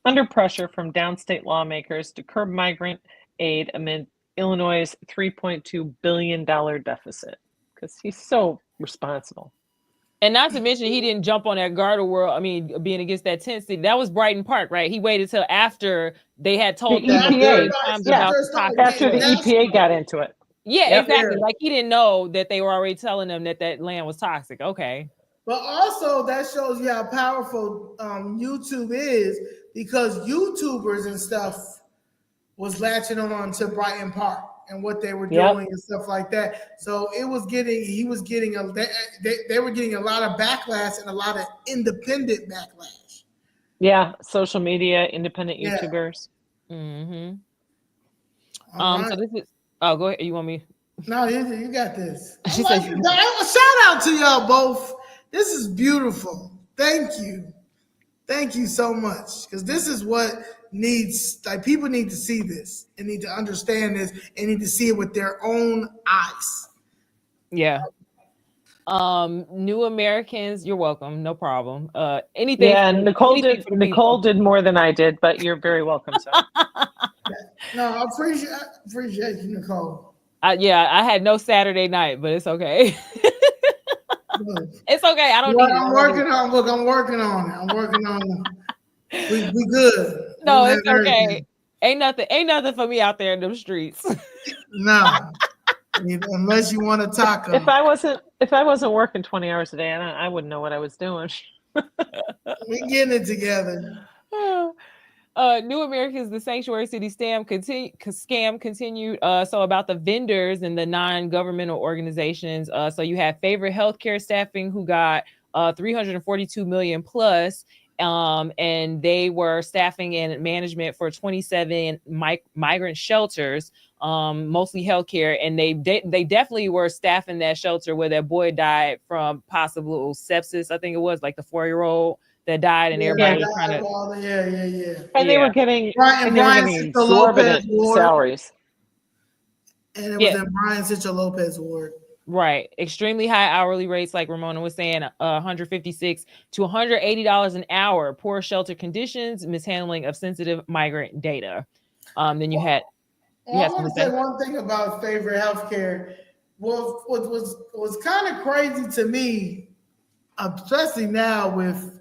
Under pressure from downstate lawmakers to curb migrant aid amid Illinois' $3.2 billion deficit, because he's so responsible. And not to mention, he didn't jump on that Garda World. I mean, being against that tent city. That was Brighton Park, right? He waited till after they had told the them EPA. after the EPA got into it. Yeah, exactly. Like he didn't know that they were already telling them that land was toxic. Okay. But also that shows you how powerful YouTube is, because YouTubers and stuff was latching on to Brighton Park and what they were doing and stuff like that. So they were getting a lot of backlash and a lot of independent backlash. Yeah, social media, independent YouTubers. Mm-hmm. Right. So this is. Oh, go ahead. You want me? No, you got this. She said, shout out to y'all both. This is beautiful. Thank you. Thank you so much. Because this is what people need to see this and need to understand this and need to see it with their own eyes. Yeah. New Americans, you're welcome. No problem. Anything. Yeah, Nicole did more than I did, but you're very welcome. So. No, I appreciate you, Nicole. I had no Saturday night, but it's okay. It's okay. I don't need I'm working on it. I'm working on it. We good. No, it's okay. Ain't nothing for me out there in them streets. No. Unless you want to taco. If I wasn't working 20 hours a day, I wouldn't know what I was doing. We getting it together. New Americans, the sanctuary city scam continued. So about the vendors and the non-governmental organizations. So you have Favorite Healthcare Staffing, who got $342 million plus, and they were staffing and management for 27 migrant shelters, mostly healthcare, and they definitely were staffing that shelter where that boy died from possible sepsis. I think it was like the 4-year-old that died, and everybody was trying to. And they were getting exorbitant salaries. And it was in Brian Sitcha Lopez ward. Right. Extremely high hourly rates, like Ramona was saying, $156 to $180 an hour. Poor shelter conditions, mishandling of sensitive migrant data. Then you had. I want to say one thing about Favorite Healthcare. What was kind of crazy to me, especially now with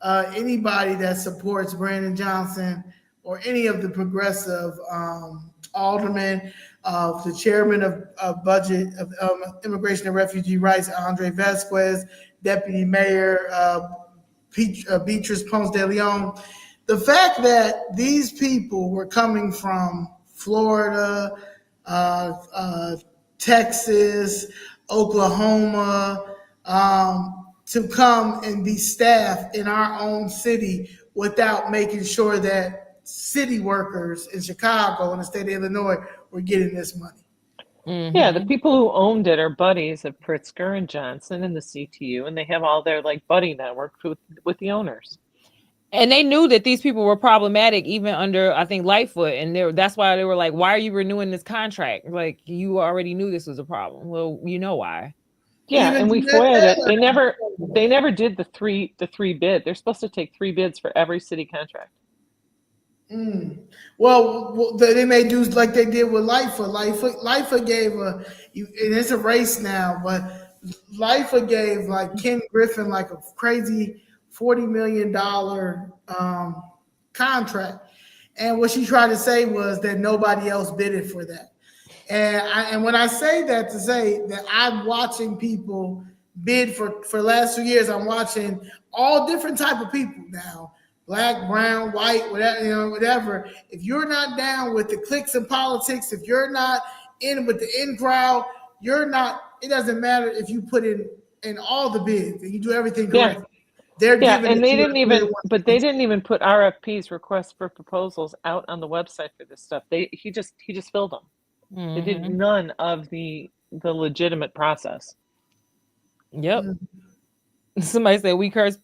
anybody that supports Brandon Johnson or any of the progressive aldermen, the chairman of budget of immigration and refugee rights, Andre Vasquez, deputy mayor Beatrice Ponce de Leon. The fact that these people were coming from Florida, Texas, Oklahoma, to come and be staff in our own city without making sure that city workers in Chicago and the state of Illinois were getting this money. Yeah, the people who owned it are buddies of Pritzker and Johnson and the CTU, and they have all their like buddy networks with the owners. And they knew that these people were problematic even under, I think, Lightfoot. And that's why they were like, why are you renewing this contract? Like, you already knew this was a problem. Well, you know why. Yeah, and we FOIA'd it. They never did the three bid. They're supposed to take 3 bids for every city contract. Well, they may do like they did with Lightfoot. Lightfoot gave and it's a race now, but Lightfoot gave like Ken Griffin like a crazy $40 million contract. And what she tried to say was that nobody else bidded for that. And when I say that, to say that I'm watching people bid for the last 2 years, I'm watching all different type of people now, black, brown, white, whatever, whatever. If you're not down with the cliques and politics, if you're not in with the in crowd, you're not. It doesn't matter if you put in all the bids and you do everything correct. Yeah. They're giving and they didn't even put RFPs, requests for proposals, out on the website for this stuff. He just filled them. They did none of the legitimate process. Yep. Somebody said we curse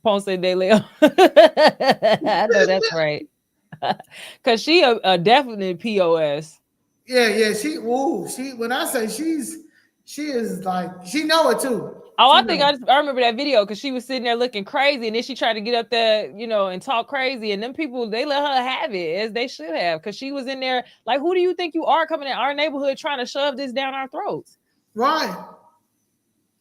Ponce de Leon. I know that's right. Cause she a definite POS. Yeah. She when I say she is like, she know it too. Oh, I think I remember that video because she was sitting there looking crazy, and then she tried to get up there, and talk crazy. And them people, they let her have it as they should have, because she was in there like, who do you think you are coming in our neighborhood trying to shove this down our throats? Right,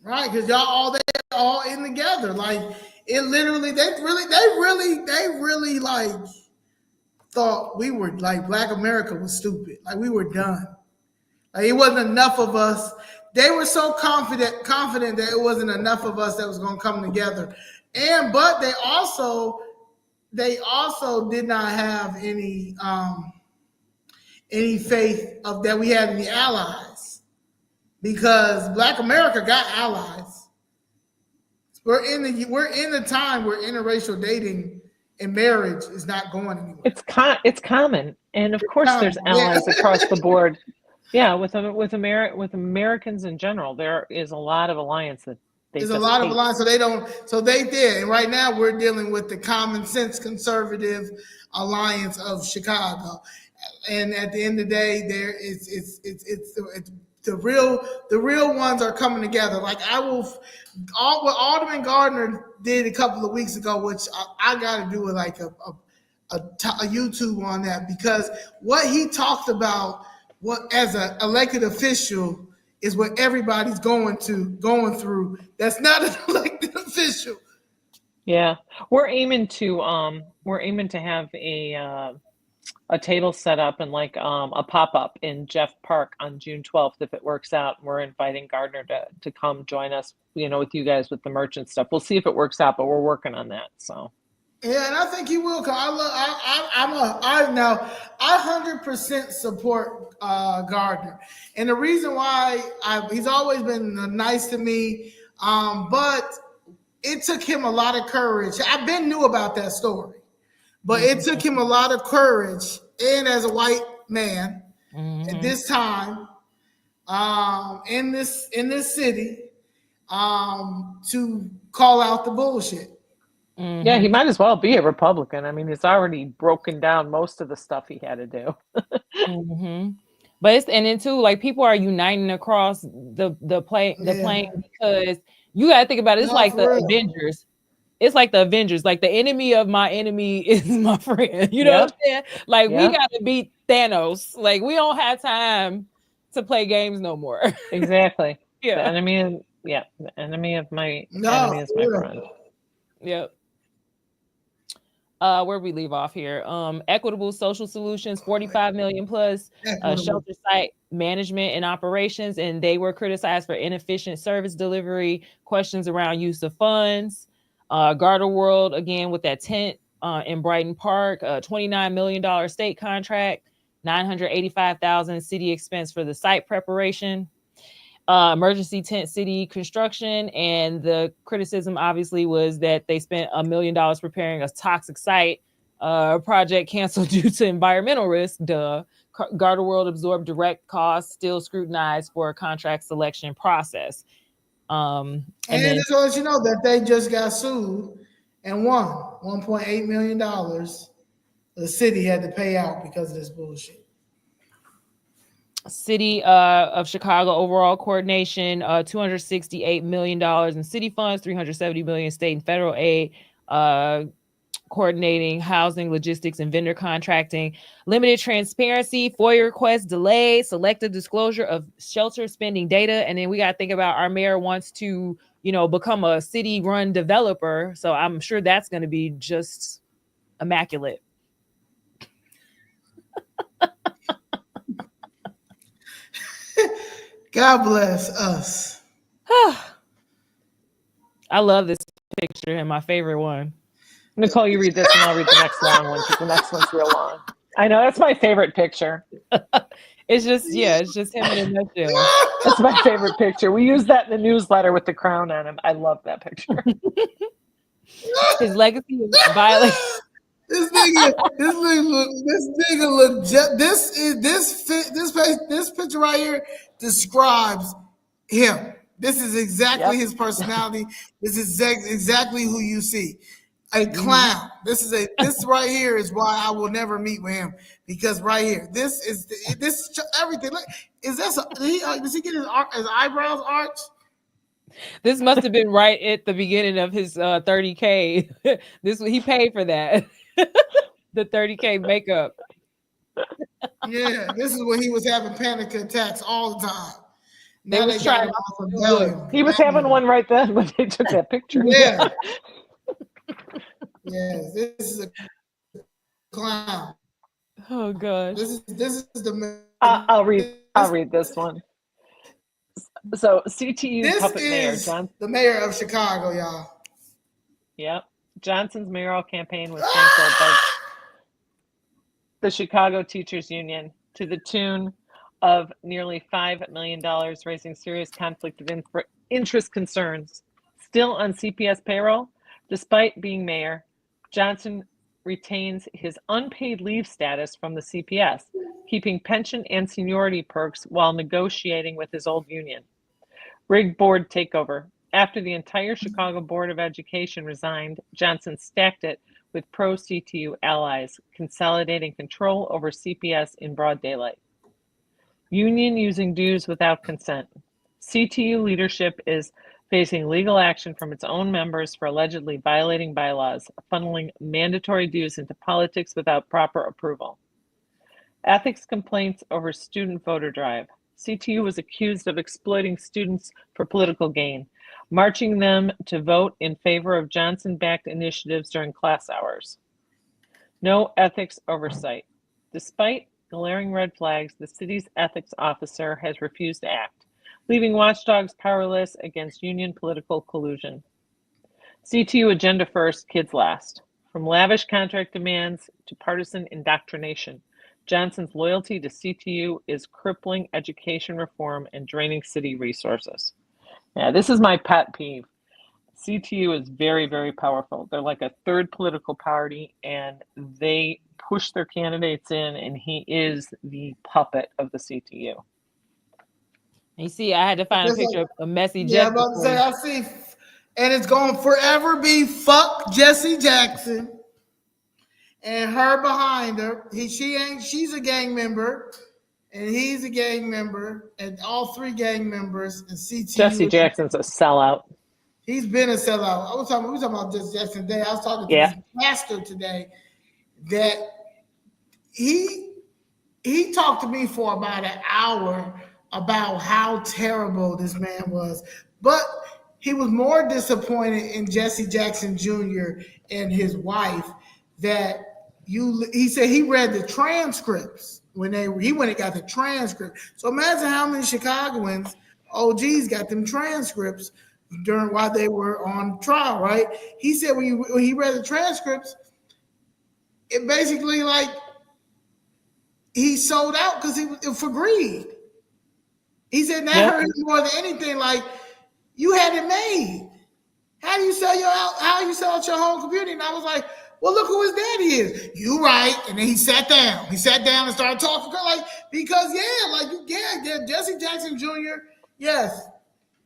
because y'all all in together. Like it literally, they really like thought we were like Black America was stupid. Like we were done. Like it wasn't enough of us. They were so confident that it wasn't enough of us that was going to come together. But they also did not have any faith of that we had in the allies, because Black America got allies. We're in the time where interracial dating and marriage is not going anywhere. It's common, and of course there's allies across the board. Yeah, with Americans in general, there is a lot of alliance that there's a lot of alliance. So they did. And right now we're dealing with the common sense conservative alliance of Chicago. And at the end of the day, the real ones are coming together. Like what Alderman Gardner did a couple of weeks ago, which I got to do with like a YouTube on that, because what he talked about, what as an elected official, is what everybody's going through. That's not an elected official. Yeah, we're aiming to have a table set up and like a pop-up in Jeff Park on June 12th if it works out. We're inviting Gardner to come join us, with you guys with the merchant stuff. We'll see if it works out, but we're working on that. So. Yeah, and I think he will. I 100% support Gardner, and the reason why he's always been nice to me, but it took him a lot of courage. I've been knew about that story, but it took him a lot of courage, and as a white man at this time, in this city, to call out the bullshit. Yeah, he might as well be a Republican. I mean, he's already broken down most of the stuff he had to do. But and then too, like, people are uniting across the plane because you got to think about it. It's like the Avengers. It's like the Avengers. Like, the enemy of my enemy is my friend. You know what I'm saying? Like, we got to beat Thanos. Like, we don't have time to play games no more. Exactly. Yeah. The enemy of my enemy is my friend. Yep. Where we leave off here? Equitable social solutions, 45 million plus. Shelter site management and operations, and they were criticized for inefficient service delivery, questions around use of funds. Garter World, again with that tent in Brighton Park, $29 million state contract, $985,000 city expense for the site preparation. Emergency tent city construction, and the criticism obviously was that they spent $1 million preparing a toxic site. Project canceled due to environmental risk. Garter World absorbed direct costs, still scrutinized for a contract selection process. And then, just to let you know that they just got sued and won $1.8 million. The city had to pay out because of this bullshit. City of Chicago overall coordination, $268 million in city funds, $370 million state and federal aid, coordinating housing, logistics, and vendor contracting, limited transparency, FOIA requests delayed, selective disclosure of shelter spending data. And then we got to think about our mayor wants to, become a city-run developer. So I'm sure that's going to be just immaculate. God bless us. I love this picture and my favorite one. Nicole, you read this and I'll read the next long one because the next one's real long. I know, that's my favorite picture. It's just him in a nutshell. That's my favorite picture. We use that in the newsletter with the crown on him. I love that picture. His legacy is violent. This picture right here describes him. This is exactly his personality. This is exactly who you see. A clown. This right here is why I will never meet with him, because right here, this everything. Look, does he get his eyebrows arched? This must have been right at the beginning of his $30K. He paid for that. The $30K makeup. Yeah, this is when he was having panic attacks all the time. He was having one right then when they took that picture. Yeah. Yes, this is a clown. Oh gosh. This is the. I'll read this one. So CTU puppet mayor John, the mayor of Chicago, y'all. Yep, Johnson's mayoral campaign was canceled by the Chicago Teachers Union to the tune of nearly $5 million, raising serious conflict of interest concerns. Still on CPS payroll, despite being mayor, Johnson retains his unpaid leave status from the CPS, keeping pension and seniority perks while negotiating with his old union. Rigged board takeover. After the entire Chicago Board of Education resigned, Johnson stacked it with pro-CTU allies, consolidating control over CPS in broad daylight. Union using dues without consent. CTU leadership is facing legal action from its own members for allegedly violating bylaws, funneling mandatory dues into politics without proper approval. Ethics complaints over student voter drive. CTU was accused of exploiting students for political gain, marching them to vote in favor of Johnson-backed initiatives during class hours. No ethics oversight. Despite glaring red flags, the city's ethics officer has refused to act, leaving watchdogs powerless against union political collusion. CTU agenda first, kids last. From lavish contract demands to partisan indoctrination, Johnson's loyalty to CTU is crippling education reform and draining city resources. Yeah, this is my pet peeve. CTU is very, very powerful. They're like a third political party, and they push their candidates in, and he is the puppet of the CTU. You see, I had to find a picture of a messy Jesse. Yeah, I'm about to say, I see. And it's going to forever be fuck Jesse Jackson and her behind her. She's a gang member, and he's a gang member, and all three gang members. And CTU. Jesse Jackson's a sellout. We were talking about Jesse Jackson today. I was talking to this pastor today that he talked to me for about an hour about how terrible this man was. But he was more disappointed in Jesse Jackson Jr. and his wife that he said he read the transcripts he went and got the transcript. So imagine how many Chicagoans, OGs, got them transcripts while they were on trial, right? He said when he read the transcripts, it basically like he sold out because for greed. He said that hurt him more than anything. Like, you had it made. How do you sell out your home computer? And I was like, well, look who his daddy is. You right. And then he sat down. He sat down and started talking because Jesse Jackson Jr. Yes,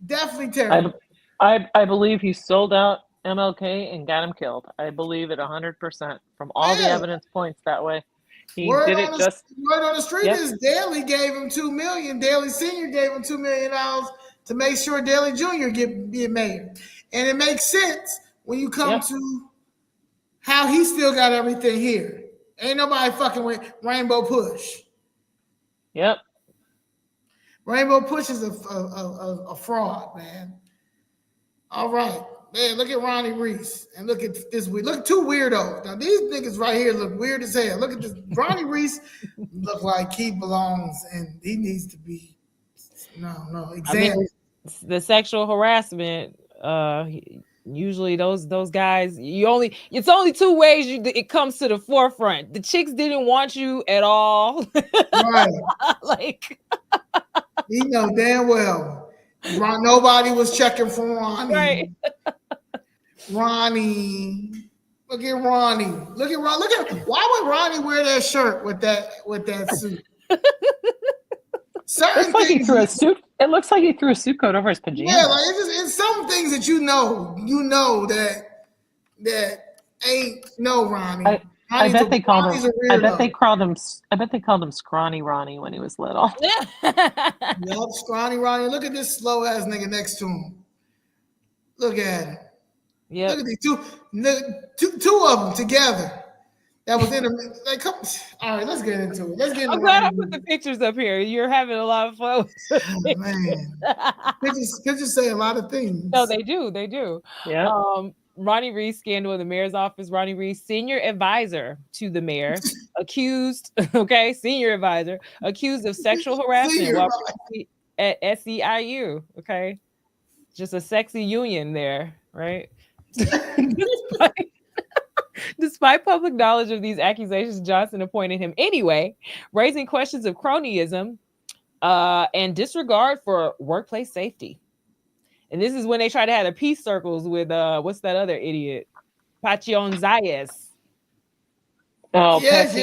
definitely terrible. I believe he sold out MLK and got him killed. I believe it 100% from all the evidence points that way. Word on the street is Daley gave him $2 million. Daley Sr. gave him $2 million to make sure Daley Jr. get mayor. And it makes sense when you come to how he still got everything here. Ain't nobody fucking with Rainbow Push. Yep. Rainbow Push is a fraud, man. All right. Man, look at Ronnie Reese and look at this. Look at two weirdos. Now these niggas right here look weird as hell. Look at this. Ronnie Reese look like he belongs and he needs to be examined. I mean, the sexual harassment. Usually those guys. It's only two ways it comes to the forefront. The chicks didn't want you at all. Right. Like you know damn well. Nobody was checking for Ronnie. Right. Ronnie. Look at Ronnie. Look at why would Ronnie wear that shirt with that suit? It looks like he threw a suit coat over his pajamas. Yeah, like it's some things that you know that ain't no Ronnie. I bet they called him Scrawny Ronnie when he was little. Yup, Scrawny Ronnie. Look at this slow ass nigga next to him. Look at him. Yeah. Look at these two of them together. That was in the like. Come, all right, let's get into it. I'm glad I put the pictures up here. You're having a lot of fun. Oh, man, pictures say a lot of things. No, they do. Yeah. Ronnie Reese scandal in the mayor's office. Ronnie Reese, senior advisor to the mayor, accused of sexual harassment while at SEIU. Okay, just a sexy union there, right? Despite public knowledge of these accusations, Johnson appointed him anyway, raising questions of cronyism and disregard for workplace safety. And this is when they tried to have the peace circles with what's that other idiot? Pachion Zayas. Oh, yes.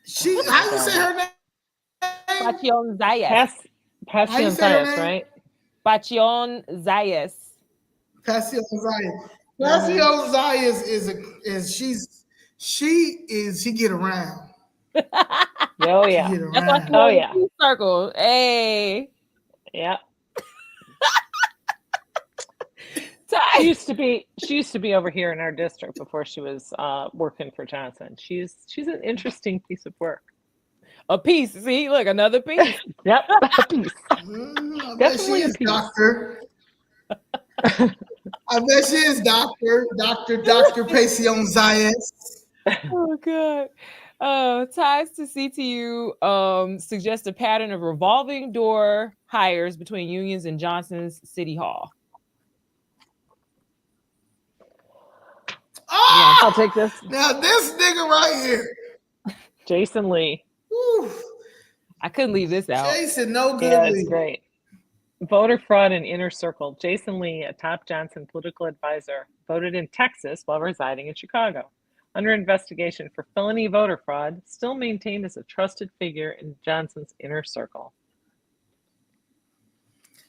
She how you say her name? Pachion Zayas. Pachion Zayas, right? Pachion Zayas. Pachion Zayas. Pachion Zayas she get around. Oh yeah. That's why she the peace circle. Hey. Yeah. She used to be over here in our district before she was working for Johnson. She's an interesting piece of work. A piece. See, look, another piece. Yep, a piece. Definitely a piece. Doctor. I bet she is Dr. Pachion Zayas. Oh God. Ties to CTU suggest a pattern of revolving door hires between unions and Johnson's City Hall. Oh, I'll take this. Now this nigga right here, Jason Lee. Woo. I couldn't leave this out. Jason, no good. Yeah, it's great. Voter fraud and inner circle. Jason Lee, a top Johnson political advisor, voted in Texas while residing in Chicago. Under investigation for felony voter fraud, still maintained as a trusted figure in Johnson's inner circle.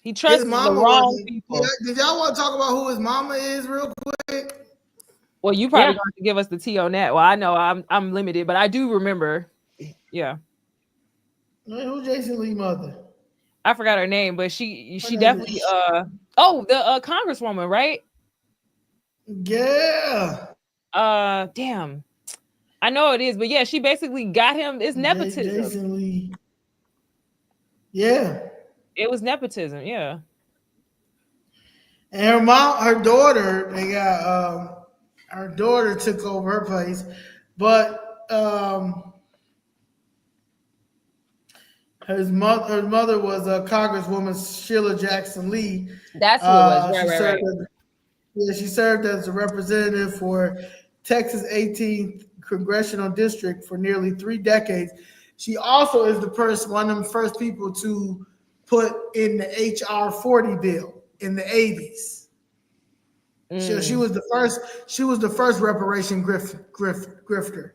He trusts the wrong people. Did y'all want to talk about who his mama is real quick? Well, you probably going to give us the tea on that. Well, I know I'm limited, but I do remember. Yeah. Who's Jason Lee's mother? I forgot her name, but she definitely the congresswoman, right? Yeah. Damn. I know it is, but yeah, she basically got him. It's nepotism. Jason Lee. Yeah. It was nepotism, yeah. And her daughter, they got Her daughter took over her place, but her mother was a Congresswoman Sheila Jackson Lee. That's who it was. She Right, served right. she served as a representative for Texas 18th Congressional District for nearly 3 decades. She also is one of the first people to put in the HR 40 bill in the 80s. She was the first. She was the first reparation grifter.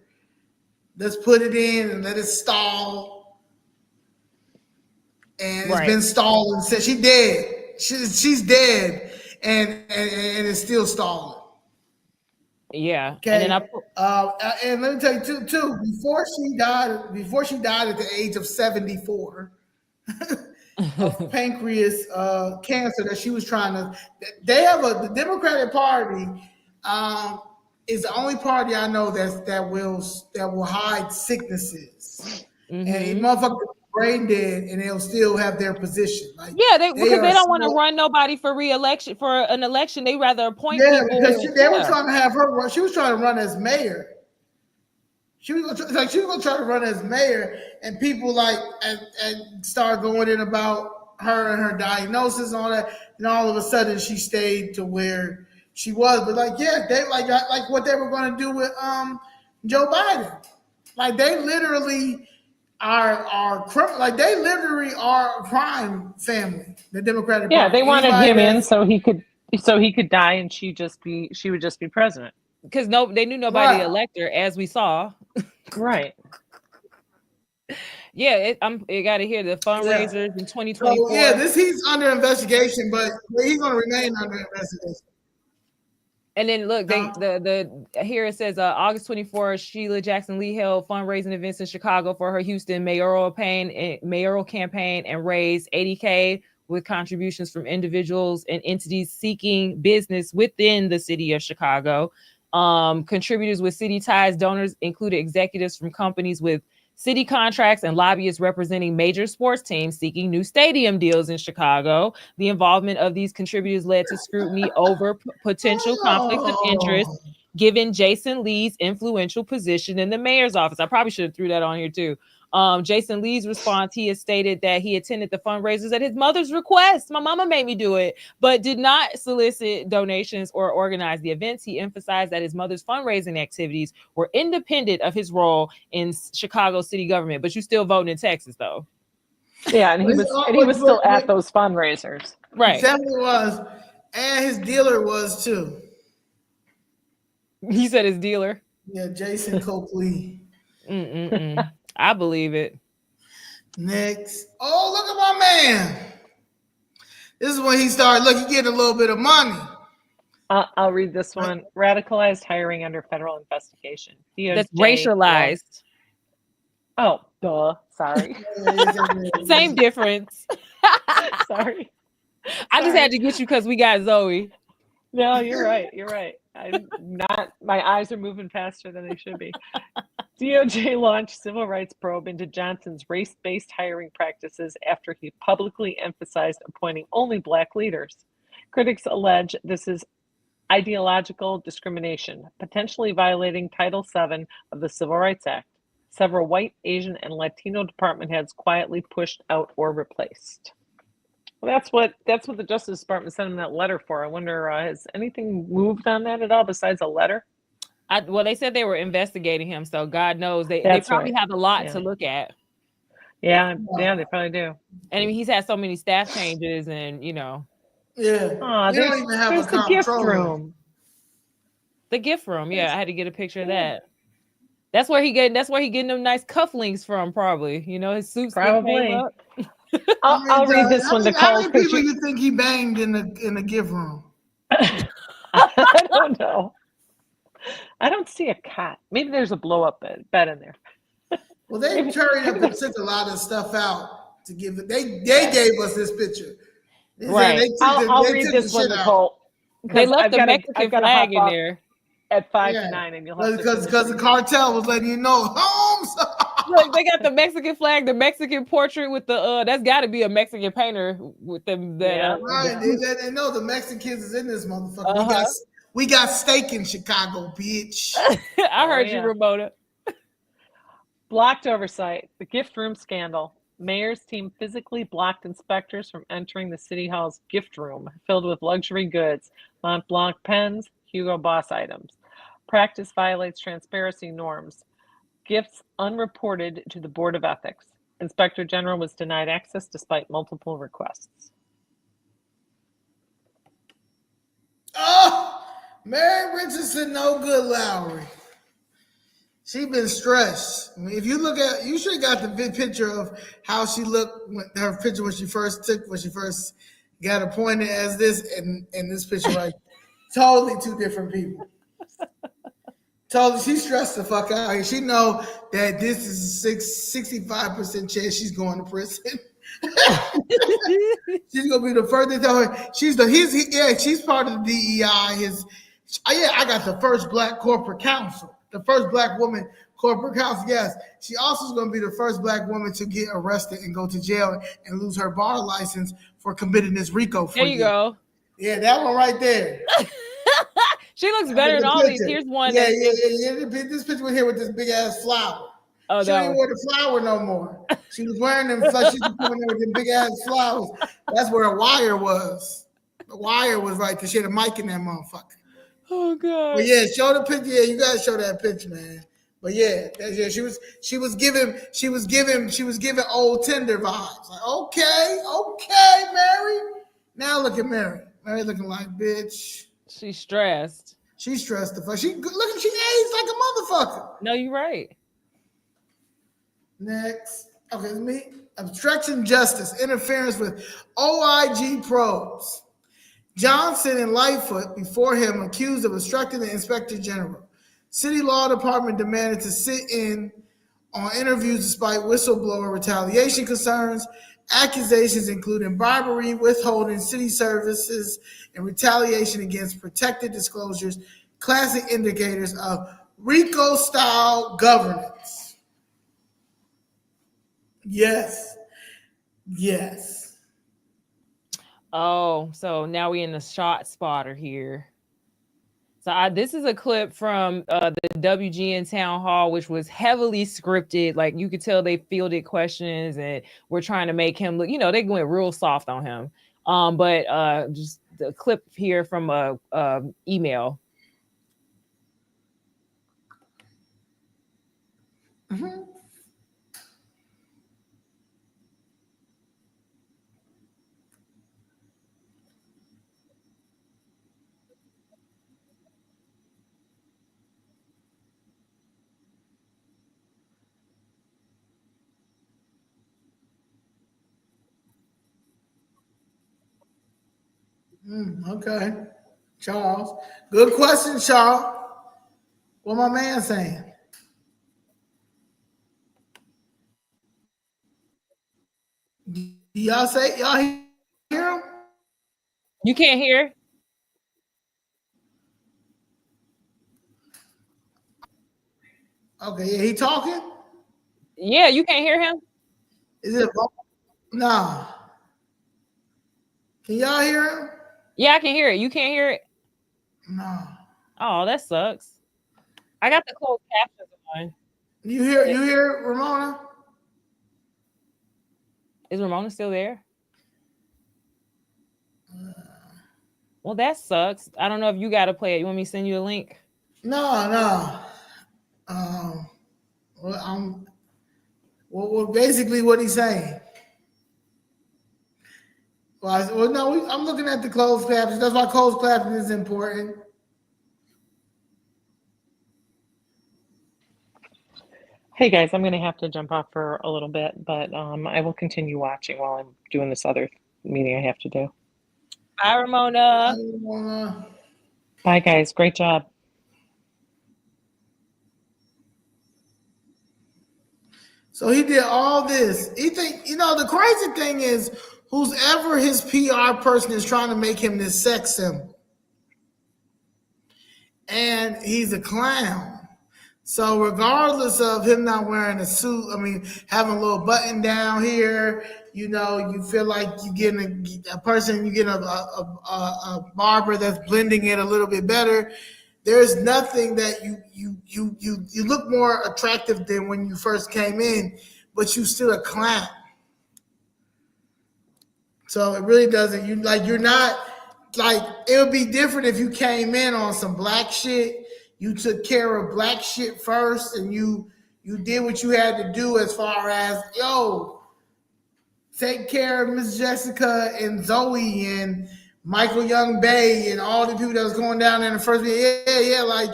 Let's put it in and let it stall. And it's been stalling since she dead. She's dead, and it's still stalling. Yeah. Okay. And then and let me tell you too. Before she died at the age of 74 of pancreas cancer that she was trying to. They have the Democratic Party is the only party I know that will hide sicknesses. And motherfuckers brain dead, and they'll still have their position. Like because they don't want to run nobody for re-election for an election. They rather appoint people. Because they were trying to have her. She was trying to run as mayor. She was going to try to run as mayor, and people and start going in about her and her diagnosis and all that. And all of a sudden, she stayed to where she was. But they like what they were going to do with Joe Biden. Like they literally are they literally are a crime family. The Democratic Party. Yeah, they wanted him in so he could die, and she would just be president. Because they knew nobody to elect her, as we saw. Right. Yeah, you got to hear the fundraisers in 2024. So, he's under investigation, but he's going to remain under investigation. And then look, here it says August 24th, Sheila Jackson Lee held fundraising events in Chicago for her Houston mayoral campaign and raised $80K with contributions from individuals and entities seeking business within the city of Chicago. Contributors with city ties, donors included executives from companies with city contracts and lobbyists representing major sports teams seeking new stadium deals in Chicago. The involvement of these contributors led to scrutiny over potential conflicts of interest, given Jason Lee's influential position in the mayor's office. I probably should have threw that on here too. Jason Lee's response, he has stated that he attended the fundraisers at his mother's request. My mama made me do it, but did not solicit donations or organize the events. He emphasized that his mother's fundraising activities were independent of his role in Chicago city government. But you still voting in Texas, though. Yeah, and he was still at those fundraisers. Right. Exactly was. And his dealer was too. He said his dealer. Yeah, Jason Copley. I believe it. Next. Oh, look at my man. This is when he started getting a little bit of money. I'll read this one. Radicalized hiring under federal investigation. DOJ That's racialized. Oh, duh. Sorry. Same difference. Sorry. I just had to get you because we got Zoe. No, you're right. You're right. My eyes are moving faster than they should be. DOJ launched civil rights probe into Johnson's race-based hiring practices after he publicly emphasized appointing only Black leaders. Critics allege this is ideological discrimination, potentially violating Title VII of the Civil Rights Act. Several white, Asian, and Latino department heads quietly pushed out or replaced. Well, that's what the Justice Department sent him that letter for. I wonder, has anything moved on that at all besides a letter? Well, they said they were investigating him, so God knows they probably have a lot to look at. Yeah, they probably do. And I mean, he's had so many staff changes, and Yeah. Oh, they don't even have the gift room. The gift room. Yeah, I had to get a picture of that. That's where he getting them nice cufflinks from, probably. His suits probably. Up. I'll read this one to Cole. How many people you think he banged in the gift room? I don't know. I don't see a cot. Maybe there's a blow-up bed in there. Well, they hurried up and took a lot of stuff out to give it. They gave us this picture. Right. I'll read this one, Nicole. They left the Mexican flag in there. At 5 to 9, and you'll have because the cartel was letting you know, Holmes. Look, they got the Mexican flag, the Mexican portrait with the that's got to be a Mexican painter with them. Right, they know the Mexicans is in this motherfucker. We got steak in Chicago, bitch. I heard you, Ramona. Blocked oversight. The gift room scandal. Mayor's team physically blocked inspectors from entering the City Hall's gift room, filled with luxury goods, Mont Blanc pens, Hugo Boss items. Practice violates transparency norms. Gifts unreported to the Board of Ethics. Inspector General was denied access despite multiple requests. Oh, Mary Richardson, no good, Lowry. She been stressed. I mean, if you look at, you should have got the picture of how she looked, her picture when she first got appointed as this, and this picture, like, totally two different people. Totally, she stressed the fuck out here. She know that this is 65% chance she's going to prison. She's gonna be the first to tell her she's part of the DEI. I got the first black corporate counsel, the first black woman corporate counsel. Yes, she also is gonna be the first black woman to get arrested and go to jail and lose her bar license for committing this RICO. There you go. Yeah, that one right there. She looks better than all these. Here's one. Yeah. This picture was here with this big ass flower. Oh, she ain't wear the flower no more. She was wearing them. She's coming there with them big ass flowers. That's where a wire was. The wire was right because she had a mic in that motherfucker. Oh god. But yeah, show the picture. Yeah, you gotta show that picture, man. But yeah, she was giving old Tinder vibes. Like, okay, Mary. Now look at Mary. Mary looking like bitch. She's stressed. She's stressed the fuck. She aged like a motherfucker. No, you're right. Next. Okay, it's me. Obstruction justice, interference with OIG probes. Johnson and Lightfoot before him accused of obstructing the inspector general. City law department demanded to sit in on interviews despite whistleblower retaliation concerns. Accusations including bribery, withholding city services, and retaliation against protected disclosures, classic indicators of RICO-style governance. Yes. Oh, so now we in the shot spotter here. So this is a clip from the WGN town hall, which was heavily scripted. Like you could tell they fielded questions and were trying to make him look, they went real soft on him. But just the clip here from a email. Mm-hmm. Okay. Charles. Good question, Charles. What my man saying? Y'all hear him? You can't hear? Okay, yeah, he talking? Yeah, you can't hear him? Is it? No. Can y'all hear him? Yeah, I can hear it. You can't hear it? No. Oh, that sucks. I got the closed captions on. You hear Ramona? Is Ramona still there? Well, that sucks. I don't know if you got to play it. You want me to send you a link? No. Well, basically what he's saying. I'm looking at the closed captions. That's why closed captions is important. Hey guys, I'm going to have to jump off for a little bit, but I will continue watching while I'm doing this other meeting I have to do. Bye, Ramona. Bye, Ramona. Bye guys. Great job. So he did all this. He think, the crazy thing is, who's ever his PR person is trying to make him this sex symbol. And he's a clown. So regardless of him not wearing a suit, having a little button down here, you feel like you getting a person, you get a barber that's blending it a little bit better. There's nothing that you look more attractive than when you first came in, but you still a clown. So it really doesn't. You're not like it would be different if you came in on some black shit. You took care of black shit first, and you did what you had to do as far as take care of Miss Jessica and Zoe and Michael Young Bay and all the people that was going down there in the first video. Yeah, like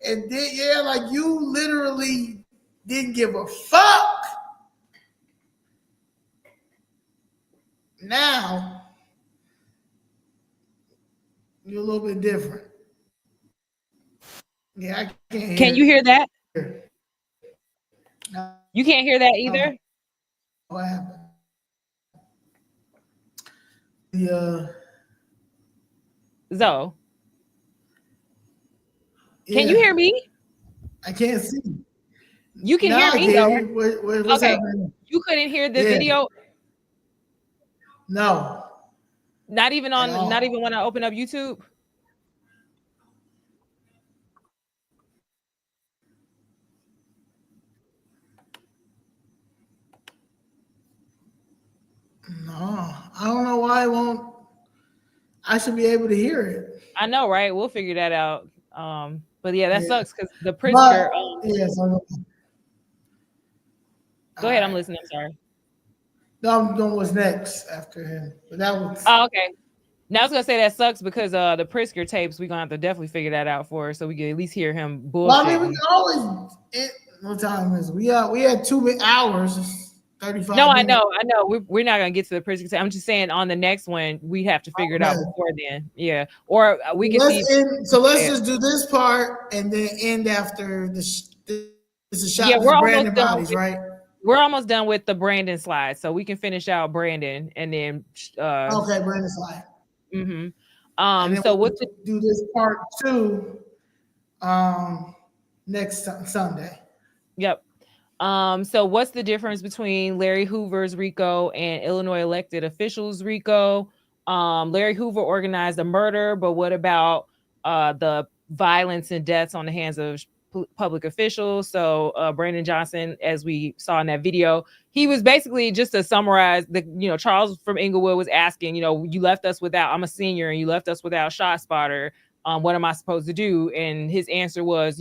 and then like you literally didn't give a fuck. Now you're a little bit different. Yeah, I can't hear. Can you hear that? No, You can't hear that either? what happened? Yeah. Zoe, can you hear me? I can't see. You can hear me though. What's Okay. happening? You couldn't hear the video? No. Not even when I open up YouTube? No. I don't know why it won't. I should be able to hear it. I know, right? We'll figure that out. But yeah, that sucks because the Pritzker. Go ahead, I'm listening. I'm sorry. No, I'm doing what's next after him. But that was. Oh, okay. Now I was gonna say that sucks because the Pritzker tapes, we're gonna have to definitely figure that out for us so we can at least hear him bullshit. Well, I mean, we can always. What time is it? We had 2 hours. 35 no, minutes. I know. We're not gonna get to the Pritzker tape. I'm just saying on the next one we have to figure it out before then. Yeah, or we can see. Let's just do this part and then end after this is shot. Yeah, we're Brandon almost done bodies, right? We're almost done with the Brandon slide, so we can finish out Brandon and then. Okay, Brandon slide. Mm-hmm. So we'll do this part 2 next Sunday. Yep. So what's the difference between Larry Hoover's RICO and Illinois elected officials' RICO? Larry Hoover organized a murder, but what about the violence and deaths on the hands of public officials? So Brandon Johnson, as we saw in that video, he was basically, just to summarize, Charles from Inglewood was asking, you left us without, I'm a senior, and you left us without shot spotter. What am I supposed to do? And his answer was,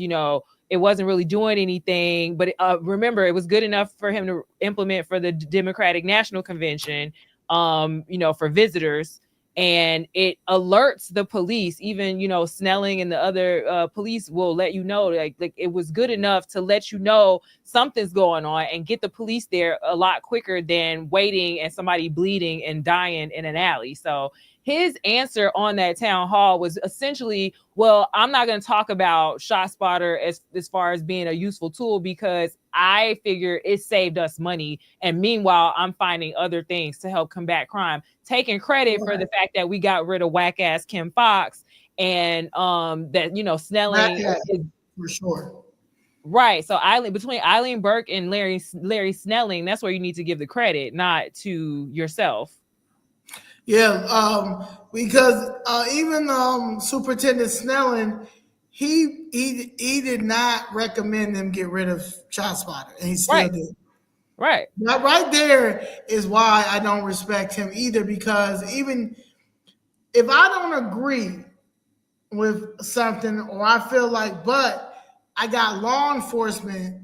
it wasn't really doing anything, but remember, it was good enough for him to implement for the Democratic National Convention, for visitors. And it alerts the police, even, Snelling and the other police will let you know, like it was good enough to let you know something's going on and get the police there a lot quicker than waiting and somebody bleeding and dying in an alley. So his answer on that town hall was essentially, well, I'm not going to talk about ShotSpotter as far as being a useful tool because I figure it saved us money. And meanwhile, I'm finding other things to help combat crime, taking credit for the fact that we got rid of whack ass Kim Fox and that, Snelling is for sure. Right. So between Eileen Burke and Larry Snelling, that's where you need to give the credit, not to yourself. Yeah, because even Superintendent Snelling, he did not recommend them get rid of ShotSpotter, and he still did. Right. Now, right there is why I don't respect him either, because even if I don't agree with something, or I feel like, but I got law enforcement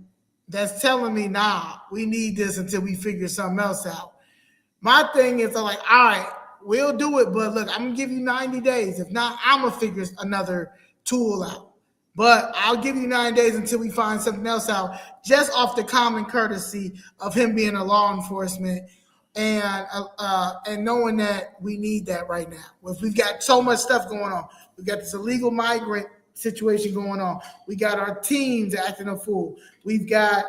that's telling me, nah, we need this until we figure something else out. My thing is, I'm like, all right, we'll do it, but look, I'm gonna give you 90 days. If not, I'm gonna figure another tool out. But I'll give you 9 days until we find something else out, just off the common courtesy of him being a law enforcement and knowing that we need that right now. We've got so much stuff going on. We've got this illegal migrant situation going on. We got our teens acting a fool. We've got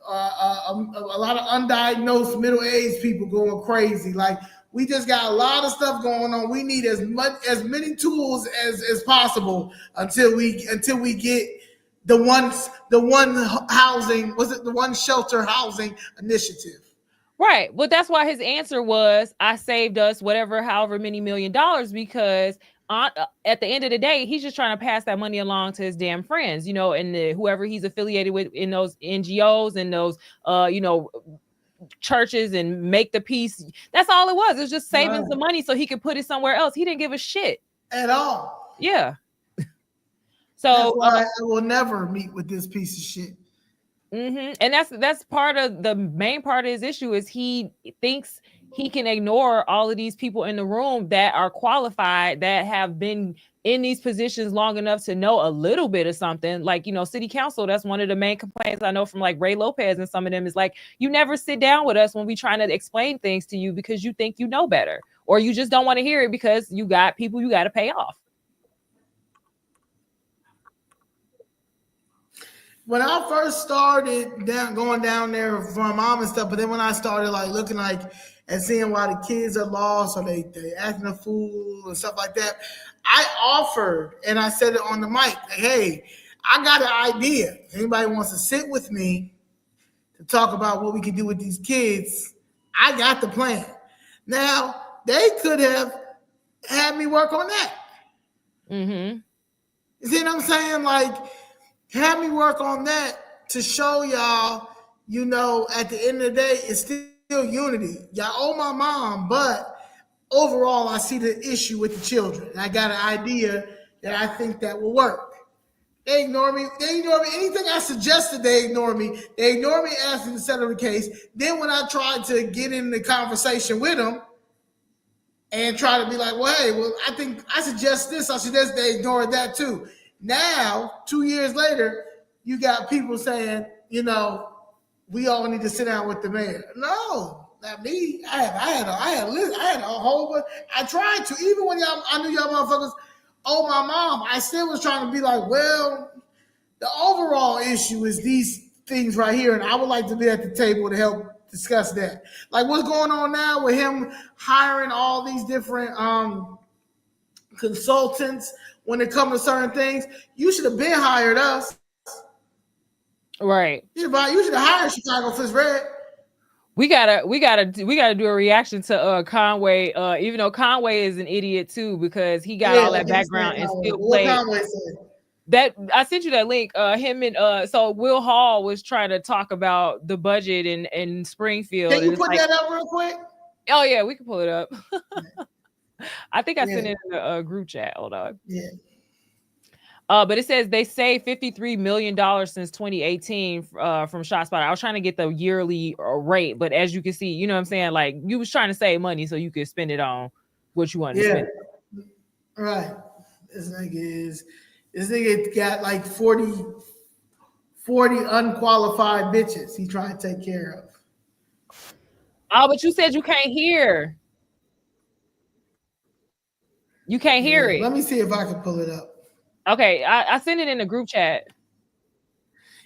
a lot of undiagnosed middle-aged people going crazy. Like, we just got a lot of stuff going on. We need as many tools as possible until we get the one housing, was it the one shelter housing initiative? Right. Well, that's why his answer was, I saved us however many $1 million, because at the end of the day, he's just trying to pass that money along to his damn friends, and whoever he's affiliated with in those NGOs and those, churches, and make the peace. That's all it was. It was just saving the money so he could put it somewhere else. He didn't give a shit at all. Yeah. So that's why I will never meet with this piece of shit. And that's part of the main part of his issue, is he thinks he can ignore all of these people in the room that are qualified, that have been in these positions long enough to know a little bit of something. Like, city council, that's one of the main complaints I know from like Ray Lopez and some of them, is like, you never sit down with us when we trying to explain things to you because you think you know better, or you just don't want to hear it because you got people you got to pay off. When I first started going down there for my mom and stuff, but then when I started like looking and seeing why the kids are lost, or they acting a fool and stuff like that, I offered, and I said it on the mic, like, hey, I got an idea. If anybody wants to sit with me to talk about what we can do with these kids, I got the plan. Now, they could have had me work on that. You see what I'm saying? Like, have me work on that to show y'all, at the end of the day, it's still unity. Y'all owe my mom, but overall, I see the issue with the children. I got an idea that I think that will work. They ignore me. Anything I suggested, they ignore me. They ignore me asking to settle the case. Then when I tried to get in the conversation with them and try to be like, well, hey, I think I suggest this, they ignored that too. Now, 2 years later, you got people saying, we all need to sit down with the mayor. No, not me. I had a whole bunch. I tried to, even when I knew y'all motherfuckers owe my mom, I still was trying to be like, well, the overall issue is these things right here, and I would like to be at the table to help discuss that. Like what's going on now with him hiring all these different consultants when it comes to certain things. You should have been hired us. Right. You should have hired Chicago Fist Red. We gotta do a reaction to Conway, even though Conway is an idiot too, because he got all that background and still played. What Conway said? That I sent you that link. Him and so Will Hall was trying to talk about the budget in Springfield. Can you put that up real quick? Oh yeah, we can pull it up. I think I sent it in a group chat. Hold on. Yeah. But it says they saved $53 million since 2018 from ShotSpotter. I was trying to get the yearly rate, but as you can see, you know what I'm saying? Like you was trying to save money so you could spend it on what you wanted to spend. Right. This nigga got like 40 unqualified bitches he trying to take care of. Oh, but you said you can't hear. You can't hear it. Let me see if I can pull it up. Okay, I sent it in the group chat.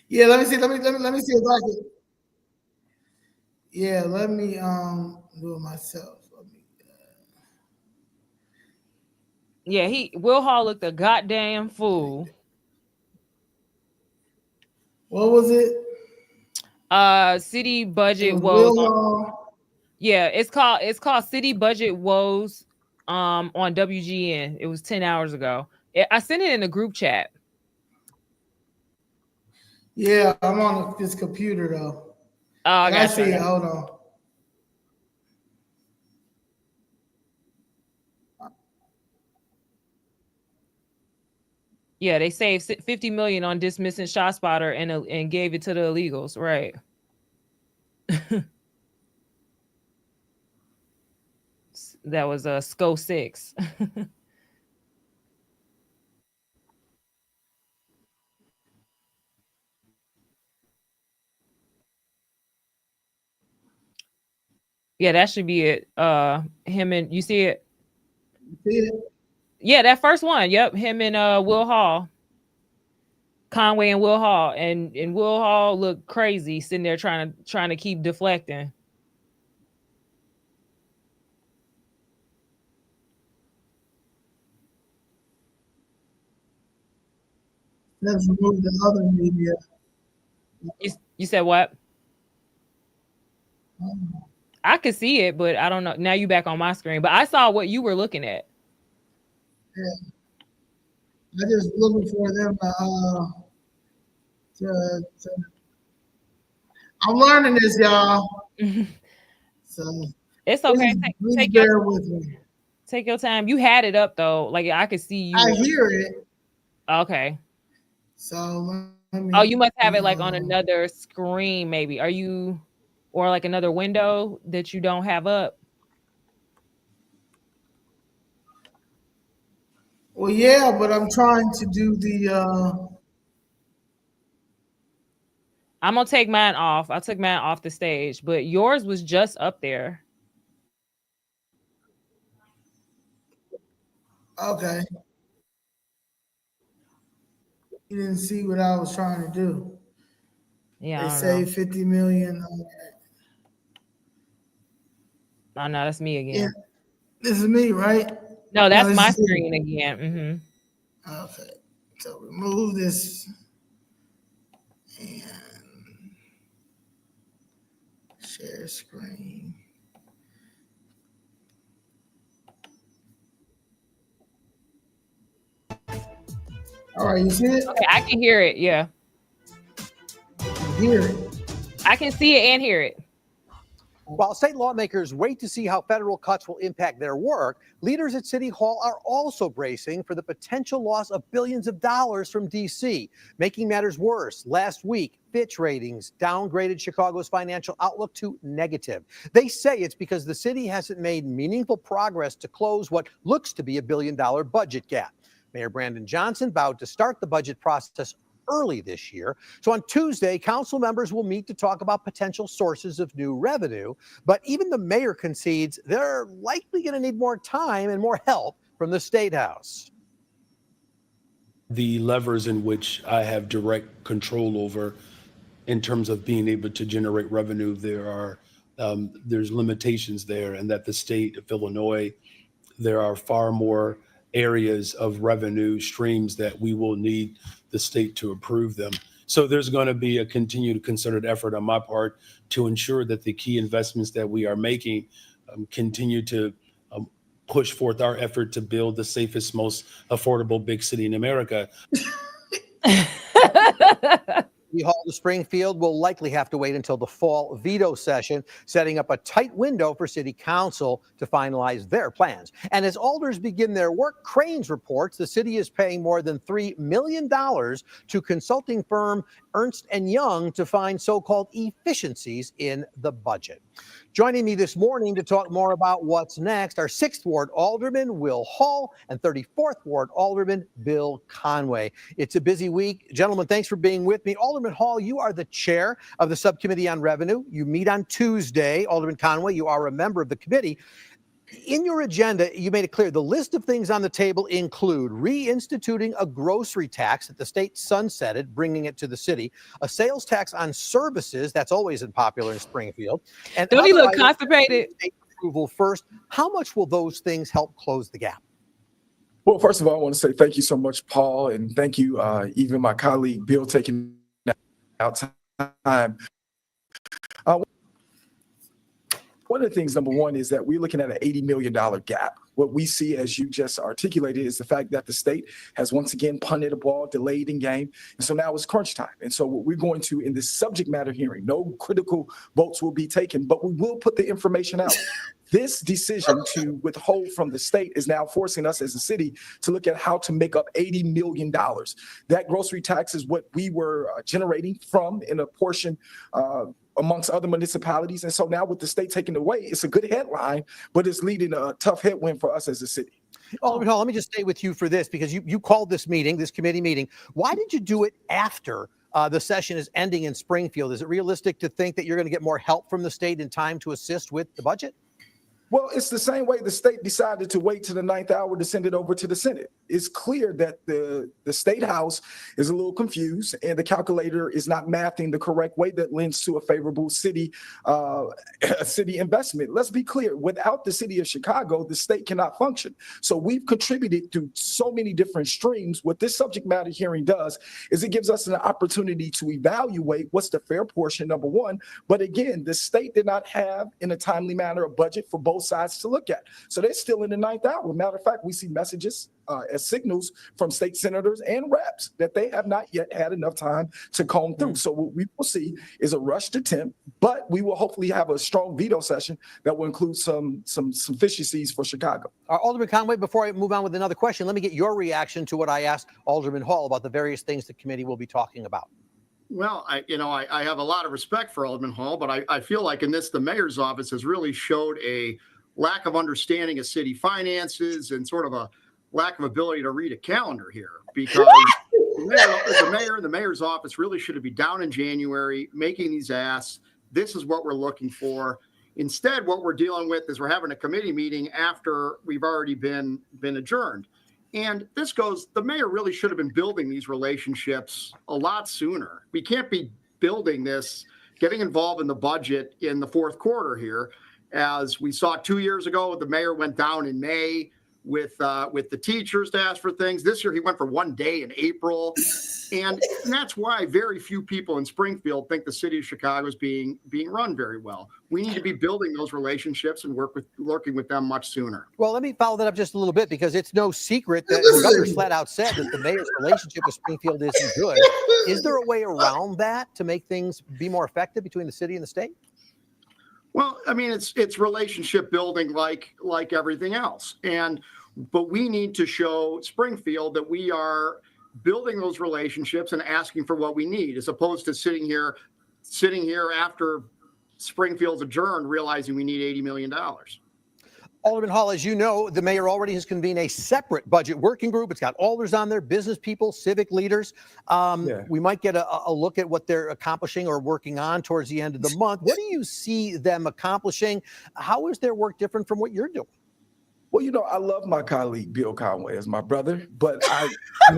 Yeah, let me see. Let me see if I can. Yeah, let me do it myself. Yeah, Will Hall looked a goddamn fool. What was it? City budget woes. Yeah, it's called City Budget Woes on WGN. It was 10 hours ago. I sent it in the group chat. Yeah, I'm on this computer though. Oh, I see it. Hold on. Yeah, they saved $50 million on dismissing ShotSpotter and gave it to the illegals, right? That was a SCO 6. Yeah, that should be it. Him and you see it? See it? Yeah, that first one. Yep, him and Will Hall. Conway and Will Hall. And Will Hall looked crazy sitting there trying to keep deflecting. Let's remove the other media. You said what? I could see it, but I don't know. Now you back on my screen, but I saw what you were looking at. Yeah. I just looking for them to I'm learning this, y'all. So It's okay. please bear with me. Take your time. You had it up though. Like I could see you. I hear it. Okay. So let me, oh, you must have it like on another screen, maybe. Are you, or like another window that you don't have up? Well, yeah, but I'm trying to do the. I'm gonna take mine off. I took mine off the stage, but yours was just up there. Okay. You didn't see what I was trying to do. Yeah, They I don't say know. 50 million. Oh no, that's me again. Yeah, this is me, right? No, that's this my is you. screen again. Okay. So remove this and share screen. All right, you see it? Okay, I can hear it. Yeah, Hear it. I can see it and hear it. While state lawmakers wait to see how federal cuts will impact their work, leaders at City Hall are also bracing for the potential loss of billions of dollars from D.C. Making matters worse, last week, Fitch Ratings downgraded Chicago's financial outlook to negative. They say it's because the city hasn't made meaningful progress to close what looks to be $1 billion budget gap. Mayor Brandon Johnson vowed to start the budget process early this year. So on Tuesday, council members will meet to talk about potential sources of new revenue. But even the mayor concedes they're likely going to need more time and more help from the State House. The levers in which I have direct control over in terms of being able to generate revenue, there's limitations there, and that the state of Illinois, there are far more areas of revenue streams that we will need the state to approve them. So there's going to be a continued concerted effort on my part to ensure that the key investments that we are making continue to push forth our effort to build the safest, most affordable big city in America. The Hall to Springfield will likely have to wait until the fall veto session, setting up a tight window for City Council to finalize their plans. And as alders begin their work, Cranes reports the city is paying more than $3 million to consulting firm Ernst & Young to find so-called efficiencies in the budget. Joining me this morning to talk more about what's next are 6th Ward Alderman Will Hall and 34th Ward Alderman Bill Conway. It's a busy week. Gentlemen, thanks for being with me. Alderman Hall, you are the chair of the Subcommittee on Revenue. You meet on Tuesday. Alderman Conway, you are a member of the committee. In your agenda, you made it clear the list of things on the table include reinstituting a grocery tax that the state sunsetted, bringing it to the city, a sales tax on services, that's always unpopular in Springfield. And don't he look constipated? State approval first. How much will those things help close the gap? Well, first of all, I want to say thank you so much, Paul, and thank you, even my colleague Bill, taking out time. One of the things, number one, is that we're looking at an $80 million gap. What we see, as you just articulated, is the fact that the state has once again punted a ball, delayed in game. And so now it's crunch time. And so what we're going to, in this subject matter hearing, no critical votes will be taken, but we will put the information out. This decision to withhold from the state is now forcing us as a city to look at how to make up $80 million. That grocery tax is what we were generating from in a portion amongst other municipalities. And so now with the state taking it away, it's a good headline, but it's leading a tough headwind for us as a city. Alderman Hall, let me just stay with you for this, because you called this meeting, this committee meeting. Why did you do it after the session is ending in Springfield? Is it realistic to think that you're going to get more help from the state in time to assist with the budget? Well, it's the same way the state decided to wait to the 9th hour to send it over to the Senate. it's clear that the State House is a little confused and the calculator is not mathing the correct way that lends to a favorable city investment. Let's be clear, without the city of Chicago, the state cannot function. So we've contributed to so many different streams. What this subject matter hearing does is it gives us an opportunity to evaluate what's the fair portion, number one. But again, the state did not have in a timely manner a budget for both sides to look at. So they're still in the ninth hour. Matter of fact, we see messages as signals from state senators and reps that they have not yet had enough time to comb through. So what we will see is a rushed attempt, but we will hopefully have a strong veto session that will include some efficiencies for Chicago. Alderman Conway, before I move on with another question, let me get your reaction to what I asked Alderman Hall about the various things the committee will be talking about. Well, I have a lot of respect for Alderman Hall, but I feel like in this, the mayor's office has really showed a lack of understanding of city finances and sort of a lack of ability to read a calendar here, because the mayor's office really should be down in January making these asks. This is what we're looking for. Instead, what we're dealing with is we're having a committee meeting after we've already been adjourned. And this goes, the mayor really should have been building these relationships a lot sooner. We can't be building this, getting involved in the budget in the fourth quarter here. As we saw 2 years ago, the mayor went down in May with the teachers to ask for things. This year, he went for 1 day in April. And that's why very few people in Springfield think the city of Chicago is being run very well. We need to be building those relationships and working with them much sooner. Well, let me follow that up just a little bit, because it's no secret that the governor's flat out said that the mayor's relationship with Springfield isn't good. Is there a way around that to make things be more effective between the city and the state? Well, I mean, it's relationship building like everything else. But we need to show Springfield that we are building those relationships and asking for what we need, as opposed to sitting here after Springfield's adjourned, realizing we need $80 million. Alderman Hall, as you know, the mayor already has convened a separate budget working group. It's got alders on there, business people, civic leaders. We might get a look at what they're accomplishing or working on towards the end of the month. What do you see them accomplishing? How is their work different from what you're doing? Well, I love my colleague, Bill Conway, as my brother, but I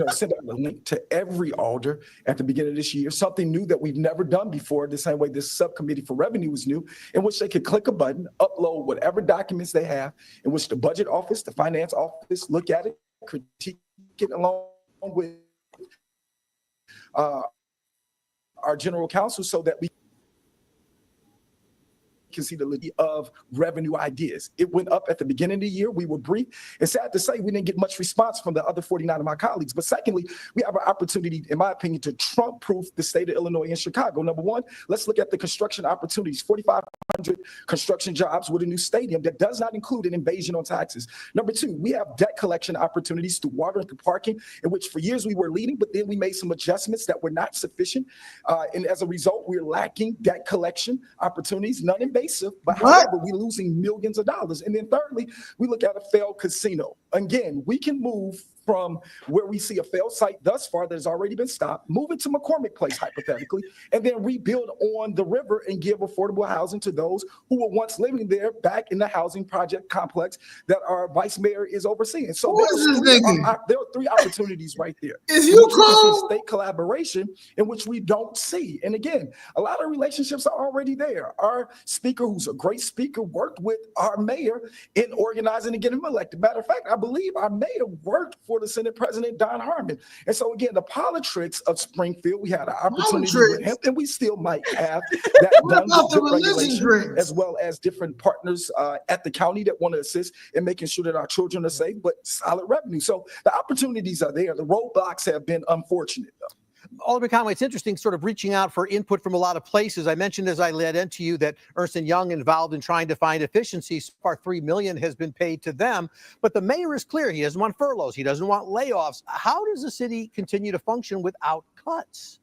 sent out a link to every alder at the beginning of this year, something new that we've never done before, the same way this subcommittee for revenue was new, in which they could click a button, upload whatever documents they have, in which the budget office, the finance office, look at it, critique it along with our general counsel, so that we can see the validity of revenue ideas. It went up at the beginning of the year. We were briefed. It's sad to say we didn't get much response from the other 49 of my colleagues. But secondly, we have an opportunity, in my opinion, to Trump-proof the state of Illinois and Chicago. Number one, let's look at the construction opportunities. 4,500 construction jobs with a new stadium that does not include an invasion on taxes. Number two, we have debt collection opportunities through water and through parking, in which for years we were leading, but then we made some adjustments that were not sufficient. And as a result, we're lacking debt collection opportunities, none invasive, but however, we're losing millions of dollars. And then thirdly, we look at a failed casino. Again, we can move from where we see a failed site thus far that has already been stopped, move it to McCormick Place, hypothetically, and then rebuild on the river and give affordable housing to those who were once living there back in the housing project complex that our vice mayor is overseeing. So there are three opportunities right there. Is you close? State collaboration in which we don't see. And again, a lot of relationships are already there. Our speaker, who's a great speaker, worked with our mayor in organizing and getting him elected. Matter of fact, I believe our mayor worked for the Senate President Don Harmon. And so again, the politics of Springfield, we had an opportunity with him, and we still might have that done with regulation, as well as different partners at the county that want to assist in making sure that our children are safe, but solid revenue. So the opportunities are there. The roadblocks have been unfortunate, though. Alderman Conway, it's interesting sort of reaching out for input from a lot of places. I mentioned as I led into you that Ernst & Young involved in trying to find efficiencies. So far, $3 million has been paid to them. But the mayor is clear. He doesn't want furloughs. He doesn't want layoffs. How does the city continue to function without cuts?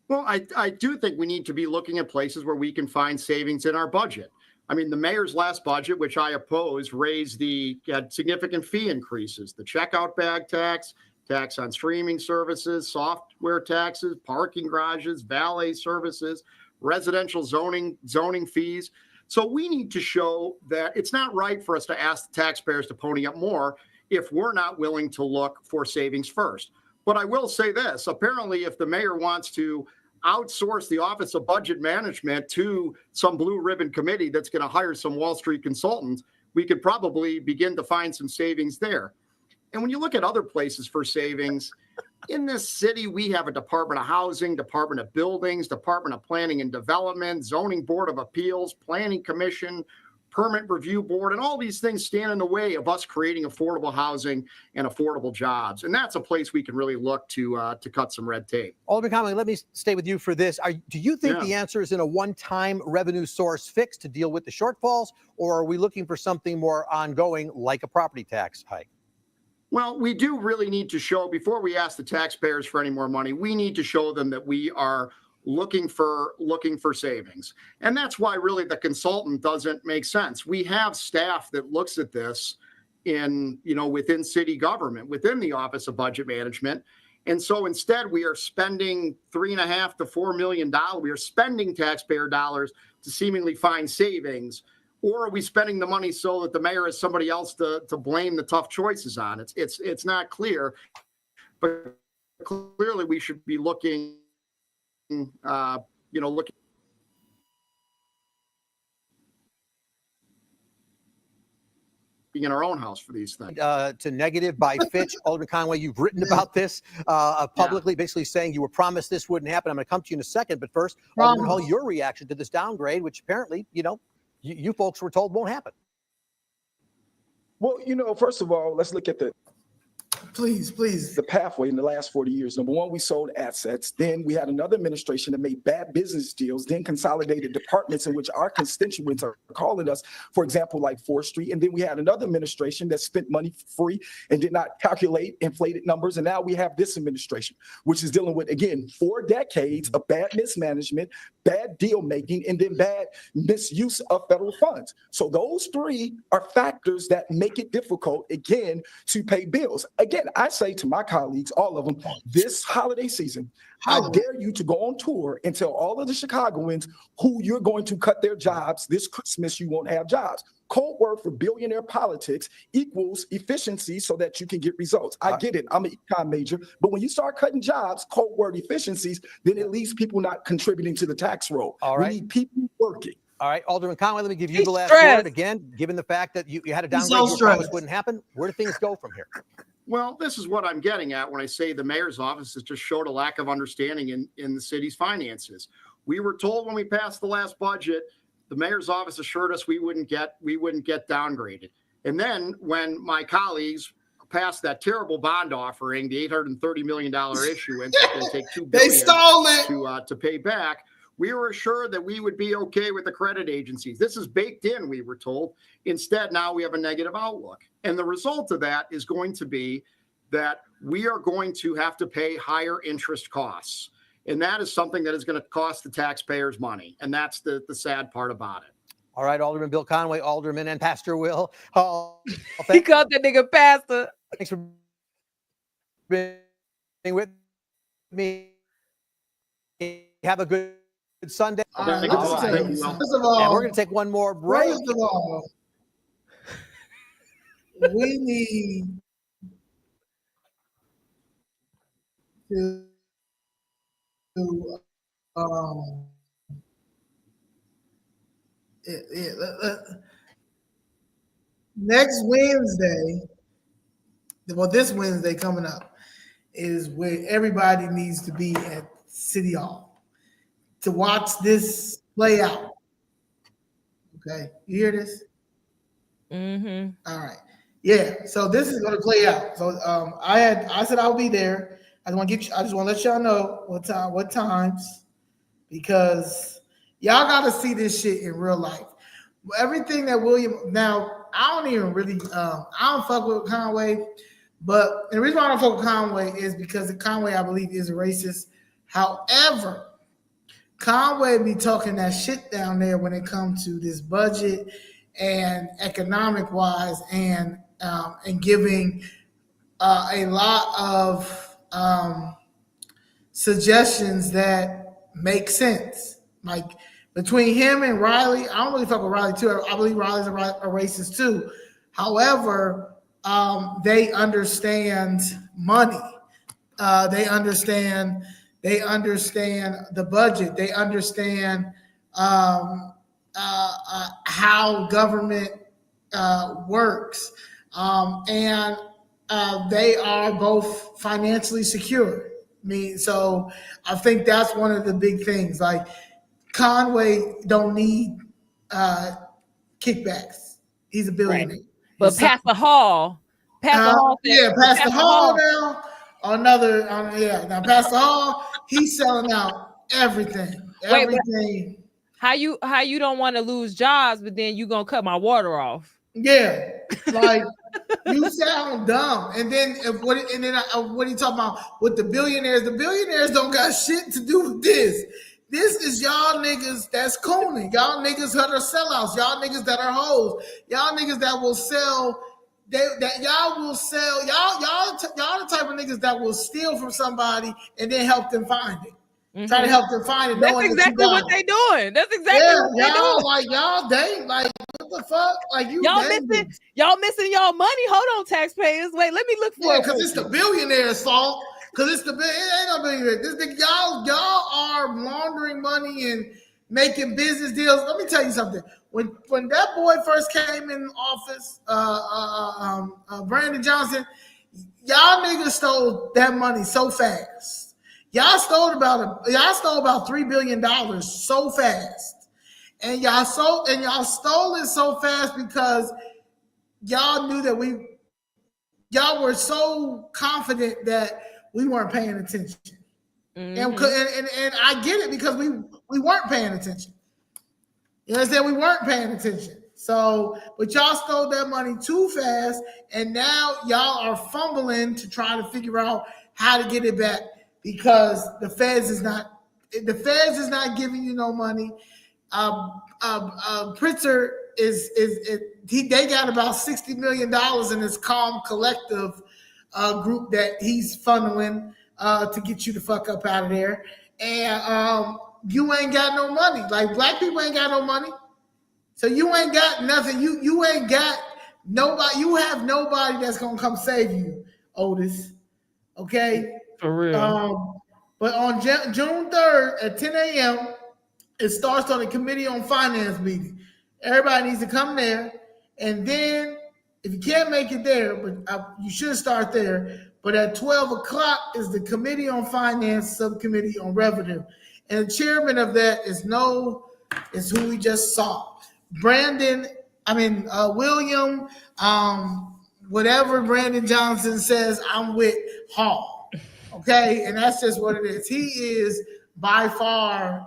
Well, I do think we need to be looking at places where we can find savings in our budget. I mean, the mayor's last budget, which I oppose, had significant fee increases, the checkout bag tax on streaming services, software taxes, parking garages, valet services, residential zoning fees. So we need to show that it's not right for us to ask the taxpayers to pony up more if we're not willing to look for savings first. But I will say this, apparently if the mayor wants to outsource the Office of Budget Management to some blue ribbon committee that's going to hire some Wall Street consultants, we could probably begin to find some savings there. And when you look at other places for savings, in this city, we have a Department of Housing, Department of Buildings, Department of Planning and Development, Zoning Board of Appeals, Planning Commission, Permit Review Board, and all these things stand in the way of us creating affordable housing and affordable jobs. And that's a place we can really look to cut some red tape. Alderman Conway, let me stay with you for this. Do you think the answer is in a one-time revenue source fix to deal with the shortfalls, or are we looking for something more ongoing like a property tax hike? Well, we do really need to show, before we ask the taxpayers for any more money, we need to show them that we are looking for savings. And that's why really the consultant doesn't make sense. We have staff that looks at this within city government, within the Office of Budget Management. And so instead we are spending $3.5 to $4 million. We are spending taxpayer dollars to seemingly find savings. Or are we spending the money so that the mayor has somebody else to blame the tough choices on? It's not clear, but clearly we should be looking in our own house for these things. To negative by Fitch. Alderman Conway, you've written about this publicly, basically saying you were promised this wouldn't happen. I'm going to come to you in a second, but first, Alderman Hall, your reaction to this downgrade, which apparently, you folks were told won't happen. Well, first of all, let's look at the pathway in the last 40 years. Number one, we sold assets. Then we had another administration that made bad business deals, then consolidated departments in which our constituents are calling us, for example, like forestry. And then we had another administration that spent money free and did not calculate inflated numbers. And now we have this administration, which is dealing with, again, 4 decades of bad mismanagement, bad deal making, and then bad misuse of federal funds. So those 3 are factors that make it difficult, again, to pay bills. Again, I say to my colleagues, all of them, this holiday season, I dare you to go on tour and tell all of the Chicagoans who you're going to cut their jobs. This Christmas, you won't have jobs. Code word for billionaire politics equals efficiency so that you can get results. I get it. I'm an econ major. But when you start cutting jobs, code word efficiencies, then it leaves people not contributing to the tax roll. All right. We need people working. All right, Alderman Conway, let me give you the last word. Again, given the fact that you had a downgrade, you promised wouldn't happen, where do things go from here? Well, this is what I'm getting at when I say the mayor's office has just showed a lack of understanding in the city's finances. We were told when we passed the last budget, the mayor's office assured us we wouldn't get downgraded. And then when my colleagues passed that terrible bond offering, the $830 million issuance, it's going to take $2 billion They stole it to pay back. We were assured that we would be okay with the credit agencies. This is baked in, we were told. Instead, now we have a negative outlook. And the result of that is going to be that we are going to have to pay higher interest costs. And that is something that is going to cost the taxpayers money. And that's the sad part about it. All right, Alderman Bill Conway, Alderman and Pastor Will. He called that nigga pastor. Thanks for being with me. Have a good Sunday. First of And we're going to take one more break. First of all, we need to next Wednesday, this Wednesday coming up is where everybody needs to be at City Hall to watch this play out. Okay, you hear this? Mm-hmm. All right. Yeah. So this is going to play out. So I said I'll be there. I just want to let y'all know what times, because y'all got to see this shit in real life. Everything that now I don't even really I don't fuck with Conway, but the reason why I don't fuck with Conway is because Conway, I believe, is a racist. However, Conway be talking that shit down there when it comes to this budget and economic wise, and giving a lot of suggestions that make sense. Like between him and Riley, I don't really fuck with Riley too. I believe Riley's a racist too. However, they understand money. They understand the budget. They understand how government works, and they are both financially secure. I mean, so I think that's one of the big things. Like Conway don't need kickbacks. He's a billionaire. But Pastor Hall, Pastor Hall now. Now Pastor Hall, he's selling out everything. Everything. How you don't want to lose jobs, but then you gonna cut my water off? Yeah, like you sound dumb. And then what are you talking about with the billionaires? The billionaires don't got shit to do with this. This is y'all niggas that's cooning. Y'all niggas that are sellouts. Y'all niggas that are hoes. Y'all niggas that will sell. Y'all the type of niggas that will steal from somebody and then help them find it. Mm-hmm. Try to help them find it. That's exactly what they doing. That's exactly what they doing. Like y'all dang, like what the fuck? Like y'all missing y'all money. Hold on, taxpayers. Wait, let me look for it. Because it's the billionaire's fault. Because it ain't no billionaire. Y'all are laundering money and making business deals. Let me tell you something. When that boy first came in office, Brandon Johnson, y'all niggas stole that money so fast. Y'all stole about $3 billion so fast, and y'all stole it so fast because y'all knew that y'all were so confident that we weren't paying attention, and I get it because we weren't paying attention. You understand? We weren't paying attention. So, but y'all stole that money too fast, and now y'all are fumbling to try to figure out how to get it back. Because the Feds is not giving you no money. Pritzker they got about $60 million in this Calm Collective group that he's funneling to get you the fuck up out of there. And you ain't got no money. Like black people ain't got no money. So you ain't got nothing. You ain't got nobody. You have nobody that's gonna come save you, Otis. Okay. For real. But on June 3rd at 10 a.m., it starts on the Committee on Finance meeting. Everybody needs to come there. And then, if you can't make it there, but you should start there. But at 12 o'clock is the Committee on Finance Subcommittee on Revenue. And the chairman of that is who we just saw. William, whatever Brandon Johnson says, I'm with Hall. Okay, and that's just what it is. He is by far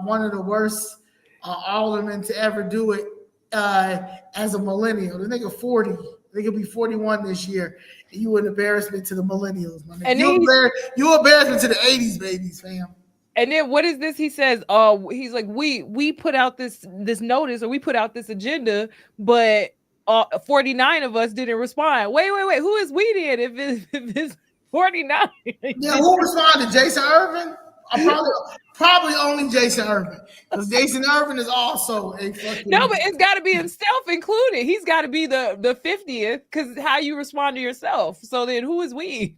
one of the worst aldermen to ever do it as a millennial. The nigga 40. They could be 41 this year. And you an embarrassment to the millennials, man. And you embarrassment to the 80s babies, fam. And then what is this? He says, he's like, we put out this notice or we put out this agenda, but 49 of us didn't respond. Wait. Who is we then? If it's 49. Yeah, who responded? Jason Irvin? Probably only Jason Irvin. Because Jason Irvin is also a fucking... No, but it's got to be himself included. He's got to be the 50th because how you respond to yourself. So then who is we?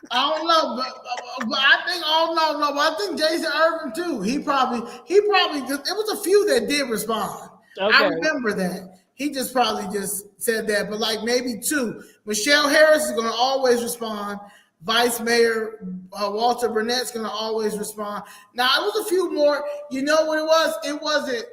I don't know, but I think Jason Irvin too. He probably there was a few that did respond. Okay. I remember that. He just probably just said that, but like maybe two. Michelle Harris is going to always respond. Vice Mayor Walter Burnett's going to always respond. Now, it was a few more. You know what it was? It wasn't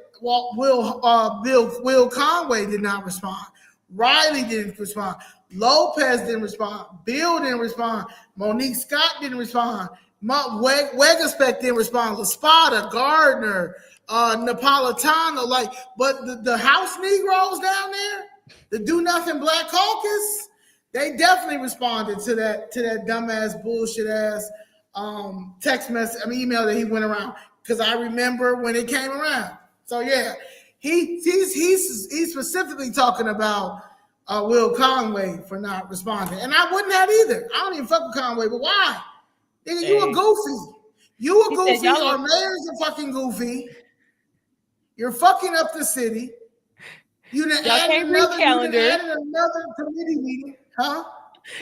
Will Conway did not respond. Riley didn't respond. Lopez didn't respond. Bill didn't respond. Monique Scott didn't respond. Wegaspec didn't respond. LaSpada, Gardner, Napolitano. But the House Negroes down there, the Do Nothing Black Caucus, they definitely responded to that dumbass bullshit ass email that he went around. Because I remember when it came around. So yeah, he's specifically talking about Will Conway for not responding, and I wouldn't have either. I don't even fuck with Conway, but why? Nigga, you a goofy. You a goofy. Our mayor's a fucking goofy. You're fucking up the city. You done Y'all added can't read another. You done calendars. added another committee meeting, huh?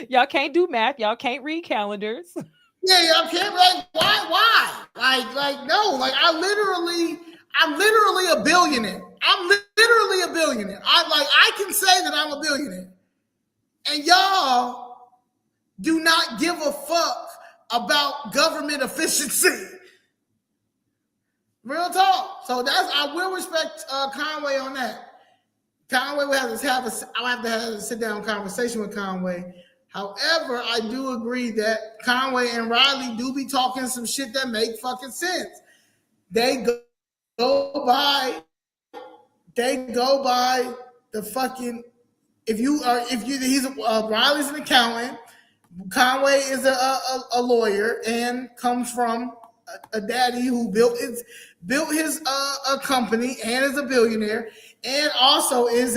Y'all can't do math. Y'all can't read calendars. Yeah, y'all can't. Like, why? Like, no. Like, I'm literally a billionaire. I'm literally a billionaire. I can say that I'm a billionaire, and y'all do not give a fuck about government efficiency. Real talk. So I will respect Conway on that. Conway will have to I'll have to have a sit down conversation with Conway. However, I do agree that Conway and Riley do be talking some shit that make fucking sense. They go by the fucking Riley's an accountant, Conway is a lawyer and comes from a daddy who built his a company and is a billionaire, and also is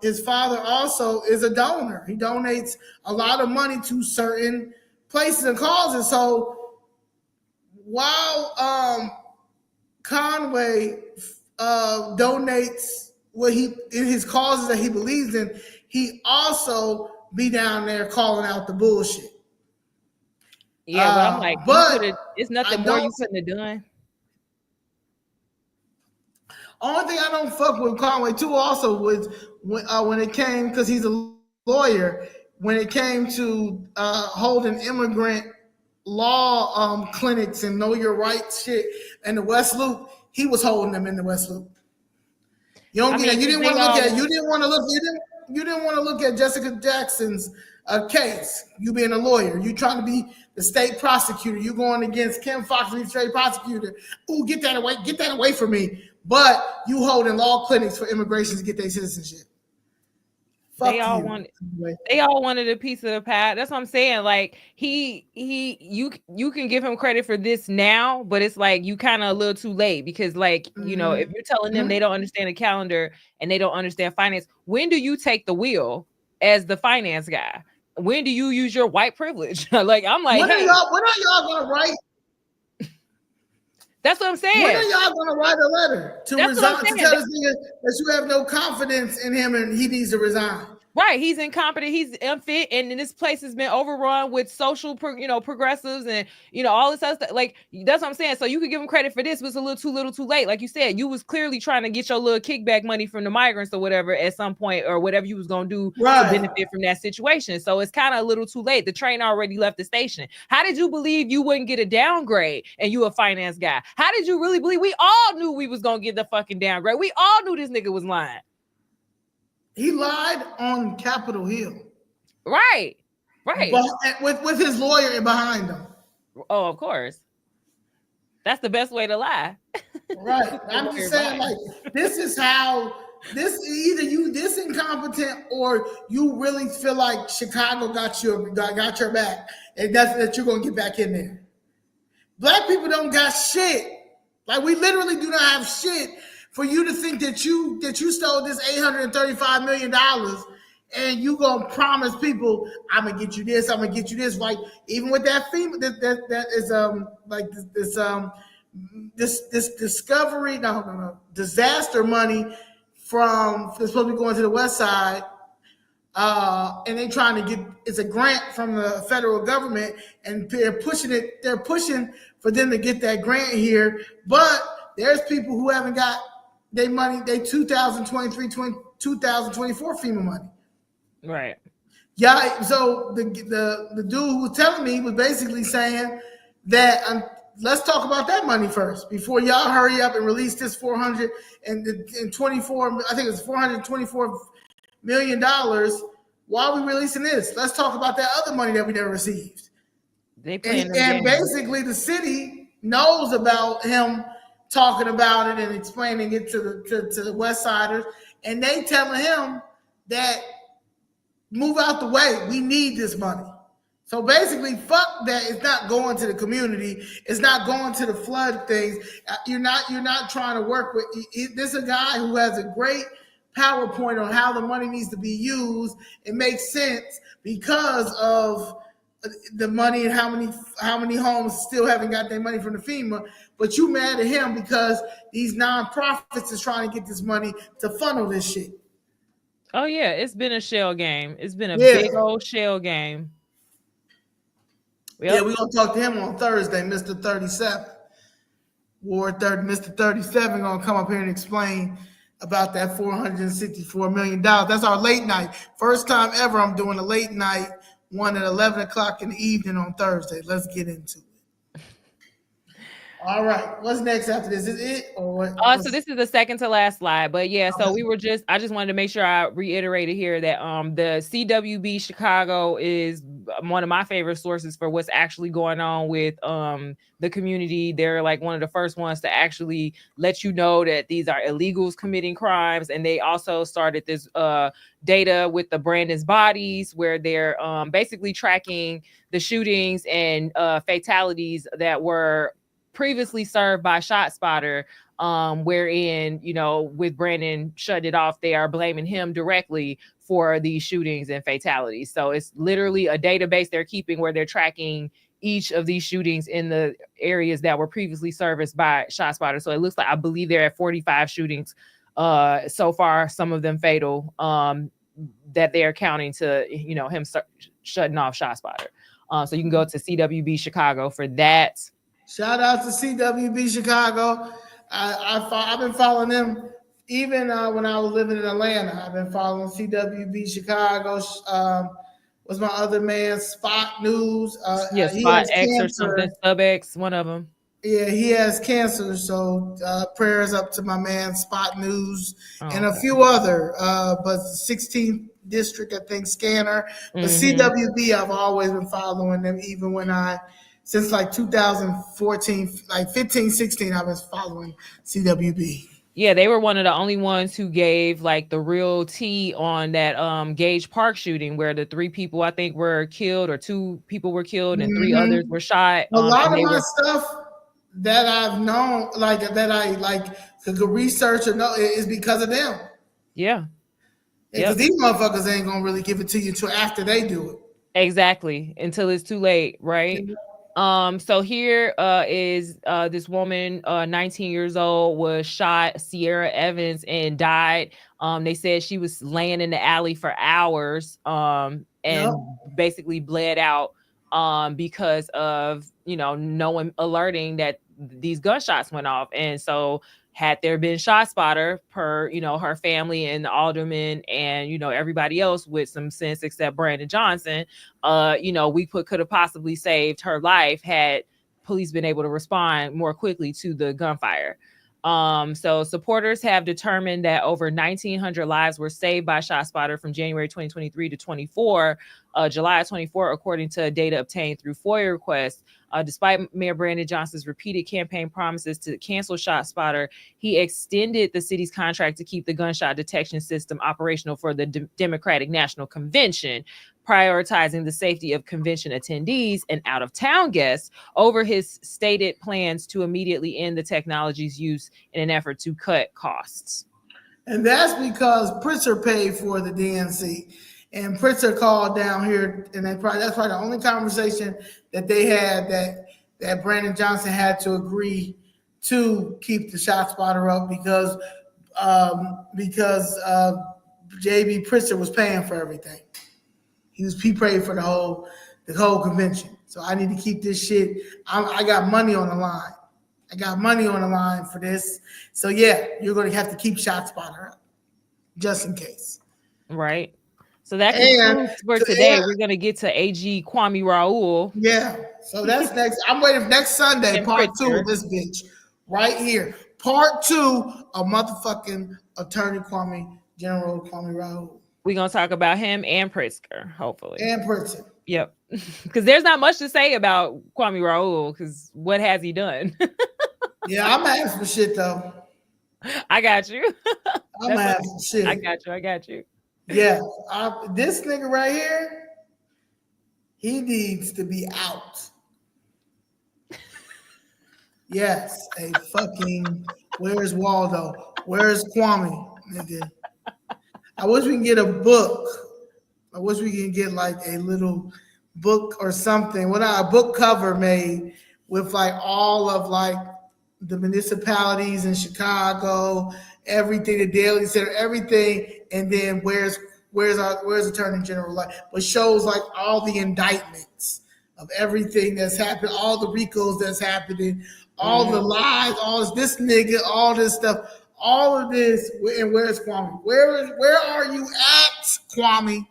his father also is a donor. He donates a lot of money to certain places and causes. So while Conway donates what in his causes that he believes in, he also be down there calling out the bullshit. Yeah, but I'm like, it's nothing more you couldn't have done. Only thing I don't fuck with Conway too also was when it came, because he's a lawyer, when it came to holding immigrant law clinics and know your rights shit in the West Loop, he was holding them in the West Loop. You didn't want to look at Jessica Jackson's case. You being a lawyer, you trying to be the state prosecutor. You going against Kim Fox, the state prosecutor. Ooh, get that away from me. But you holding law clinics for immigration to get their citizenship. They all wanted a piece of the pie. That's what I'm saying. Like you can give him credit for this now, but it's like you kind of a little too late, because like, you know, if you're telling them they don't understand the calendar and they don't understand finance, when do you take the wheel as the finance guy? When do you use your white privilege? Like, I'm like, when are y'all gonna write? That's what I'm saying. When are y'all gonna write a letter to resign, to tell this nigga that you have no confidence in him and he needs to resign? Right, he's incompetent, he's unfit, and this place has been overrun with social, progressives, and all this other stuff. Like, that's what I'm saying. So you could give him credit for this, but it's a little too late. Like you said, you was clearly trying to get your little kickback money from the migrants or whatever at some point, or whatever you was gonna do to benefit from that situation. So it's kind of a little too late. The train already left the station. How did you believe you wouldn't get a downgrade and you a finance guy? How did you really believe? We all knew we was gonna get the fucking downgrade. We all knew this nigga was lying. He lied on Capitol Hill. Right. But with his lawyer behind him. Oh, of course. That's the best way to lie. Right. I'm just saying, like, this is how either you this incompetent or you really feel like Chicago got your back, and that you're gonna get back in there. Black people don't got shit. Like, we literally do not have shit. For you to think that you stole this $835 million and you gonna promise people, I'm gonna get you this, I'm gonna get you this. Like, even with that FEMA, that is like this discovery, disaster money from that's supposed to be going to the West Side, and they trying to get, it's a grant from the federal government, and they're pushing for them to get that grant here, but there's people who haven't got they money, they 2023, 2024 FEMA money. Right. Yeah. So the dude who was telling me was basically saying that let's talk about that money first before y'all hurry up and release this $424 million. Why are we releasing this? Let's talk about that other money that we never received. And basically the city knows about him talking about it and explaining it to the West Siders, and they telling him that move out the way. We need this money. So basically, fuck that. It's not going to the community. It's not going to the flood things. You're not trying to work with. This is a guy who has a great PowerPoint on how the money needs to be used. It makes sense because of the money and how many homes still haven't got their money from the FEMA. But you mad at him because these nonprofits is trying to get this money to funnel this shit. Oh yeah, it's been a shell game. It's been a Yeah. big old shell game. Yeah, Yep. we're gonna talk to him on Thursday, Mr. 37. Ward 30, Mr. 37 gonna come up here and explain about that $464 million. That's our late night. First time ever I'm doing a late night one at 11 o'clock in the evening on Thursday. Let's get into it. All right. What's next after this? Is it or what? So this is the second to last slide, but yeah, so I just wanted to make sure I reiterated here that the CWB Chicago is one of my favorite sources for what's actually going on with the community. They're like one of the first ones to actually let you know that these are illegals committing crimes, and they also started this data with the Brandon's bodies, where they're basically tracking the shootings and fatalities that were previously served by ShotSpotter, wherein, you know, with Brandon shutting it off, they are blaming him directly for these shootings and fatalities. So it's literally a database they're keeping where they're tracking each of these shootings in the areas that were previously serviced by ShotSpotter. So it looks like, I believe they're at 45 shootings so far, some of them fatal, that they're counting to, you know, him shutting off ShotSpotter. So you can go to CWB Chicago for that. Shout out to CWB Chicago. I've been following them even when I was living in Atlanta. I've been following CWB Chicago. What's my other man? Spot News. Yeah, Spot X or something. Sub X, one of them. Yeah, he has cancer. So prayers up to my man Spot News and a few other. But 16th District, I think, Scanner. But CWB, I've always been following them, even when since like 2014, like 15, 16, I was following CWB. Yeah, they were one of the only ones who gave like the real tea on that Gage Park shooting, where the 3 people I think were killed, or 2 people were killed and 3 others were shot. A lot of my stuff that I've known, like that I could research or know, is because of them. Yeah. Because these motherfuckers ain't gonna really give it to you until after they do it. Exactly. Until it's too late, right? So here is this woman, 19 years old, was shot, Sierra Evans, and died. They said she was laying in the alley for hours and basically bled out because of, you know, no one alerting that these gunshots went off. And so had there been ShotSpotter, per, you know, her family and the alderman and, you know, everybody else with some sense except Brandon Johnson, you know, we could have possibly saved her life had police been able to respond more quickly to the gunfire. So supporters have determined that over 1,900 lives were saved by ShotSpotter from January 2023 to July 24, according to data obtained through FOIA requests. Despite Mayor Brandon Johnson's repeated campaign promises to cancel ShotSpotter, he extended the city's contract to keep the gunshot detection system operational for the Democratic National Convention, prioritizing the safety of convention attendees and out-of-town guests over his stated plans to immediately end the technology's use in an effort to cut costs. And that's because Pritzker paid for the DNC. And Pritzker called down here, and that's probably the only conversation that they had that Brandon Johnson had to agree to keep the ShotSpotter up because JB Pritzker was paying for everything. He paid for the whole convention. So I need to keep this shit. I got money on the line. I got money on the line for this. So yeah, you're going to have to keep ShotSpotter up just in case. Right. So that concludes for today. We're going to get to AG Kwame Raoul. Yeah. So that's next. I'm waiting for next Sunday, part 2 of this bitch right here. Part 2 of motherfucking attorney General Kwame Raoul. We're going to talk about him and Pritzker, hopefully. And Pritzker. Yep. Because there's not much to say about Kwame Raoul, because what has he done? Yeah, I'm asking for shit, though. I got you. I'm asking shit. I got you. Yeah. This nigga right here, he needs to be out. Yes. A fucking, where's Waldo? Where's Kwame? Nigga. I wish we can get a book. I wish we can get like a little book or something. Well, not a book cover made with like all of like the municipalities in Chicago, everything, the Daily Center, everything and then where's Attorney General like, but shows like all the indictments of everything that's happened, all the RICOs that's happening, all the lies, all this nigga, all this stuff, all of this. And where's Kwame? Where are you at, Kwame?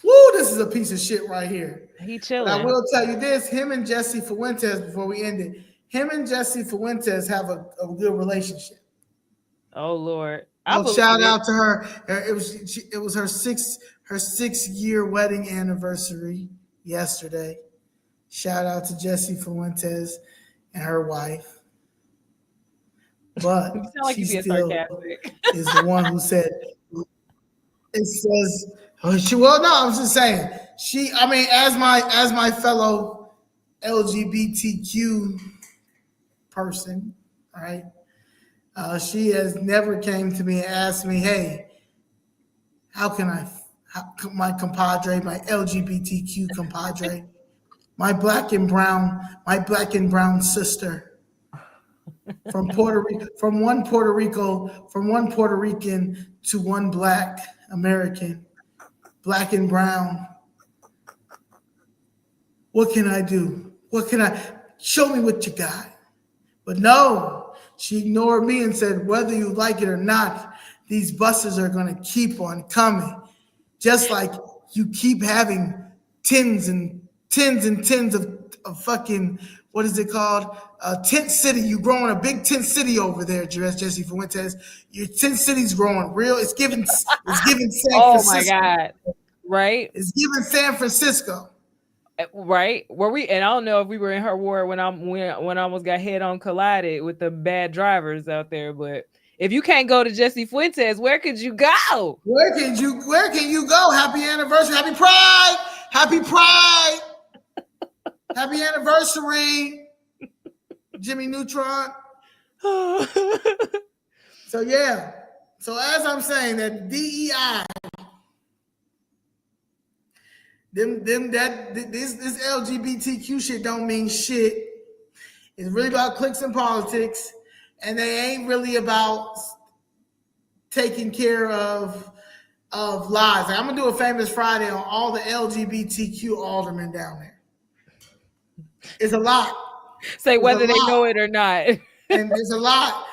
Woo, this is a piece of shit right here. He chilling. But I will tell you this, him and Jesse Fuentes, before we end it, him and Jesse Fuentes have a good relationship. Oh Lord. Shout out to her. It was her 6-year wedding anniversary yesterday. Shout out to Jesse Fuentes and her wife. But You sound like she you being still sarcastic. is the one who said it says well, no, I was just saying as my fellow LGBTQ person, right? She has never came to me and asked me, hey, how my compadre, my LGBTQ compadre, my black and brown sister from Puerto Rico, from one Puerto Rican to one black American, black and brown. What can I do? Show me what you got. But no, she ignored me and said, whether you like it or not, these buses are going to keep on coming. Just like you keep having tins and tins of fucking, what is it called? Tent city. You growing a big tent city over there, Jesse Fuentes. Your tent city's growing real. It's giving San Francisco. Oh my God. Right? It's giving San Francisco. Right? And I don't know if we were in her ward when I almost got head on collided with the bad drivers out there, but if you can't go to Jesse Fuentes, where could you go? Where can you go? Happy anniversary. Happy Pride. Happy Pride. Happy anniversary. Jimmy Neutron. So yeah. So as I'm saying, that DEI, this LGBTQ shit don't mean shit. It's really about clicks and politics, and they ain't really about taking care of lives. Like, I'm gonna do a famous Friday on all the LGBTQ aldermen down there. It's a lot. Say whether they know it or not. And there's a lot.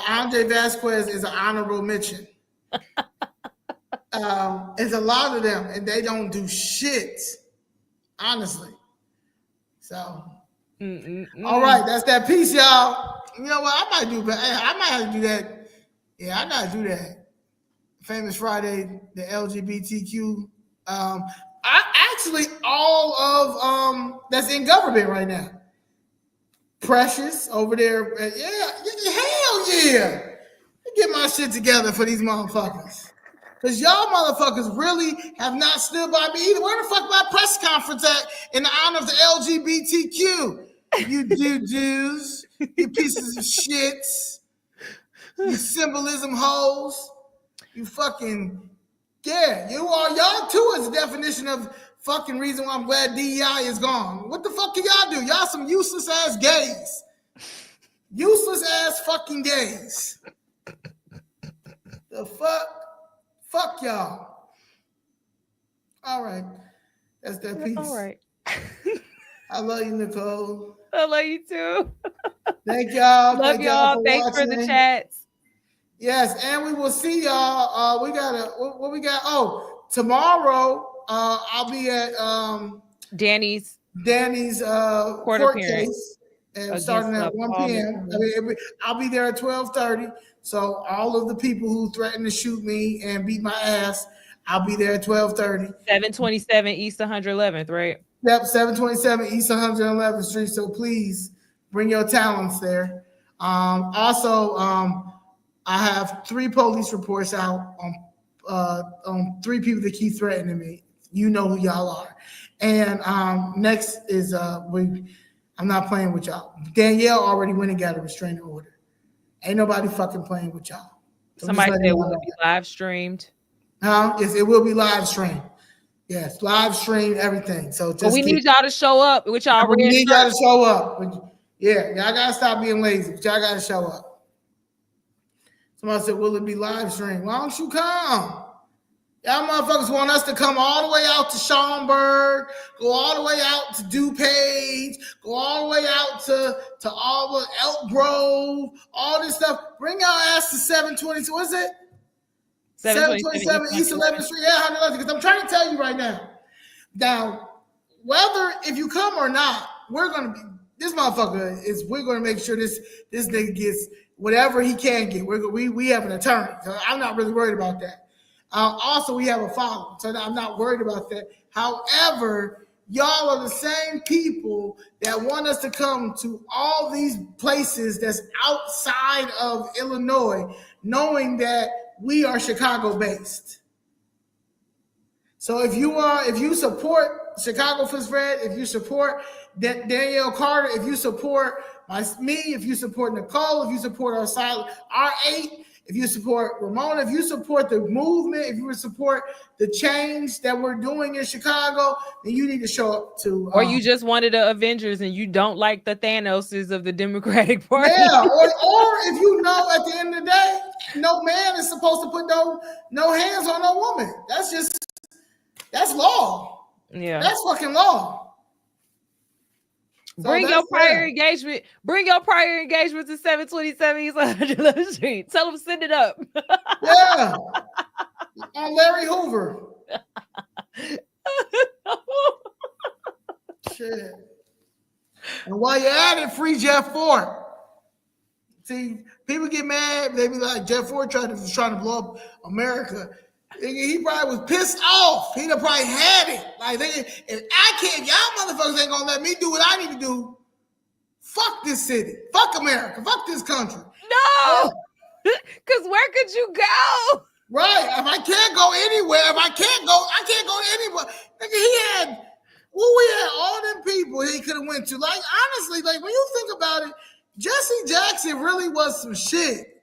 Andre Vasquez is an honorable mention. It's a lot of them, and they don't do shit, honestly. So, all right, that's that piece, y'all. You know what? I might have to do that. Yeah, I gotta do that. Famous Friday, the LGBTQ. Actually, all of that's in government right now. Precious over there. Yeah, hell yeah. Get my shit together for these motherfuckers. Because y'all motherfuckers really have not stood by me either. Where the fuck my press conference at in the honor of the LGBTQ? You Jews, you pieces of shit, you symbolism hoes, you fucking, yeah, you are, y'all too is the definition of fucking reason why I'm glad DEI is gone. What the fuck can y'all do? Y'all some useless ass gays. Useless ass fucking gays. The fuck? Fuck y'all. All right. That's that piece. All right. I love you, Nicole. I love you too. Thank y'all. Love y'all. Thanks for the chats. Yes, and we will see y'all. We got what we got. Oh, tomorrow I'll be at Danny's court case, and starting at 1 p.m. I'll be there at 12:30. So all of the people who threatened to shoot me and beat my ass, I'll be there at 12:30. 727 East 111th, right? Yep, 727 East 111th Street. So please bring your talents there. Also, I have 3 police reports out on 3 people that keep threatening me. You know who y'all are. And next is I'm not playing with y'all. Danielle already went and got a restraining order. Ain't nobody fucking playing with y'all. So somebody said it will be live streamed. Yes, it will be live streamed. Yes, live stream everything. So just we need y'all to show up with y'all. We need y'all to show up. Yeah, y'all gotta stop being lazy. But y'all gotta show up. Somebody said, will it be live streamed? Why don't you come? Y'all motherfuckers want us to come all the way out to Schaumburg, go all the way out to DuPage, go all the way out to all the Elk Grove, all this stuff. Bring your ass to 720. What is it? 727 East 11th Street. Yeah, 111. Because I'm trying to tell you right now. Now, whether if you come or not, we're gonna be this motherfucker is. We're gonna make sure this nigga gets whatever he can get. We have an attorney, so I'm not really worried about that. Also, we have a following, so I'm not worried about that. However, y'all are the same people that want us to come to all these places that's outside of Illinois, knowing that we are Chicago-based. So if you support Chicago Fist Red, if you support Danielle Carter, if you support me, if you support Nicole, if you support R8, if you support Ramona, if you support the movement, if you support the change that we're doing in Chicago, then you need to show up to. Or you just wanted the Avengers and you don't like the Thanoses of the Democratic Party. Yeah, or if you know at the end of the day, no man is supposed to put no hands on no woman. That's law. Yeah. That's fucking law. Bring your prior engagement. Bring your prior engagement to 727 East 111th Street. Tell them send it up. Yeah. On Larry Hoover. Shit. And while you're at it, free Jeff Ford. See, people get mad. They be like, Jeff Ford trying to blow up America. He probably was pissed off. He'd have probably had it. Like, if y'all motherfuckers ain't gonna let me do what I need to do, fuck this city. Fuck America. Fuck this country. No! Because where could you go? Right. If I can't go anywhere, I can't go anywhere. Nigga, we had all them people he could have went to. Like, honestly, like, when you think about it, Jesse Jackson really was some shit.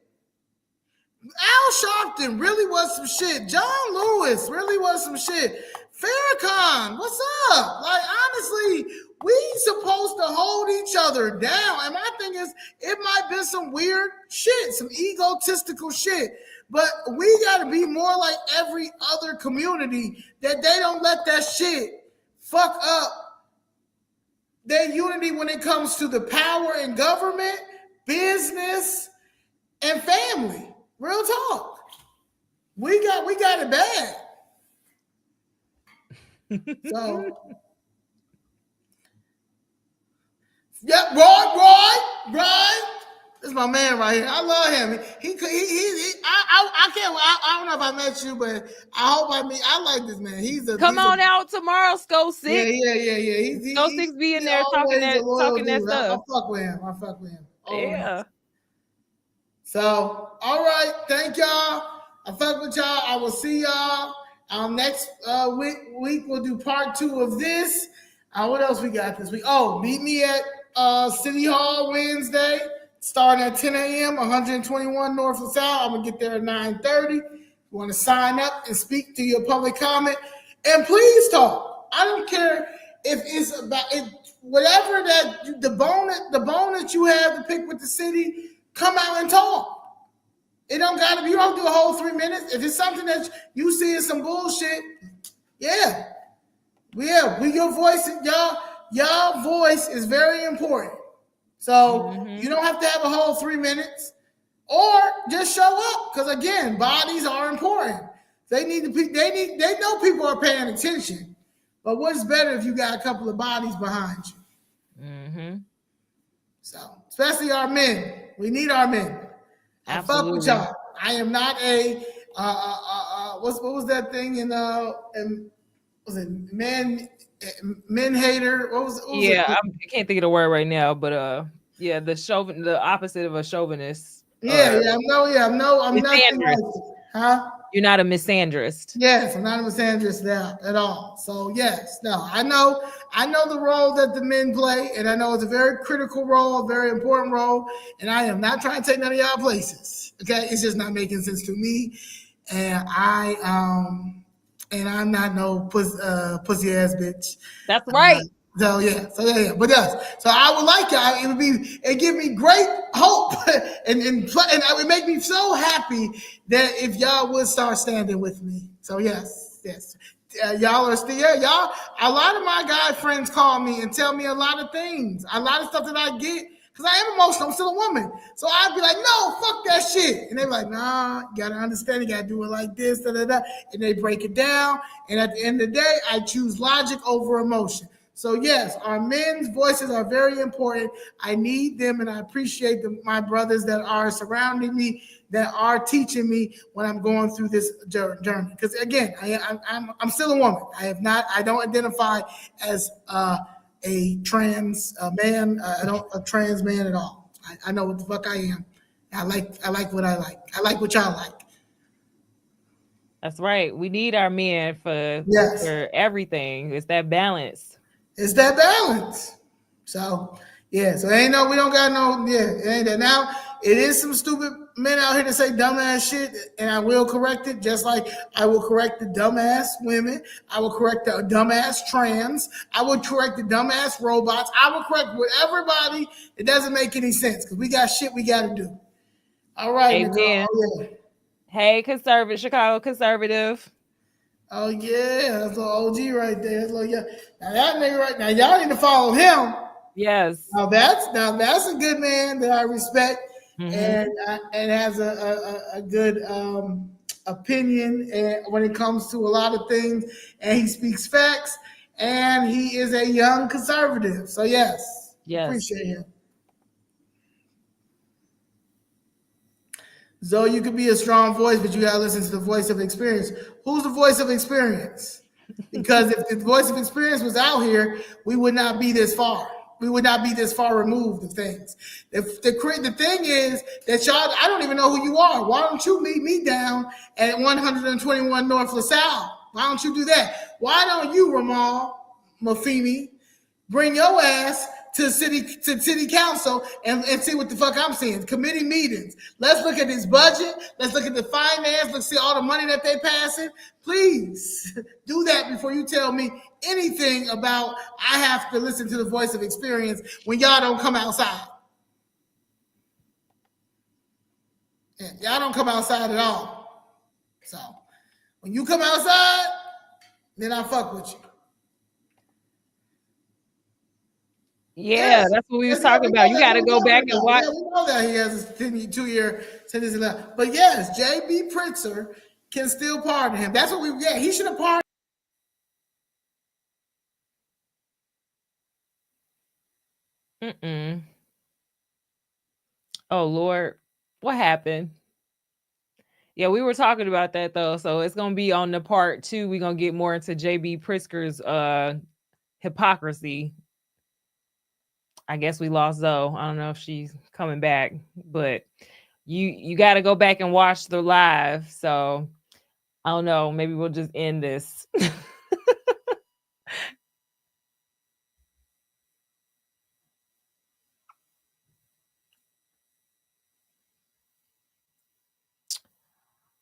Al Sharpton really was some shit. John Lewis really was some shit. Farrakhan, what's up? Like, honestly, we supposed to hold each other down. And my thing is, it might be some weird shit, some egotistical shit. But we got to be more like every other community that they don't let that shit fuck up their unity when it comes to the power in government, business, and family. Real talk. We got it bad. So, yep, Roy. This is my man right here. I love him. I don't know if I met you, but I like this man. Come on out tomorrow, Sco 6. Yeah. Sco 6 be in there talking that stuff. I fuck with him. Yeah. So, all right. Thank y'all. I fuck with y'all. I will see y'all next week. We'll do part 2 of this. What else we got this week? Oh, meet me at City Hall Wednesday, starting at 10 a.m., 121 North and South. I'm going to get there at 9:30. You want to sign up and speak to your public comment. And please talk. I don't care if it's about it, whatever that the bone that you have to pick with the city. Come out and talk. It don't gotta be. You don't do a whole 3 minutes. If it's something that you see is some bullshit, your voice, y'all voice is very important. So you don't have to have a whole 3 minutes, or just show up. Because again, bodies are important. They know people are paying attention. But what's better if you got a couple of bodies behind you? Mm-hmm. So especially our men. We need our men. I fuck with y'all. I am not a what was that thing in was it men hater? What was I can't think of the word right now, but the opposite of a chauvinist. I'm not huh? You're not a misandrist. Yes, I'm not a misandrist now at all. So yes, no, I know the role that the men play, and I know it's a very critical role, a very important role, and I am not trying to take none of y'all places. Okay, it's just not making sense to me, and I'm not no pussy ass bitch. That's right. But yes. So I would like y'all. It give me great hope and it would make me so happy that if y'all would start standing with me. So yes. Y'all are still, y'all, a lot of my guy friends call me and tell me a lot of things, a lot of stuff that I get, because I am emotional, I'm still a woman. So I'd be like, no, fuck that shit. And they're like, nah, you gotta understand, you gotta do it like this, da, da, da. And they break it down. And at the end of the day, I choose logic over emotion. So yes, our men's voices are very important. I need them, and I appreciate my brothers that are surrounding me, that are teaching me when I'm going through this journey. Because again, I'm still a woman. I don't identify as a trans man. I don't a trans man at all. I know what the fuck I am. I like what I like. I like what y'all like. That's right. We need our men for everything. It's that balance. It's that balance. So yeah, so we don't got no, it ain't that. Now it is some stupid men out here that say dumbass shit, and I will correct it, just like I will correct the dumbass women. I will correct the dumbass trans. I will correct the dumbass robots. I will correct with everybody. It doesn't make any sense because we got shit we got to do. All right, Nicole. Oh, yeah. Hey, conservative, Chicago conservative. Oh yeah, that's an OG right there. That's like, yeah. Now that nigga right now, y'all need to follow him. Yes. Now that's a good man that I respect, and has a good opinion when it comes to a lot of things, and he speaks facts, and he is a young conservative. So yes, appreciate him. Zoe, you could be a strong voice, but you gotta listen to the voice of experience. Who's the voice of experience? Because if the voice of experience was out here, we would not be this far. We would not be this far removed of things. If the thing is that y'all, I don't even know who you are. Why don't you meet me down at 121 North LaSalle? Why don't you do that? Why don't you, Ramal Mafimi, bring your ass to city council and see what the fuck I'm seeing? Committee meetings. Let's look at this budget. Let's look at the finance. Let's see all the money that they passing. Please do that before you tell me anything about I have to listen to the voice of experience when y'all don't come outside. Yeah, y'all don't come outside at all. So when you come outside, then I fuck with you. Yeah, that's what we was talking about. You got to go back and watch. Yeah, we know that he has a 2-year sentence left. But yes, J.B. Pritzker can still pardon him. That's what we get. He should have pardoned. Oh, Lord. What happened? Yeah, we were talking about that, though. So it's going to be on the part 2. We're going to get more into J.B. Pritzker's hypocrisy. I guess we lost Zoe. I don't know if she's coming back, but you got to go back and watch the live. So I don't know. Maybe we'll just end this.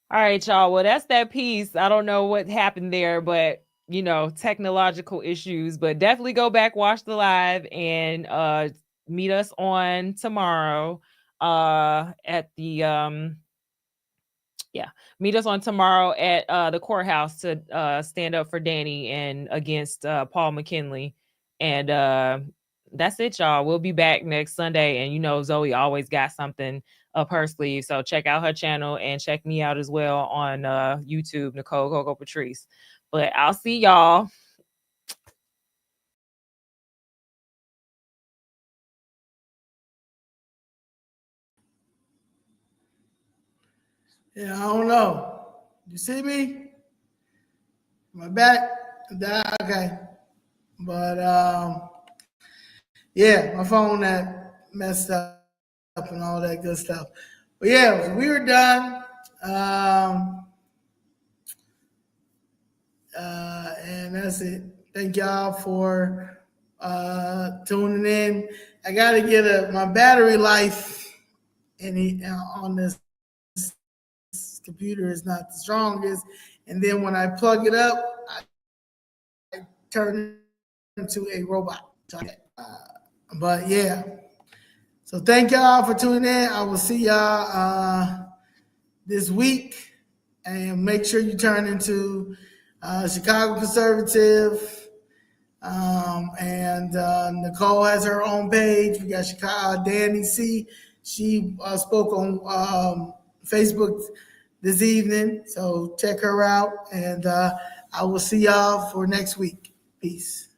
All right, y'all. Well, that's that piece. I don't know what happened there, but technological issues. But definitely go back, watch the live, and meet us on tomorrow at the meet us on tomorrow at the courthouse to stand up for Danny and against Paul McKinley. And that's it, y'all. We'll be back next Sunday. And Zoe always got something up her sleeve. So check out her channel and check me out as well on YouTube, Nicole Coco Patrice. But I'll see y'all. Yeah, I don't know. You see me? Am I back? Okay. But yeah, my phone that messed up and all that good stuff. But yeah, we were done. And that's it. Thank y'all for tuning in. I gotta get my battery life on this computer is not the strongest, and then when I plug it up, I turn into a robot. But yeah, So thank y'all for tuning in. I will see y'all this week, and make sure you turn into Chicago Conservative. And Nicole has her own page. We got Chicago Danny C. She spoke on Facebook this evening, so check her out. And I will see y'all for next week. Peace.